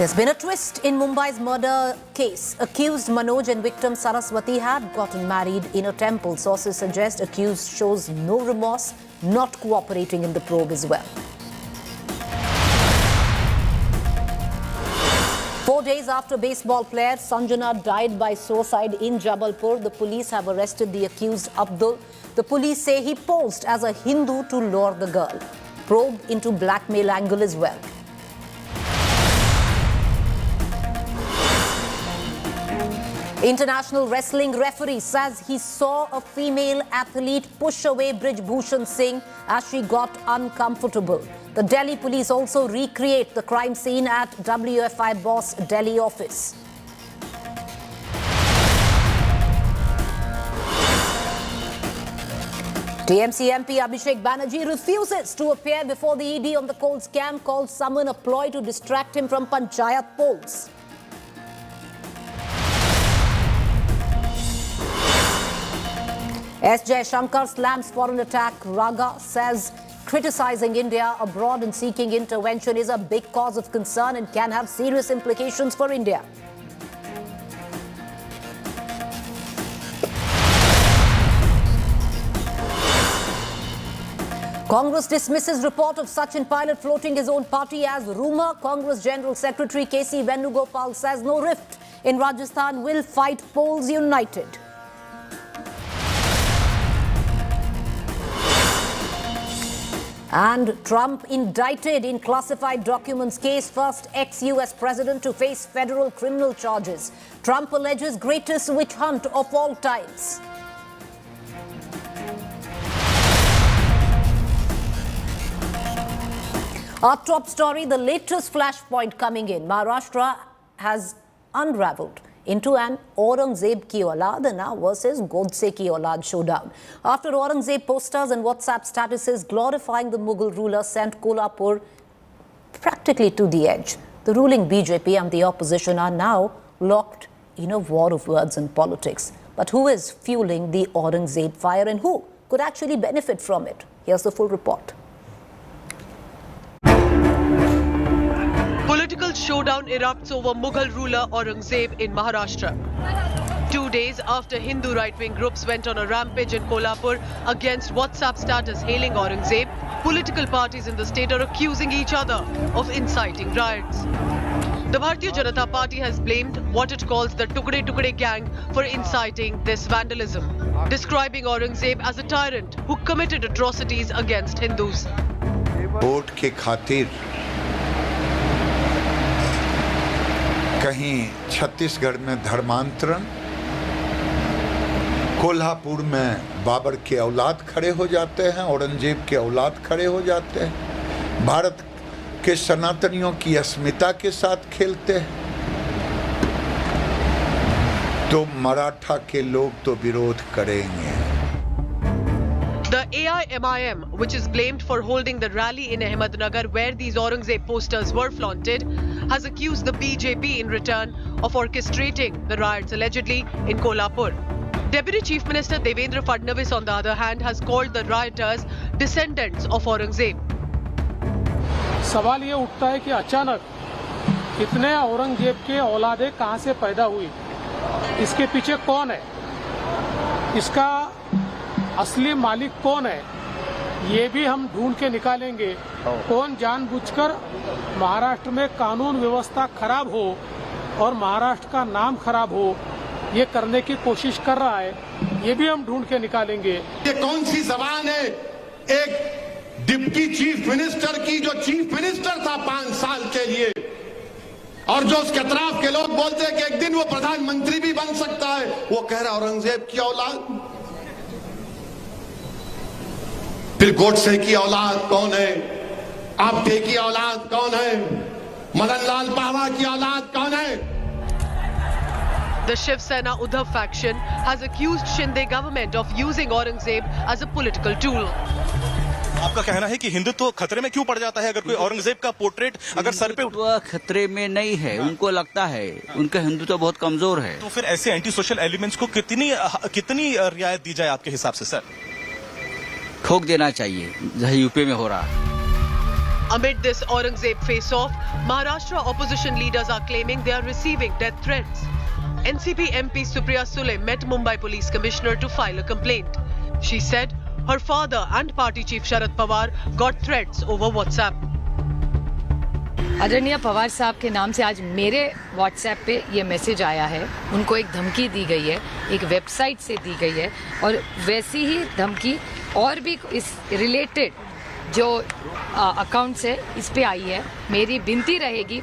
There's been a twist in Mumbai's murder case. Accused Manoj and victim Saraswati had gotten married in a temple. Sources suggest accused shows no remorse, not cooperating in the probe as well. 4 days after baseball player Sanjana died by suicide in Jabalpur, the police have arrested the accused Abdul. The police say he posed as a Hindu to lure the girl. Probe into blackmail angle as well. International wrestling referee says he saw a female athlete push away Brij Bhushan Singh as she got uncomfortable. The Delhi police also recreate the crime scene at WFI boss Delhi office. TMC MP Abhishek Banerjee refuses to appear before the ED on the coal scam, calls someone a ploy to distract him from panchayat polls. S. Shankar slams foreign attack. Raga says criticizing India abroad and seeking intervention is a big cause of concern and can have serious implications for India. Congress dismisses report of Sachin Pilot floating his own party as rumour. Congress General Secretary K.C. Venugopal says no rift in Rajasthan, will fight polls united. And Trump indicted in classified documents case, first ex-US president to face federal criminal charges. Trump alleges greatest witch hunt of all times. Our top story, the latest flashpoint coming in. Maharashtra has unraveled into an Aurangzeb ki aulad now versus Godse ki aulad showdown. After Aurangzeb posters and WhatsApp statuses glorifying the Mughal ruler sent Kolhapur practically to the edge, the ruling BJP and the opposition are now locked in a war of words and politics. But who is fueling the Aurangzeb fire and who could actually benefit from it? Here's the full report. Political showdown erupts over Mughal ruler Aurangzeb in Maharashtra. 2 days after Hindu right-wing groups went on a rampage in Kolhapur against WhatsApp status hailing Aurangzeb, political parties in the state are accusing each other of inciting riots. The Bharatiya Janata Party has blamed what it calls the Tukde Tukde gang for inciting this vandalism, describing Aurangzeb as a tyrant who committed atrocities against Hindus. Vote के खातिर कहीं छत्तीसगढ़ में धर्मांतरण, कोल्हापुर में बाबर के औलाद खड़े हो जाते हैं, औरंगजेब के औलाद खड़े हो जाते हैं, भारत के सनातनियों की अस्मिता के साथ खेलते हैं, तो मराठा के लोग तो विरोध करेंगे. The AIMIM, which is blamed for holding the rally in Ahmednagar where these Aurangzeb posters were flaunted, has accused the BJP in return of orchestrating the riots allegedly in Kolhapur. Deputy Chief Minister Devendra Fadnavis, on the other hand, has called the rioters descendants of Aurangzeb. सवाल ये उठता है कि अचानक इतने औरंगजेब के औलादे कहां से पैदा हुई, इसके पीछे कौन है, इसका असली मालिक कौन है, ये भी हम ढूंढ के निकालेंगे. कौन जानबूझकर महाराष्ट्र में कानून व्यवस्था खराब हो और महाराष्ट्र का नाम खराब हो, ये करने की कोशिश कर रहा है, ये भी हम ढूंढ के निकालेंगे. ये कौन सी जबान है एक डिप्टी चीफ मिनिस्टर की, जो चीफ मिनिस्टर था 5 साल के लिए, और जो उसके अतराफ के लोग बोलते हैं कि एक दिन वो प्रधानमंत्री भी बन सकता है, वो कह रहा औरंगजेब की औलाद. फिर गोडसे की औलाद कौन है, आपटे की औलाद कौन है, मदन लाल पावा की औलाद कौन है. The Shiv Sena Uddhav faction has accused Shinde government of using Aurangzeb as a political tool. आपका कहना है कि हिंदुत्व खतरे में क्यों पड़ जाता है अगर कोई औरंगजेब का पोर्ट्रेट अगर सर पे खतरे में नहीं है, उनको लगता है उनका हिंदुत्व बहुत कमजोर है. तो फिर ऐसे एंटी सोशल एलिमेंट्स को कितनी रियायत दी जाए आपके हिसाब से सर? ठोक देना चाहिए, जैसे यूपी में हो रहा है. Amid this Aurangzeb face-off, Maharashtra opposition leaders are claiming they are receiving death threats. NCP MP Supriya Sule met Mumbai Police Commissioner to file a complaint. She said her father and party chief Sharad Pawar got threats over WhatsApp. आदरणीय पवार साहब के नाम से आज मेरे WhatsApp पे ये message आया है. उनको एक धमकी दी गई है, एक वेबसाइट से दी गई है, और वैसी ही धमकी और भी इस रिलेटेड जो अकाउंट्स है इस पे आई है. मेरी विनती रहेगी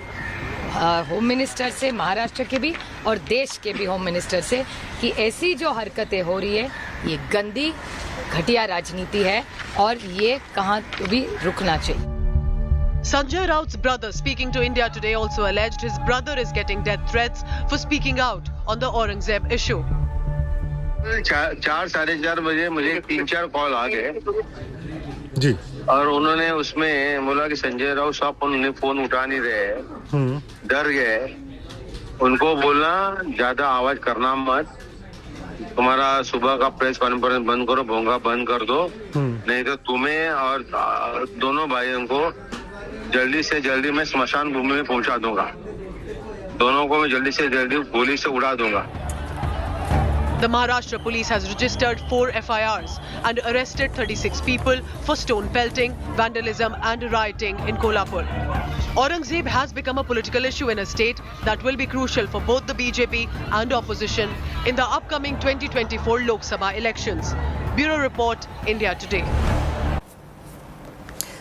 होम मिनिस्टर से, महाराष्ट्र के भी और देश के भी होम मिनिस्टर से, कि ऐसी जो हरकतें हो रही है ये गंदी घटिया राजनीति है और ये कहाँ भी रुकना चाहिए। Sanjay Raut's brother, speaking to India Today, also alleged his brother is getting death threats for speaking out on the Aurangzeb issue. 4-4:30 बजे मुझे 3-4 कॉल आ गए जी, और उन्होंने उसमें बोला कि संजय राउत साहब उन्होंने फोन उठा नहीं रहे, डर गए। उनको बोलना ज्यादा आवाज करना मत, तुम्हारा सुबह का प्रेस कॉन्फ्रेंस बंद करो, भोंगा बंद कर दो, नहीं तो तुम्हें और दोनों भाइयों को जल्दी से जल्दी मैं स्मशान भूमि में पहुंचा दूंगा, दोनों को मैं जल्दी से जल्दी गोली से उड़ा दूंगा। The Maharashtra police has registered 4 FIRs and arrested 36 people for stone pelting, vandalism and rioting in Kolhapur. Aurangzeb has become a political issue in a state that will be crucial for both the BJP and opposition in the upcoming 2024 Lok Sabha elections. Bureau Report, India Today.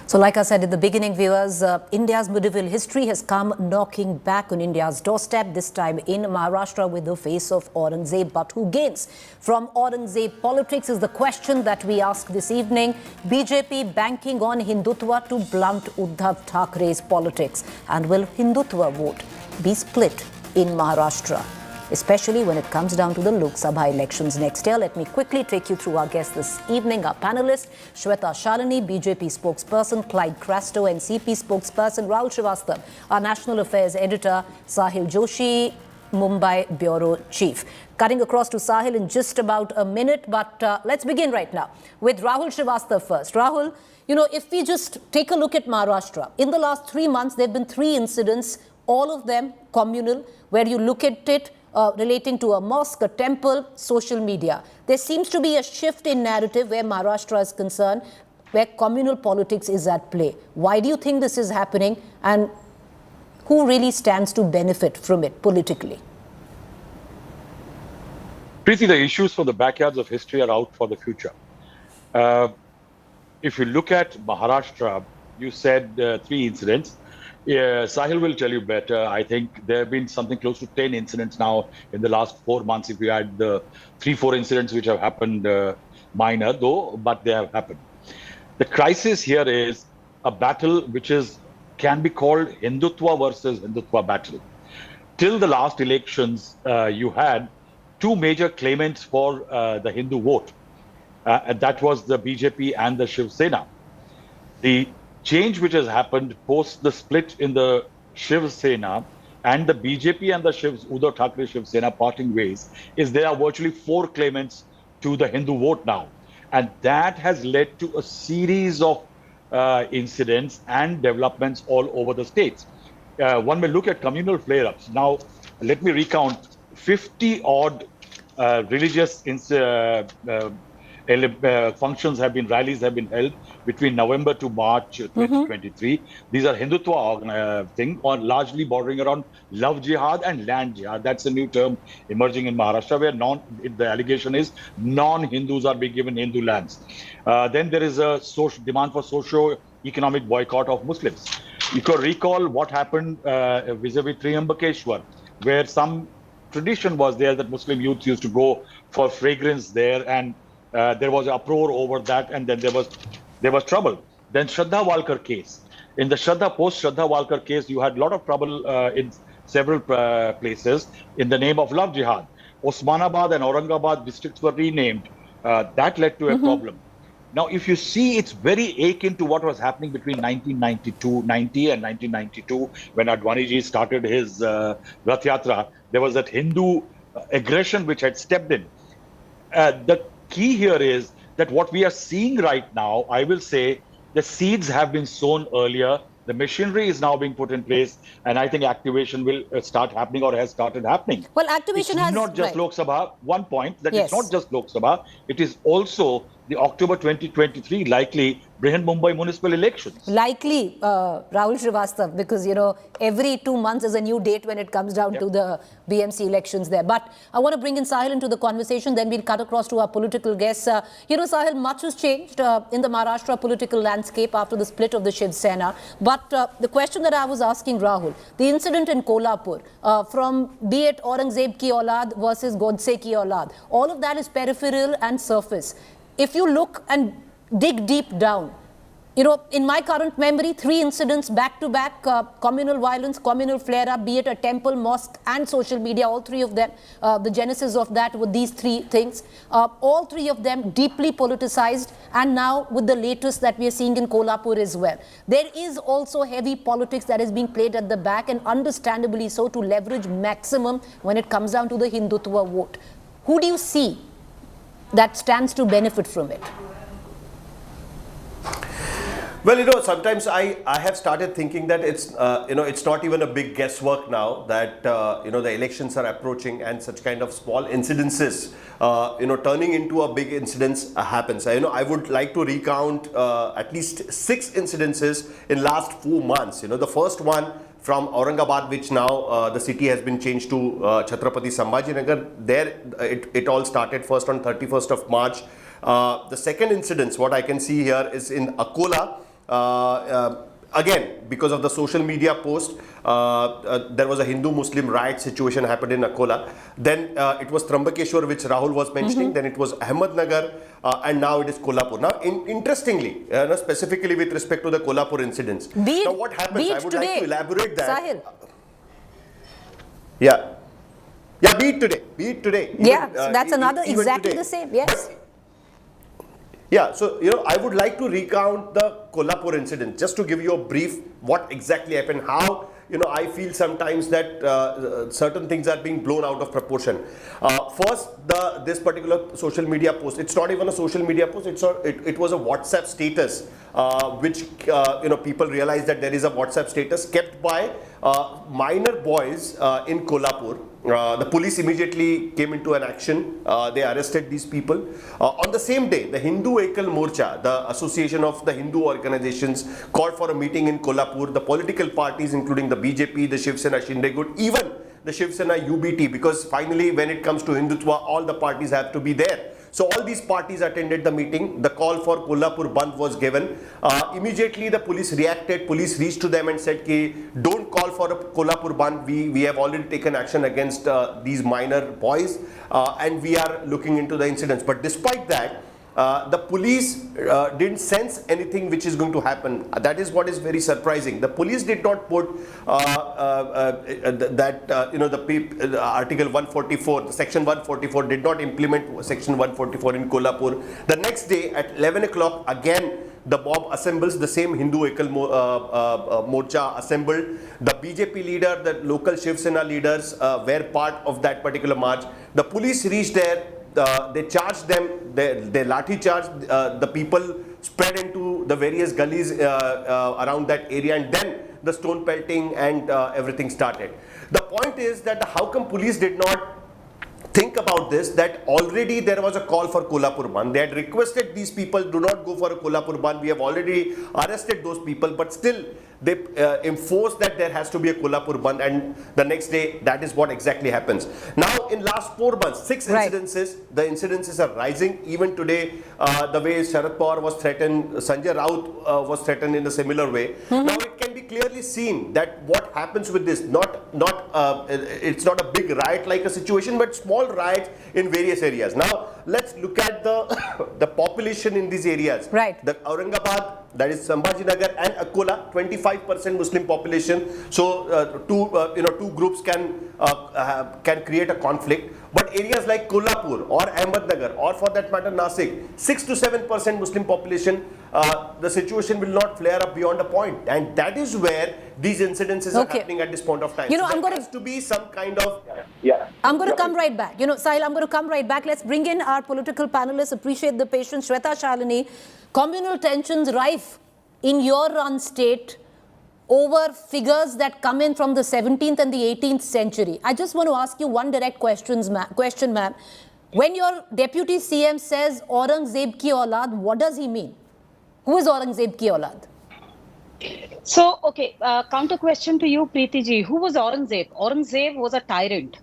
So like I said at the beginning, viewers, India's medieval history has come knocking back on India's doorstep, this time in Maharashtra with the face of Aurangzeb. But who gains from Aurangzeb politics is the question that we ask this evening. BJP banking on Hindutva to blunt Uddhav Thackeray's politics. And will Hindutva vote be split in Maharashtra, especially when it comes down to the Lok Sabha elections next year? Let me quickly take you through our guests this evening. Our panelists, Shweta Shalini, BJP spokesperson, Clyde Crasto, NCP spokesperson, Rahul Srivastava, our National Affairs editor, Sahil Joshi, Mumbai Bureau Chief. Cutting across to Sahil in just about a minute, but let's begin right now with Rahul Srivastava first. Rahul, you know, if we just take a look at Maharashtra, in the last 3 months, there have been 3 incidents, all of them communal, where you look at it, relating to a mosque, a temple, social media. There seems to be a shift in narrative where Maharashtra is concerned, where communal politics is at play. Why do you think this is happening, and who really stands to benefit from it politically? Preeti, the issues for the backyards of history are out for the future. If you look at Maharashtra, you said 3 incidents. Yeah, Sahil will tell you better. I think there have been something close to 10 incidents now in the last 4 months, if you add the 3-4 incidents which have happened, minor though, but they have happened. The crisis here is a battle which can be called Hindutva versus Hindutva battle. Till the last elections, you had 2 major claimants for the Hindu vote, and that was the BJP and the Shiv Sena. The change which has happened post the split in the Shiv Sena and the BJP and the Uddhav Thackeray Shiv Sena parting ways is there are virtually 4 claimants to the Hindu vote now. And that has led to a series of incidents and developments all over the states. One may look at communal flare-ups. Now, let me recount 50 odd religious functions have been, rallies have been held between November to March 2023. These are Hindutva thing, or largely bordering around love jihad and land jihad. That's a new term emerging in Maharashtra, where the allegation is non-Hindus are being given Hindu lands. Then there is a demand for socio-economic boycott of Muslims. You could recall what happened vis-a-vis Triambakeshwar, where some tradition was there that Muslim youth used to go for fragrance there, and there was an uproar over that, and then there was trouble. Then Shraddha Walkar case. In the post-Shraddha Walkar case, you had a lot of trouble in several places in the name of love jihad. Osmanabad and Aurangabad districts were renamed. That led to a problem. Now, if you see, it's very akin to what was happening between 1990 and 1992, when Advaniji started his Rath Yatra. There was that Hindu aggression which had stepped in. The key here is that what we are seeing right now, I will say, the seeds have been sown earlier. The machinery is now being put in place, and I think activation will start happening, or has started happening. Well, activation it's not just Lok Sabha. One point, that it's not just Lok Sabha, it is also the October 2023 likely Mumbai municipal elections. Likely, Rahul Srivastav, because, every 2 months is a new date when it comes down to the BMC elections there. But I want to bring in Sahil into the conversation, then we'll cut across to our political guests. Sahil, much has changed in the Maharashtra political landscape after the split of the Shiv Sena. But the question that I was asking Rahul, the incident in Kolhapur, from be it Aurangzeb ki aulad versus Godse ki aulad, all of that is peripheral and surface. If you look and dig deep down, in my current memory, 3 incidents back to back, communal violence, communal flare-up, be it a temple, mosque and social media, all 3 of them, the genesis of that were these 3 things. All 3 of them deeply politicized, and now with the latest that we are seeing in Kolhapur as well. There is also heavy politics that is being played at the back, and understandably so, to leverage maximum when it comes down to the Hindutva vote. Who do you see that stands to benefit from it? Well, sometimes I have started thinking that it's, it's not even a big guesswork now that, the elections are approaching and such kind of small incidences, turning into a big incidents happens. I would like to recount at least 6 incidences in last 4 months. The first one from Aurangabad, which now the city has been changed to Chhatrapati Sambhajinagar. There it all started first on 31st of March. The second incident, what I can see here, is in Akola. Again, because of the social media post, there was a Hindu-Muslim riot situation happened in Akola. Then it was Trambakeshwar, which Rahul was mentioning. Then it was Ahmednagar, and now it is Kolhapur. Now, interestingly, specifically with respect to the Kolhapur incidents. Now, what happens? I would like to elaborate that. Sahil. Yeah, be it today. Yeah, that's another exactly the same. Yes. Yeah, so, I would like to recount the Kolhapur incident, just to give you a brief what exactly happened, how, I feel sometimes that certain things are being blown out of proportion. First, this particular social media post, it's not even a social media post, it was a WhatsApp status, which, people realized that there is a WhatsApp status kept by minor boys in Kolhapur. The police immediately came into an action. They arrested these people. On the same day, the Hindu Ekal Morcha, the association of the Hindu organizations, called for a meeting in Kolhapur. The political parties, including the BJP, the Shiv Sena Shinde Gut, even the Shiv Sena UBT, because finally when it comes to Hindutva, all the parties have to be there. So all these parties attended the meeting. The call for Kolhapur Bandh was given. Immediately the police reacted. Police reached to them and said, don't call for a Kolhapur Bandh. We have already taken action against these minor boys, and we are looking into the incidents. But despite that, the police didn't sense anything which is going to happen. That is what is very surprising. The police did not put the Article 144, the Section 144 did not implement Section 144 in Kolhapur. The next day at 11 o'clock, again, the mob assembles, the same Hindu Ekal Morcha assembled. The BJP leader, the local Shiv Sena leaders were part of that particular march. The police reached there. They charged them, they lathi charged, the people spread into the various gullies around that area, and then the stone pelting and everything started. The point is that how come police did not think about this, that already there was a call for Kolhapur Bandh. They had requested these people, do not go for a Kolhapur Bandh. We have already arrested those people, but still they enforced that there has to be a Kolhapur Bandh, and the next day that is what exactly happens. Now in last 4 months, 6 incidences, the incidences are rising. Even today, the way Sharad Pawar was threatened, Sanjay Raut was threatened in a similar way. Now it can be clearly seen that what happens with this, it's not a big riot like a situation, but small riots in various areas. Now let's look at the population in these areas. Right. The Aurangabad, that is Sambhajinagar, and Akola, 25% Muslim population. So two groups can create a conflict. But areas like Kolhapur or Ahmednagar, or for that matter Nasik, 6 to 7% Muslim population, the situation will not flare up beyond a point, and that is where these incidences are happening at this point of time. So there has to be some kind of I'm going to come right back. Sahil, I'm going to come right back. Let's bring in our political panelists. Appreciate the patience. Shweta Shalini, communal tensions rife in your run state over figures that come in from the 17th and the 18th century. I just want to ask you one direct question, ma'am. When your deputy CM says Aurangzeb ki aulad, what does he mean? Who is Aurangzeb ki aulad? So, okay, counter question to you, Preeti ji. Who was Aurangzeb? Aurangzeb was a tyrant.